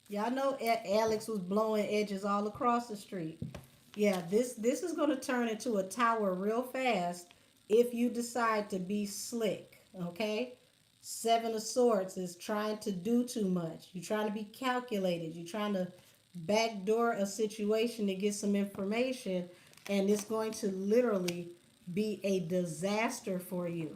Y'all know Alex was blowing edges all across the street. Yeah, this is going to turn into a tower real fast if you decide to be slick, okay? Seven of Swords is trying to do too much. You're trying to be calculated. You're trying to backdoor a situation to get some information, and it's going to literally be a disaster for you.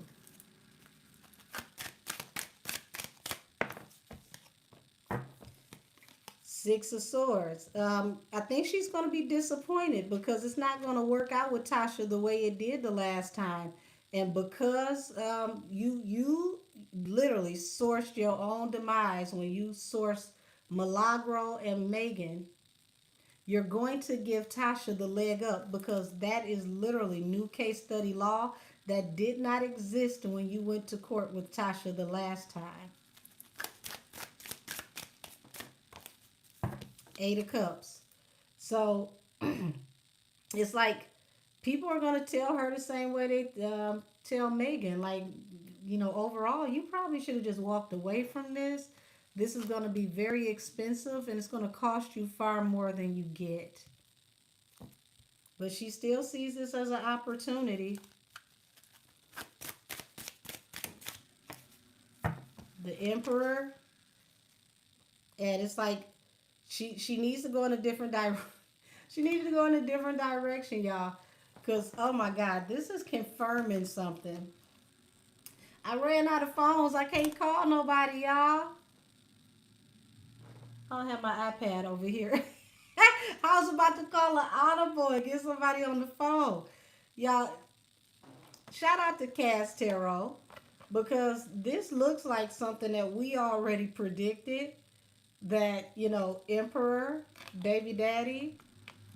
Six of Swords. I think she's going to be disappointed because it's not going to work out with Tasha the way it did the last time, and because you literally sourced your own demise when you sourced Milagro and Megan. You're going to give Tasha the leg up because that is literally new case study law that did not exist when you went to court with Tasha the last time. Eight of Cups. So it's like people are going to tell her the same way they tell Megan. Like, overall, you probably should have just walked away from this. This is going to be very expensive and it's going to cost you far more than you get. But she still sees this as an opportunity. The Emperor. And it's like she needs to go in a different direction. She needs to go in a different direction, y'all. Because, oh my God, this is confirming something. I ran out of phones. I can't call nobody, y'all. I don't have my iPad over here. I was about to call an audible and get somebody on the phone. Y'all, shout out to Cass Tarot because this looks like something that we already predicted that, Emperor, baby daddy,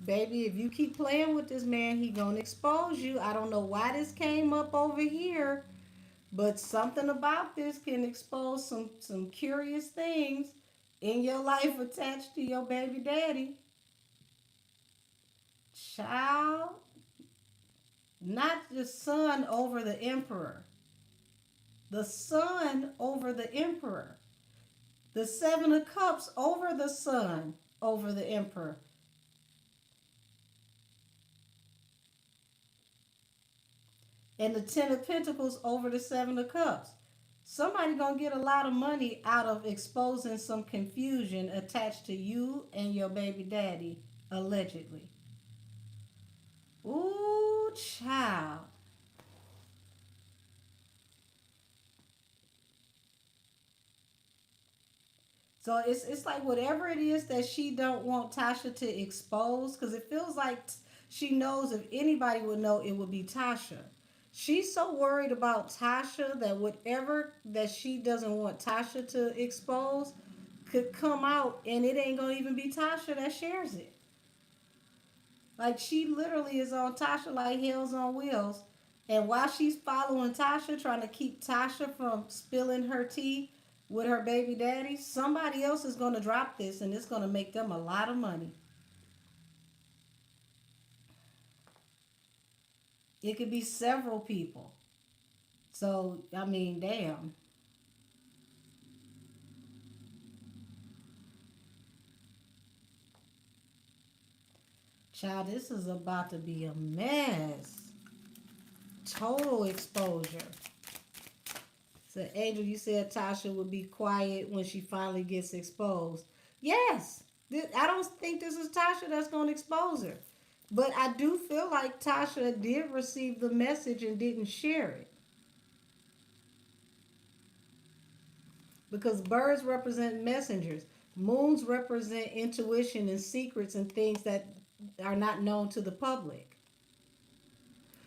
baby, if you keep playing with this man, he gonna expose you. I don't know why this came up over here, but something about this can expose some curious things in your life attached to your baby daddy. Child, not the son over the emperor. The son over the emperor. The seven of cups over the son over the emperor. And the ten of pentacles over the seven of cups. Somebody gonna get a lot of money out of exposing some confusion attached to you and your baby daddy, allegedly. Ooh, child. So it's like whatever it is that she don't want Tasha to expose, because it feels like she knows if anybody would know, it would be Tasha. She's so worried about Tasha that whatever that she doesn't want Tasha to expose could come out, and it ain't gonna even be Tasha that shares it. Like she literally is on Tasha like hell's on wheels. And while she's following Tasha, trying to keep Tasha from spilling her tea with her baby daddy, somebody else is going to drop this and it's going to make them a lot of money. It could be several people. So, I mean, damn. Child, this is about to be a mess. Total exposure. So, Angel, you said Tasha would be quiet when she finally gets exposed. Yes. I don't think this is Tasha that's going to expose her. But I do feel like Tasha did receive the message and didn't share it. Because birds represent messengers. Moons represent intuition and secrets and things that are not known to the public.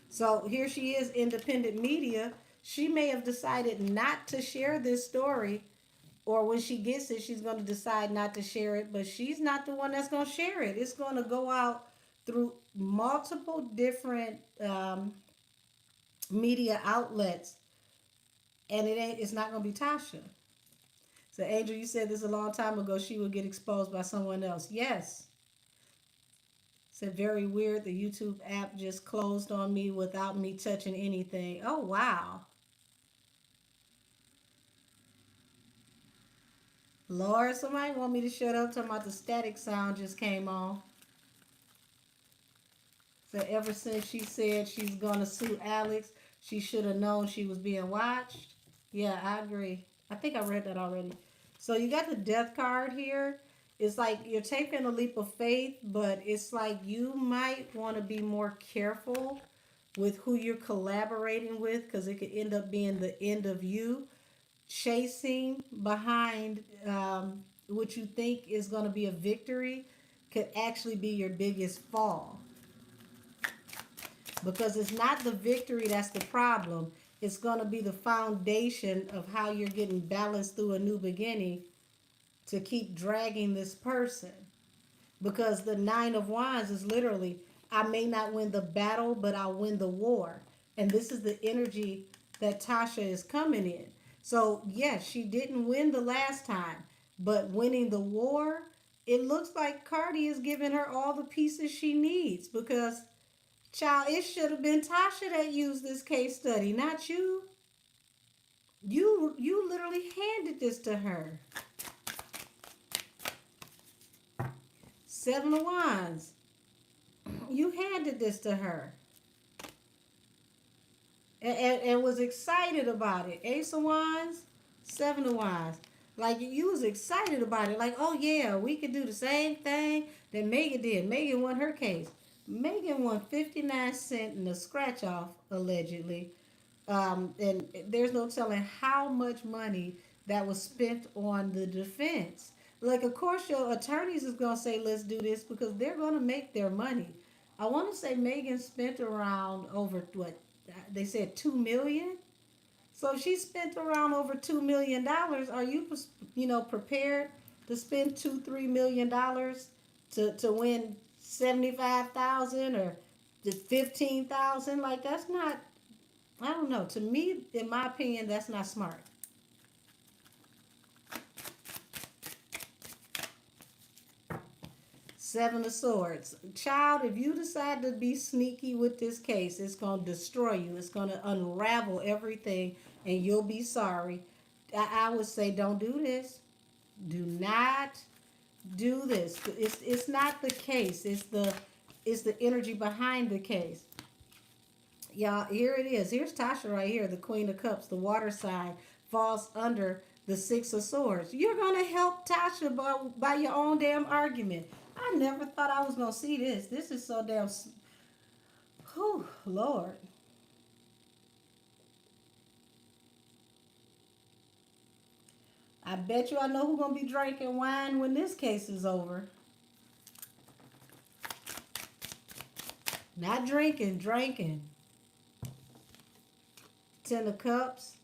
So here she is, independent media. She may have decided not to share this story, or when she gets it, she's going to decide not to share it, but she's not the one that's going to share it. It's going to go out through multiple different media outlets, and it's not going to be Tasha. So, Angel, you said this a long time ago. She would get exposed by someone else. Yes. Said very weird. The YouTube app just closed on me without me touching anything. Oh wow. Lord, somebody want me to shut up talking about the static sound just came on. So ever since she said she's gonna sue Alex, she should have known she was being watched. Yeah, I agree. I think I read that already. So you got the death card here. It's like you're taking a leap of faith, but it's like you might want to be more careful with who you're collaborating with, because it could end up being the end of you. Chasing behind what you think is going to be a victory could actually be your biggest fall, because it's not the victory that's the problem. It's going to be the foundation of how you're getting balanced through a new beginning to keep dragging this person. Because the Nine of Wands is literally, I may not win the battle, but I'll win the war. And this is the energy that Tasha is coming in. So, yes, she didn't win the last time, but winning the war, it looks like Cardi is giving her all the pieces she needs, because, child, it should have been Tasha that used this case study, not you. You literally handed this to her. Seven of Wands. You handed this to her and was excited about it. Ace of Wands, Seven of Wands. Like you was excited about it. Like, oh yeah, we could do the same thing that Megan did. Megan won her case. Megan won 59 cents in a scratch off, allegedly. And there's no telling how much money that was spent on the defense. Like, of course, your attorneys is gonna say, "Let's do this," because they're gonna make their money. I want to say Megan spent around over what they said 2 million. So if she spent around over $2 million, are you prepared to spend 2-3 million dollars to win 75,000 or the 15,000? Like that's not. I don't know. To me, in my opinion, that's not smart. Seven of Swords. Child, if you decide to be sneaky with this case, it's going to destroy you. It's going to unravel everything and you'll be sorry. I would say don't do this. Do not do this. It's not the case. It's the energy behind the case. Y'all, here it is. Here's Tasha right here, the Queen of Cups, the water sign, falls under the Six of Swords. You're going to help Tasha by your own damn argument. I never thought I was going to see this. This is so damn. Whew, Lord. I bet you I know who's going to be drinking wine when this case is over. Not drinking, drinking. Ten of Cups.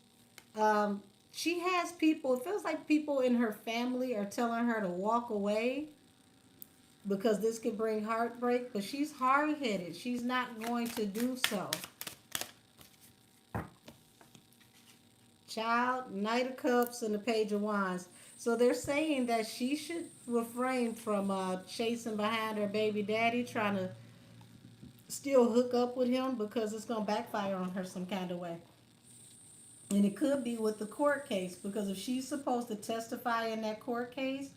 She has people, it feels like people in her family are telling her to walk away because this could bring heartbreak, but she's hard-headed. She's not going to do so. Child, Knight of Cups and the Page of Wands. So they're saying that she should refrain from chasing behind her baby daddy, trying to still hook up with him because it's going to backfire on her some kind of way. And it could be with the court case because if she's supposed to testify in that court case,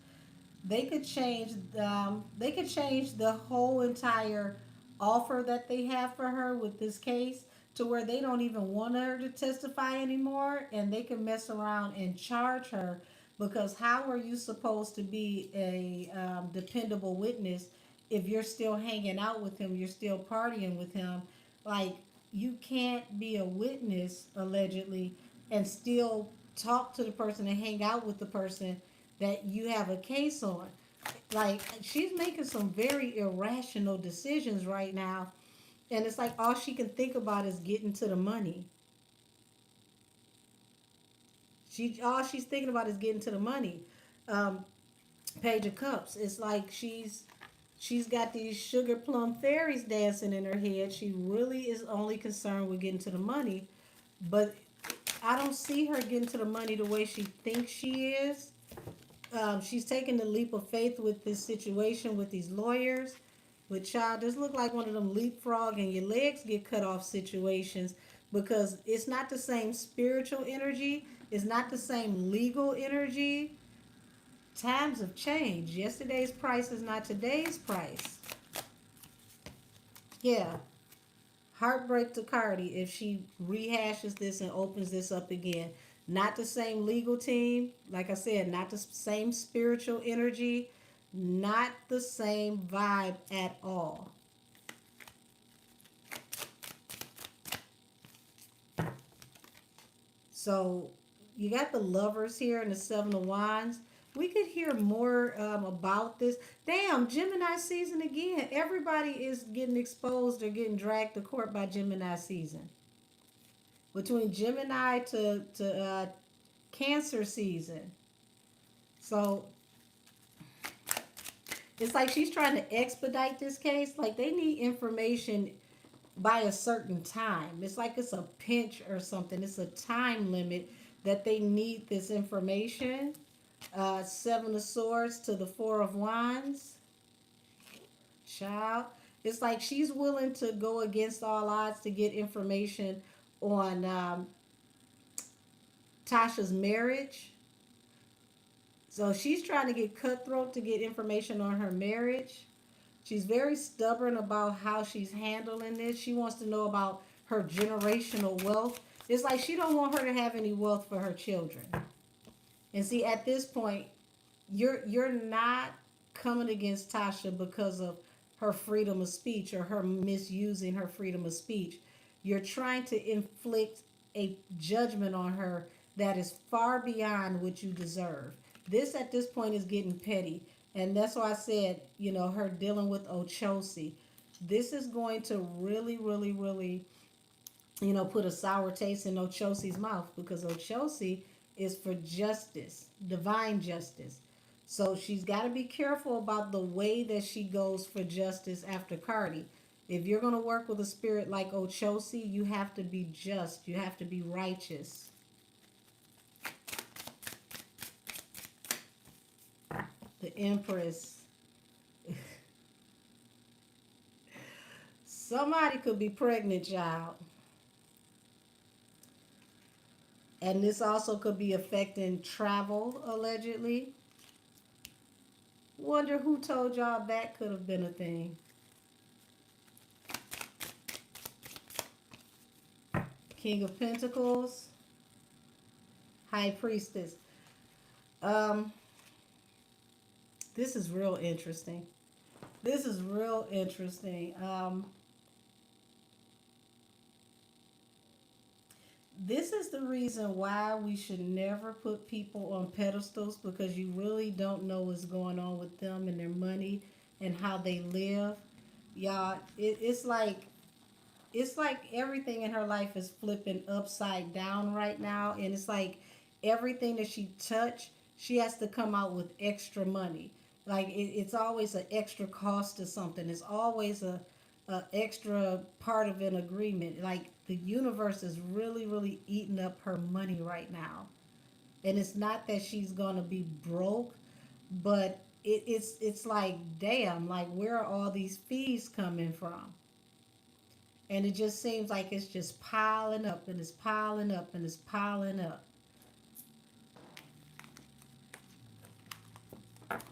they could change the whole entire offer that they have for her with this case to where they don't even want her to testify anymore, and they can mess around and charge her because how are you supposed to be a dependable witness if you're still hanging out with him, you're still partying with him? Like, you can't be a witness allegedly and still talk to the person and hang out with the person that you have a case on. Like, she's making some very irrational decisions right now, and it's like all she can think about is getting to the money. All she's thinking about is getting to the money. Um, Page of Cups. It's like she's got these sugar plum fairies dancing in her head. She really is only concerned with getting to the money, but I don't see her getting to the money the way she thinks she is. She's taking the leap of faith with this situation with these lawyers. But child, this look like one of them leapfrog and your legs get cut off situations because it's not the same spiritual energy. It's not the same legal energy. Times have changed. Yesterday's price is not today's price. Yeah. Heartbreak to Cardi if she rehashes this and opens this up again. Not the same legal team. Like I said, not the same spiritual energy. Not the same vibe at all. So you got the lovers here and the Seven of Wands. We could hear more about this. Damn, Gemini season again. Everybody is getting exposed or getting dragged to court by Gemini season. Between Gemini to Cancer season. So it's like she's trying to expedite this case. Like they need information by a certain time. It's like it's a pinch or something. It's a time limit that they need this information. Seven of Swords to the Four of Wands. Child. It's like she's willing to go against all odds to get information on Tasha's marriage. So she's trying to get cutthroat to get information on her marriage. She's very stubborn about how she's handling this. She wants to know about her generational wealth. It's like she don't want her to have any wealth for her children. And see, at this point, you're not coming against Tasha because of her freedom of speech or her misusing her freedom of speech. You're trying to inflict a judgment on her that is far beyond what you deserve. This at this point is getting petty. And that's why I said, her dealing with Ochosi. This is going to really, really, really, put a sour taste in Ochosi's mouth, because Ochosi is for justice, divine justice. So she's got to be careful about the way that she goes for justice after Cardi. If you're going to work with a spirit like Ochosi, you have to be just. You have to be righteous. The Empress. Somebody could be pregnant, child. And this also could be affecting travel, allegedly. Wonder who told y'all that could have been a thing. King of Pentacles. High Priestess. This is real interesting. This is real interesting. This is the reason why we should never put people on pedestals, because you really don't know what's going on with them and their money and how they live. Y'all, it's like everything in her life is flipping upside down right now, and it's like everything that she touched, she has to come out with extra money. Like it's always an extra cost to something. It's always a extra part of an agreement. Like the universe is really, really eating up her money right now, and it's not that she's gonna be broke, but it's like, damn, like where are all these fees coming from? And it just seems like it's just piling up and it's piling up and it's piling up.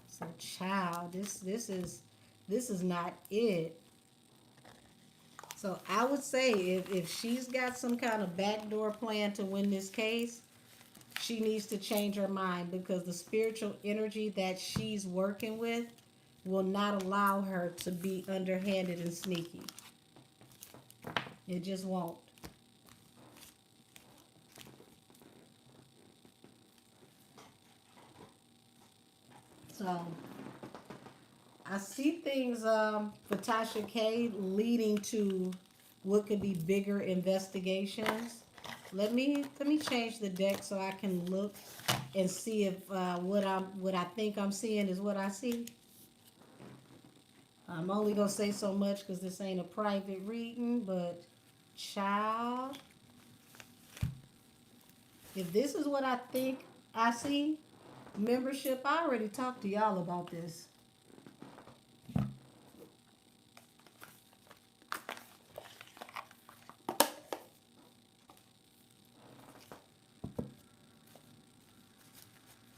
So, child, this is not it. So I would say if she's got some kind of backdoor plan to win this case, she needs to change her mind, because the spiritual energy that she's working with will not allow her to be underhanded and sneaky. It just won't. So I see things for Tasha K leading to what could be bigger investigations. Let me change the deck so I can look and see if what I think I'm seeing is what I see. I'm only gonna say so much because this ain't a private reading, but child, if this is what I think I see, membership, I already talked to y'all about this.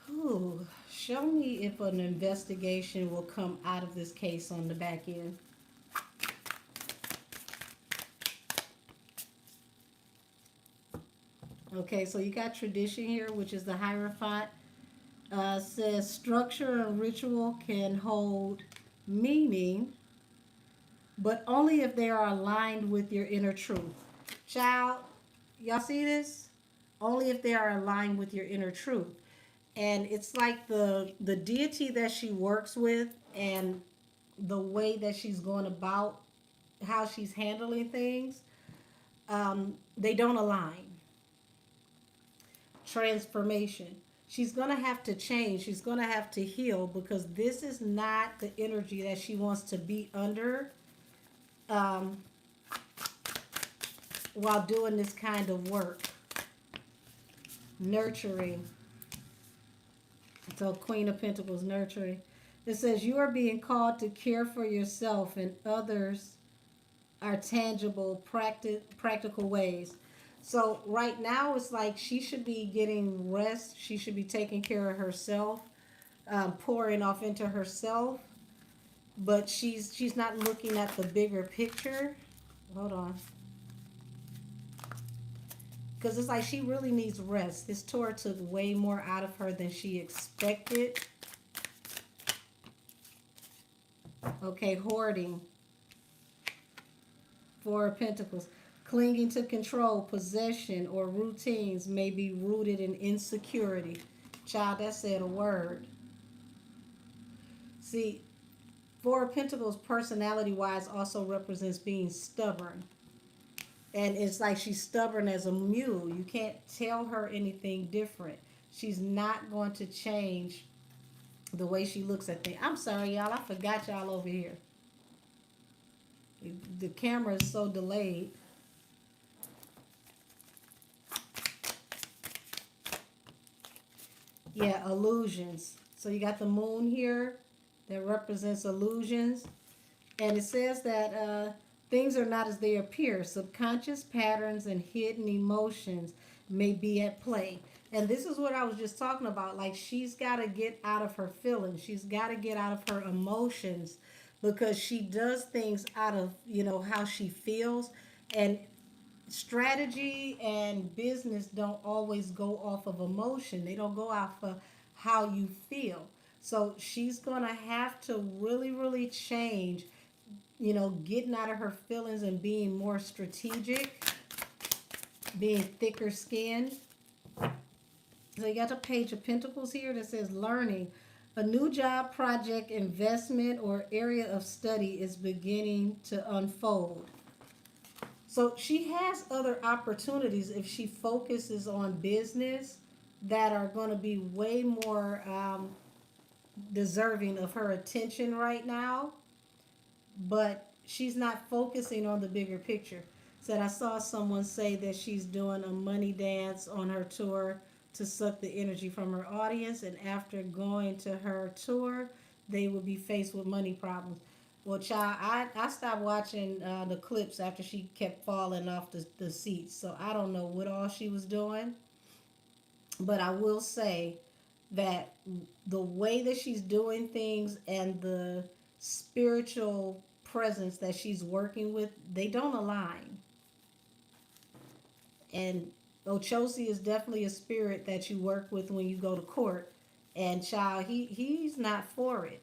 Ooh, show me if an investigation will come out of this case on the back end. Okay, so you got tradition here, which is the Hierophant. Says structure and ritual can hold meaning, but only if they are aligned with your inner truth. Child, y'all see this? Only if they are aligned with your inner truth. And it's like the deity that she works with and the way that she's going about how she's handling things, they don't align. Transformation. She's going to have to change. She's going to have to heal, because this is not the energy that she wants to be under um, while doing this kind of work. Nurturing. So Queen of Pentacles, nurturing. It says you are being called to care for yourself, and others are tangible, practical ways. So right now it's like she should be getting rest. She should be taking care of herself, pouring off into herself. but she's not looking at the bigger picture. Hold on. Because it's like she really needs rest. This tour took way more out of her than she expected. Okay, hoarding. Four of Pentacles. Clinging to control, possession, or routines may be rooted in insecurity. Child, that said a word. See, Four of Pentacles, personality-wise, also represents being stubborn. And it's like she's stubborn as a mule. You can't tell her anything different. She's not going to change the way she looks at things. I'm sorry, y'all. I forgot y'all over here. The camera is so delayed. Yeah, illusions. So you got the moon here that represents illusions. And it says that things are not as they appear. Subconscious patterns and hidden emotions may be at play. And this is what I was just talking about. Like, she's got to get out of her feelings. She's got to get out of her emotions, because she does things out of, how she feels. And strategy and business don't always go off of emotion. They don't go off of how you feel. So she's going to have to really, really change, getting out of her feelings and being more strategic, being thicker skinned. So you got the Page of Pentacles here that says learning. A new job, project, investment, or area of study is beginning to unfold. So she has other opportunities if she focuses on business that are going to be way more deserving of her attention right now. But she's not focusing on the bigger picture. Said I saw someone say that she's doing a money dance on her tour to suck the energy from her audience, and after going to her tour, they would be faced with money problems. Well, child, I stopped watching the clips after she kept falling off the seats, so I don't know what all she was doing. But I will say that the way that she's doing things and the spiritual presence that she's working with, they don't align. And Ochosi is definitely a spirit that you work with when you go to court. And child, he's not for it.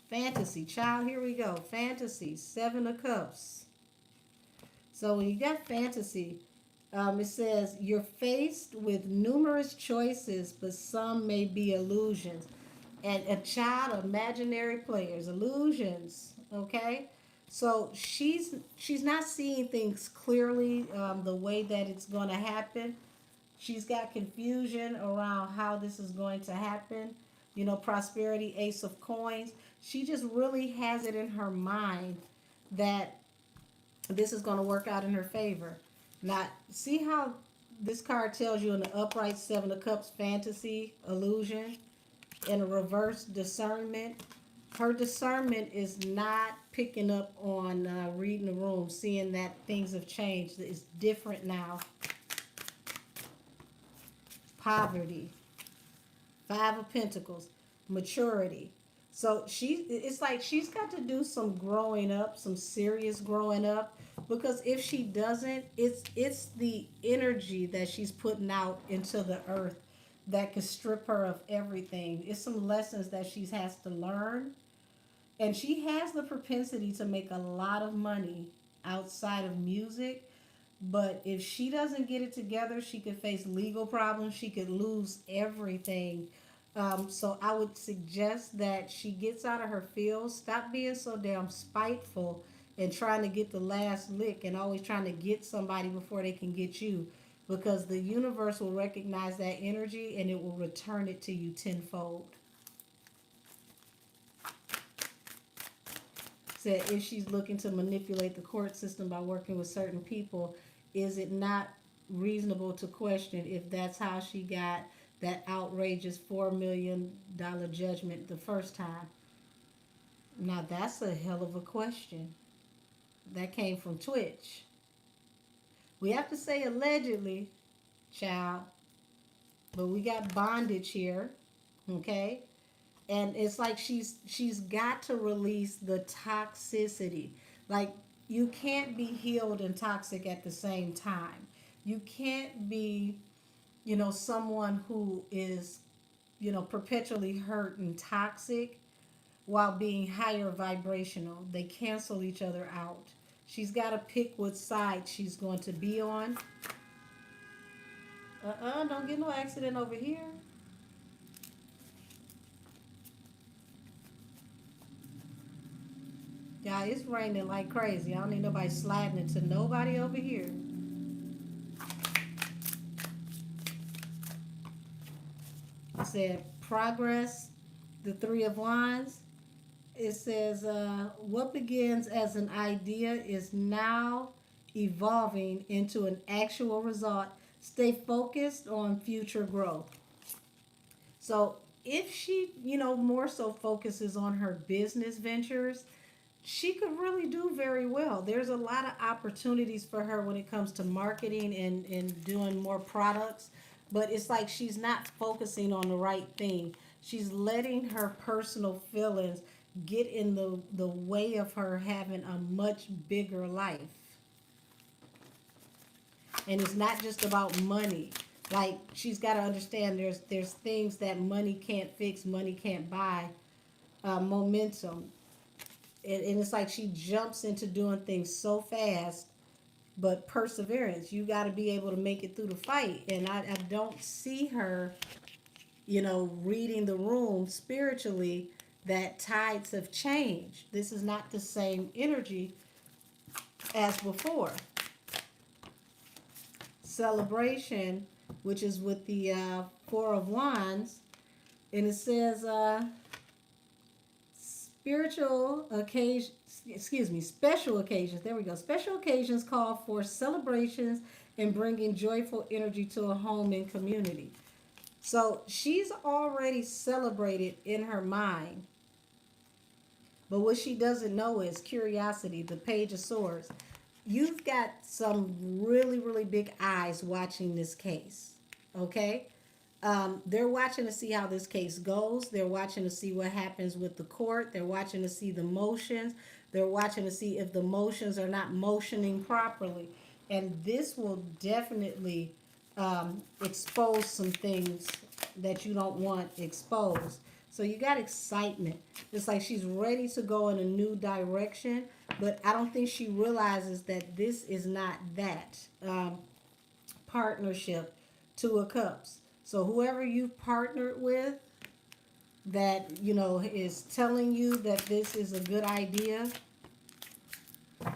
Fantasy, child, here we go. Fantasy, Seven of Cups. So when you got fantasy, it says you're faced with numerous choices, but some may be illusions. And a child, imaginary players, illusions. Okay, so she's not seeing things clearly the way that it's going to happen. She's got confusion around how this is going to happen. Prosperity, Ace of Coins. She just really has it in her mind that this is going to work out in her favor. Now, see how this card tells you in the upright, Seven of Cups, fantasy, illusion, in a reverse, discernment. Her discernment is not picking up on reading the room, seeing that things have changed. It's different now. Poverty. Five of Pentacles. Maturity. So it's like she's got to do some growing up, some serious growing up, because if she doesn't, it's the energy that she's putting out into the earth that could strip her of everything. It's some lessons that she has to learn. And she has the propensity to make a lot of money outside of music. But if she doesn't get it together, she could face legal problems. She could lose everything. So I would suggest that she gets out of her field. Stop being so damn spiteful and trying to get the last lick and always trying to get somebody before they can get you. Because the universe will recognize that energy and it will return it to you tenfold. Said if she's looking to manipulate the court system by working with certain people, is it not reasonable to question if that's how she got that outrageous $4 million judgment the first time? Now that's a hell of a question. That came from Twitch. We have to say allegedly, child, but we got bondage here. Okay? And it's like she's got to release the toxicity. Like, you can't be healed and toxic at the same time. You can't be, someone who is, perpetually hurt and toxic while being higher vibrational. They cancel each other out. She's got to pick what side she's going to be on. Don't get no accident over here. Yeah, it's raining like crazy. I don't need nobody sliding into nobody over here. It said progress, the Three of Wands. It says, what begins as an idea is now evolving into an actual result. Stay focused on future growth. So if she, more so focuses on her business ventures, she could really do very well. There's a lot of opportunities for her when it comes to marketing and doing more products, but it's like she's not focusing on the right thing. She's letting her personal feelings get in the way of her having a much bigger life. And it's not just about money. Like, she's got to understand there's things that money can't fix, money can't buy. Momentum, and it's like she jumps into doing things so fast, but perseverance, you got to be able to make it through the fight. And I don't see her, reading the room spiritually, that tides have changed. This is not the same energy as before. Celebration, which is with the Four of Wands, and it says spiritual occasion, special occasions. There we go. Special occasions call for celebrations and bringing joyful energy to a home and community. So she's already celebrated in her mind. But what she doesn't know is curiosity, the Page of Swords. You've got some really, really big eyes watching this case. Okay? They're watching to see how this case goes. They're watching to see what happens with the court. They're watching to see the motions. They're watching to see if the motions are not motioning properly. And this will definitely expose some things that you don't want exposed. So you got excitement. It's like she's ready to go in a new direction, but I don't think she realizes that this is not that partnership. Two of Cups. So whoever you partnered with that, is telling you that this is a good idea,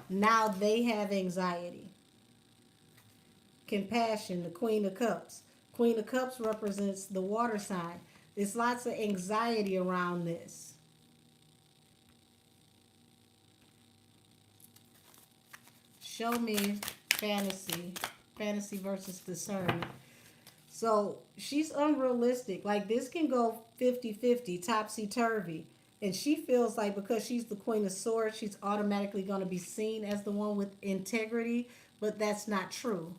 now they have anxiety. Compassion, the Queen of Cups. Queen of Cups represents the water sign. There's lots of anxiety around this. Show me fantasy. Fantasy versus discernment. So she's unrealistic. Like, this can go 50-50, topsy-turvy. And she feels like because she's the Queen of Swords, she's automatically going to be seen as the one with integrity. But that's not true.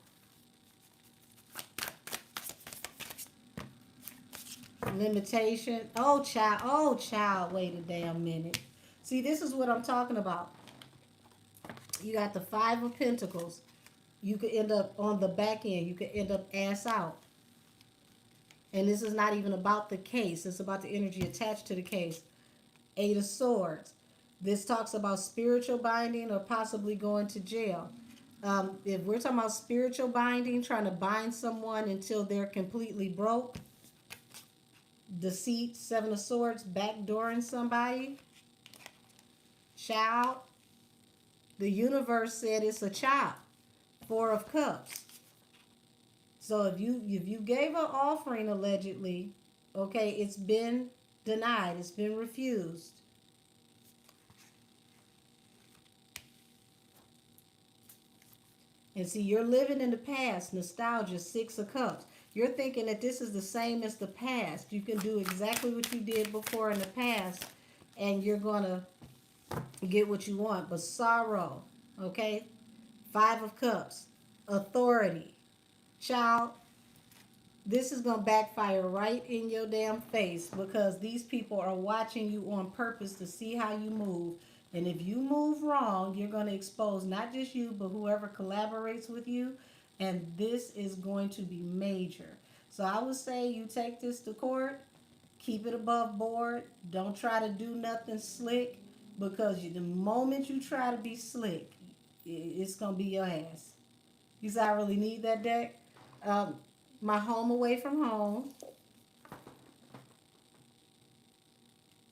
Limitation. Oh, child. Oh, child. Wait a damn minute. See, this is what I'm talking about. You got the Five of Pentacles. You could end up on the back end. You could end up ass out. And this is not even about the case. It's about the energy attached to the case. Eight of Swords. This talks about spiritual binding or possibly going to jail. If we're talking about spiritual binding, trying to bind someone until they're completely broke. Deceit, Seven of Swords, backdooring somebody. Child. The universe said it's a child. Four of Cups. So if you gave an offering allegedly, okay, it's been denied. It's been refused. And see, you're living in the past. Nostalgia, Six of Cups. You're thinking that this is the same as the past. You can do exactly what you did before in the past, and you're going to get what you want. But sorrow, okay? Five of Cups. Authority. Child, this is going to backfire right in your damn face because these people are watching you on purpose to see how you move. And if you move wrong, you're going to expose not just you, but whoever collaborates with you. And this is going to be major. So I would say you take this to court, keep it above board. Don't try to do nothing slick because the moment you try to be slick, it's going to be your ass. You say, I really need that deck. Um, my home away from home.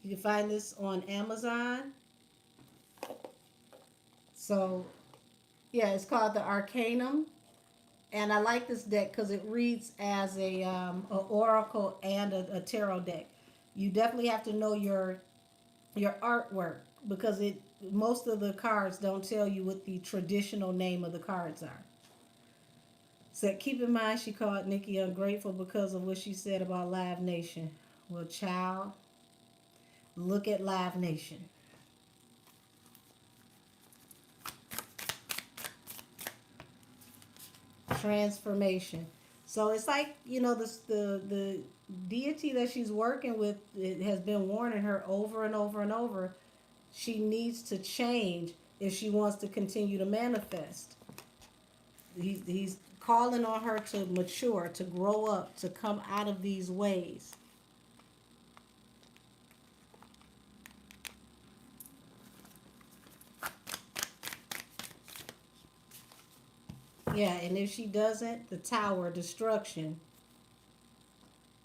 You can find this on Amazon. So, yeah, it's called the Arcanum. And I like this deck because it reads as a oracle and a tarot deck. You definitely have to know your artwork because it most of the cards don't tell you what the traditional name of the cards are. So keep in mind she called Nikki ungrateful because of what she said about Live Nation. Well, child, look at Live Nation. Transformation. So it's like, the deity that she's working with, it has been warning her over and over and over. She needs to change if she wants to continue to manifest. He's calling on her to mature, to grow up, to come out of these ways. Yeah, and if she doesn't, the tower, destruction.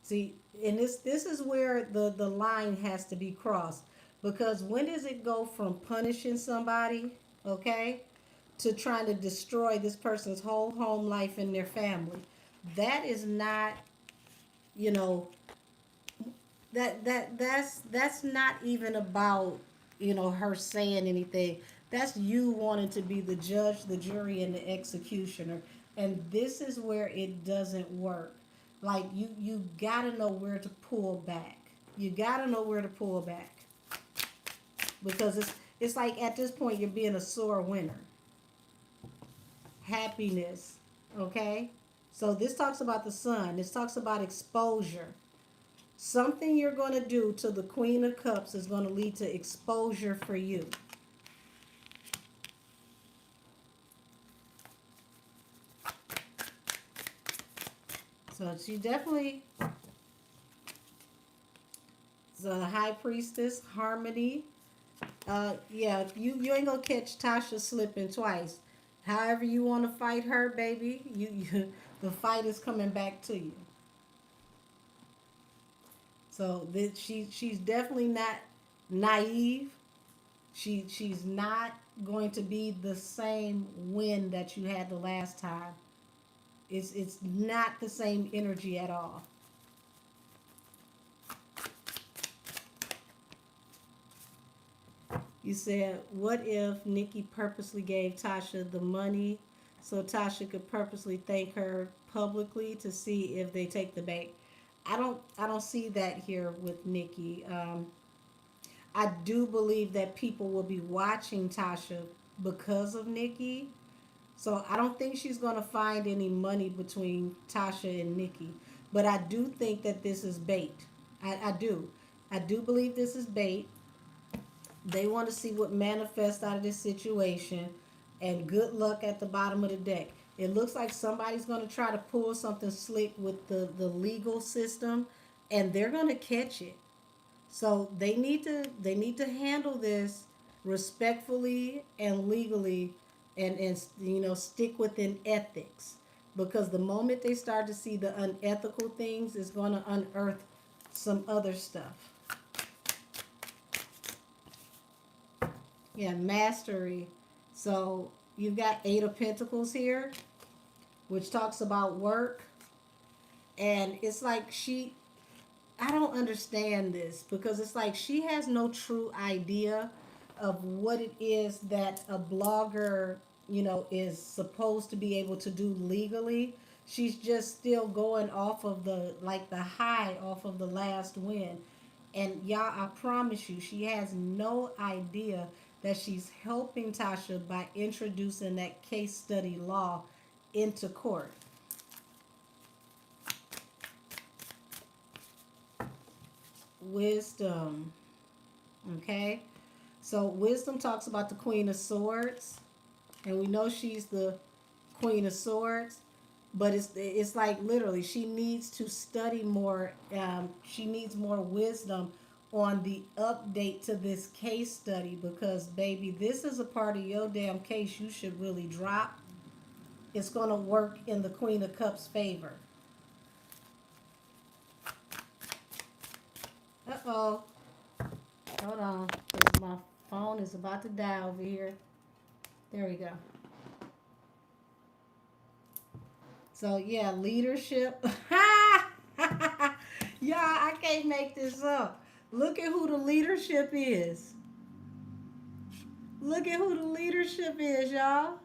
See, and this is where the line has to be crossed. Because when does it go from punishing somebody, okay, to trying to destroy this person's whole home life and their family? That is not, you know, that's not even about, her saying anything. That's you wanting to be the judge, the jury, and the executioner. And this is where it doesn't work. Like you gotta know where to pull back. You gotta know where to pull back. Because it's like at this point you're being a sore winner. Happiness. Okay? So this talks about the sun. This talks about exposure. Something you're going to do to the Queen of Cups is going to lead to exposure for you. So she definitely, so the High Priestess, Harmony. Yeah, you ain't gonna catch Tasha slipping twice. However you want to fight her, baby, the fight is coming back to you. So that she's definitely not naive. She's not going to be the same win that you had the last time. It's not the same energy at all. You said, what if Nikki purposely gave Tasha the money so Tasha could purposely thank her publicly to see if they take the bait? I don't see that here with Nikki. I do believe that people will be watching Tasha because of Nikki. So I don't think she's going to find any money between Tasha and Nikki. But I do think that this is bait. I do. I do believe this is bait. They want to see what manifests out of this situation. And good luck at the bottom of the deck. It looks like somebody's going to try to pull something slick with the legal system. And they're going to catch it. So they need to handle this respectfully and legally, and stick within ethics, because the moment they start to see the unethical things, is going to unearth some other stuff. Yeah, mastery. So you've got Eight of Pentacles here, which talks about work, and it's like I don't understand this, because it's like she has no true idea of what it is that a blogger, is supposed to be able to do legally. She's just still going off of the high off of the last win. And y'all, I promise you, she has no idea that she's helping Tasha by introducing that case study law into court. Wisdom. Okay? So wisdom talks about the Queen of Swords, and we know she's the Queen of Swords, but it's like literally she needs to study more. She needs more wisdom on the update to this case study because baby, this is a part of your damn case you should really drop. It's gonna work in the Queen of Cups favor. Uh-oh. Hold on. 'Cause my phone is about to die over here. There we go. So yeah, leadership. Yeah, I can't make this up. Look at who the leadership is. Look at who the leadership is, y'all.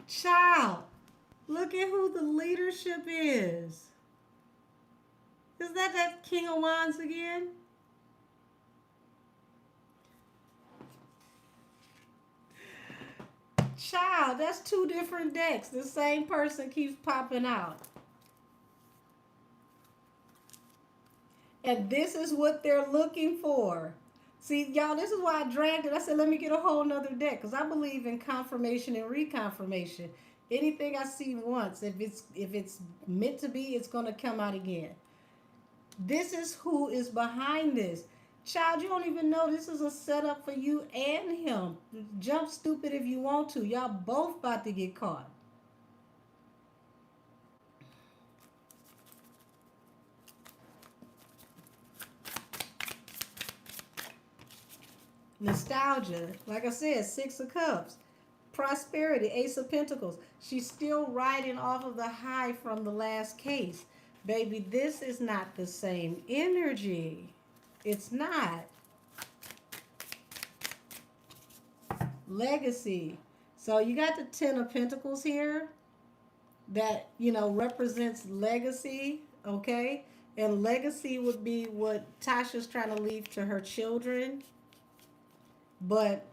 Child. Look at who the leadership is. Is that King of Wands again? Child, that's two different decks. The same person keeps popping out. And this is what they're looking for. See, y'all, this is why I dragged it. I said, let me get a whole nother deck. Because I believe in confirmation and reconfirmation. Anything I see once, if it's meant to be, it's gonna come out again. This is who is behind this. Child, you don't even know this is a setup for you and him. Jump stupid if you want to. Y'all both about to get caught. Nostalgia. Like I said, Six of Cups. Prosperity, Ace of Pentacles. She's still riding off of the high from the last case. Baby, this is not the same energy. It's not. Legacy. So you got the Ten of Pentacles here that, represents legacy, okay? And legacy would be what Tasha's trying to leave to her children. But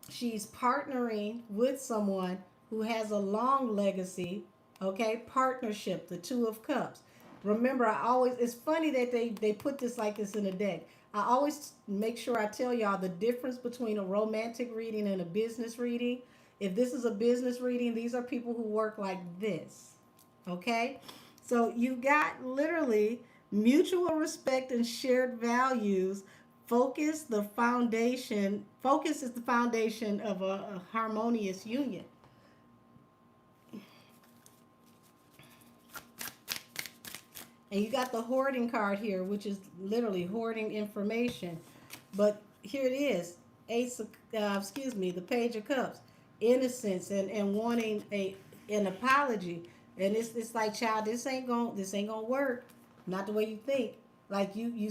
she's partnering with someone who has a long legacy, okay? Partnership, the Two of Cups. Remember, it's funny that they put this like this in a deck. I always make sure I tell y'all the difference between a romantic reading and a business reading. If this is a business reading, these are people who work like this, okay? So you got literally mutual respect and shared values. Focus is the foundation of a harmonious union. And you got the hoarding card here, which is literally hoarding information. But here it is, the Page of Cups, innocence and wanting an apology. And it's like, child, this ain't gonna work. Not the way you think. Like you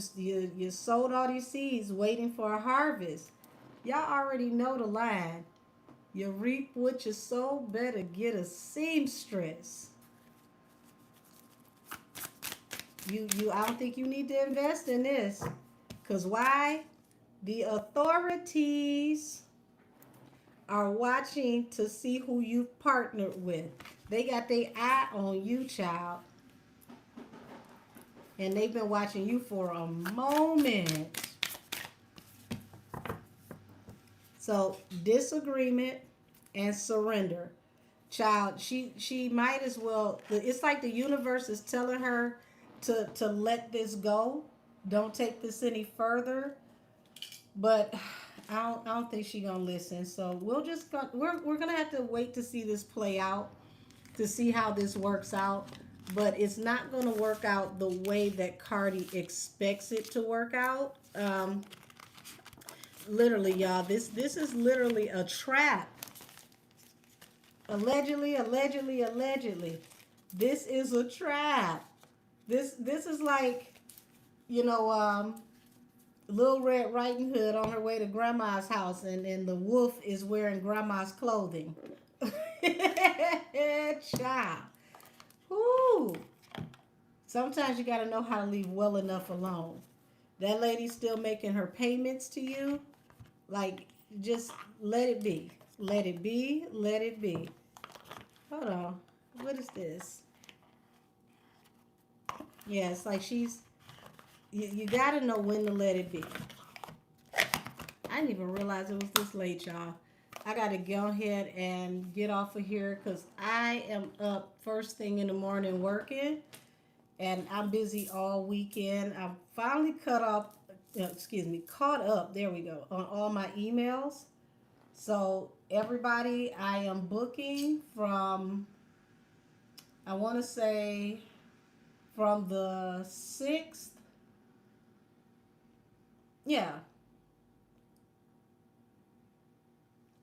sowed all these seeds waiting for a harvest. Y'all already know the line. You reap what you sow, better get a seamstress. I don't think you need to invest in this. Cause why? The authorities are watching to see who you've partnered with. They got their eye on you, child. And they've been watching you for a moment. So disagreement and surrender. Child, she might as well, it's like the universe is telling her to let this go. Don't take this any further. But I don't think she's gonna listen. So we're gonna have to wait to see this play out, to see how this works out. But it's not gonna work out the way that Cardi expects it to work out. Literally, y'all, this is literally a trap. Allegedly. This is a trap. This is like, Little Red Riding Hood on her way to grandma's house, and the wolf is wearing grandma's clothing. Child. Whoo. Sometimes you got to know how to leave well enough alone. That lady's still making her payments to you. Like, just let it be. Let it be. Let it be. Hold on. What is this? Yeah, it's like she's You got to know when to let it be. I didn't even realize it was this late, y'all. I got to go ahead and get off of here because I am up first thing in the morning working, and I'm busy all weekend. I'm finally caught up, there we go, on all my emails. So, everybody, I am booking from, I want to say, from the 6th. Yeah,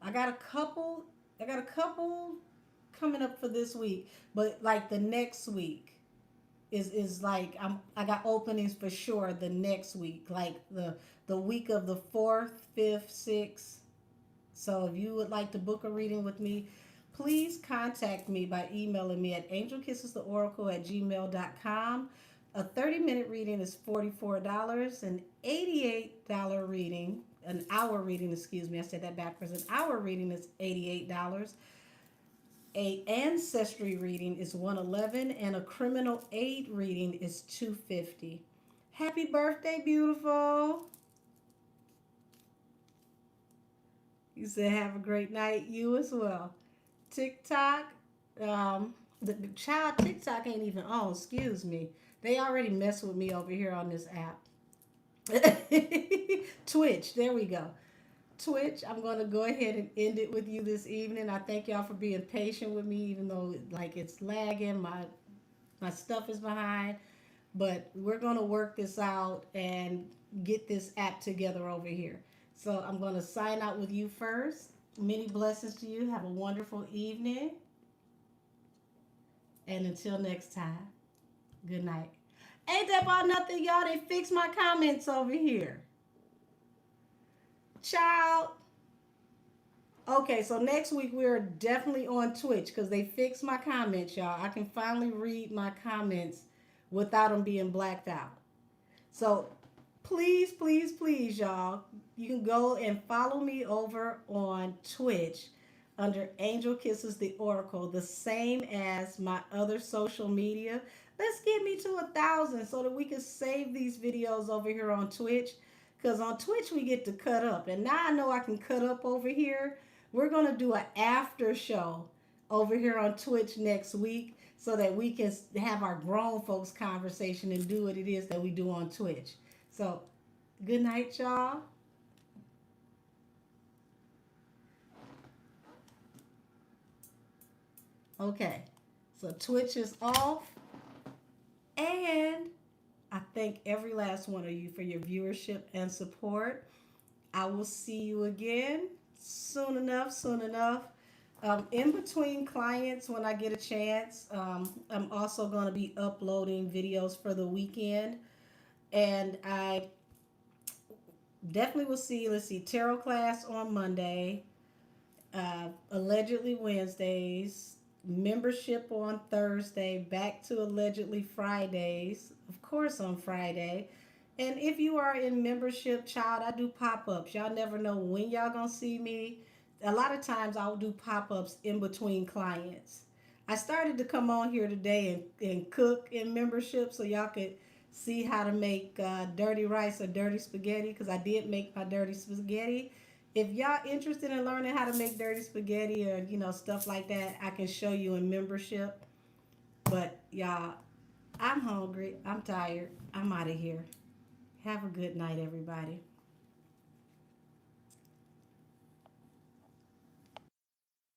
I got a couple. I got a couple coming up for this week, but like the next week is like I got openings for sure the next week, like the week of the 4th, 5th, 6th. So if you would like to book a reading with me, please contact me by emailing me at angelkissestheoracle@gmail.com. A 30-minute reading is $44. An $88 reading, an hour reading, excuse me, I said that backwards. An hour reading is $88. A ancestry reading is 111 and a criminal aid reading is 250. Happy birthday, beautiful. You said have a great night. You as well. TikTok, the child TikTok ain't even on. Excuse me. They already mess with me over here on this app. Twitch. There we go. Twitch. I'm going to go ahead and end it with you this evening. I thank y'all for being patient with me, even though like it's lagging. My stuff is behind, but we're going to work this out and get this app together over here. So I'm going to sign out with you first. Many blessings to you. Have a wonderful evening. And until next time, good night. Ain't that about nothing, y'all? They fixed my comments over here. Child. Okay, so next week we're definitely on Twitch because they fixed my comments, y'all. I can finally read my comments without them being blacked out. So please, please, please, y'all, you can go and follow me over on Twitch under Angel Kisses the Oracle, the same as my other social media. Let's get me to 1,000 so that we can save these videos over here on Twitch. Because on Twitch we get to cut up. And now I know I can cut up over here. We're going to do an after show over here on Twitch next week so that we can have our grown folks conversation and do what it is that we do on Twitch. So, good night, y'all. Okay, so Twitch is off. And I thank every last one of you for your viewership and support. I will see you again soon enough, soon enough. In between clients, when I get a chance, I'm also going to be uploading videos for the weekend. And I definitely will see, let's see, tarot class on Monday, allegedly Wednesdays, membership on Thursday, back to allegedly Fridays, of course on Friday. And if you are in membership, child, I do pop-ups. Y'all never know when y'all gonna see me. A lot of times I'll do pop-ups in between clients. I started to come on here today and cook in membership so y'all could see how to make dirty rice or dirty spaghetti, because I did make my dirty spaghetti. If y'all interested in learning how to make dirty spaghetti or stuff like that, I can show you in membership. But y'all, I'm hungry. I'm tired. I'm out of here. Have a good night, everybody.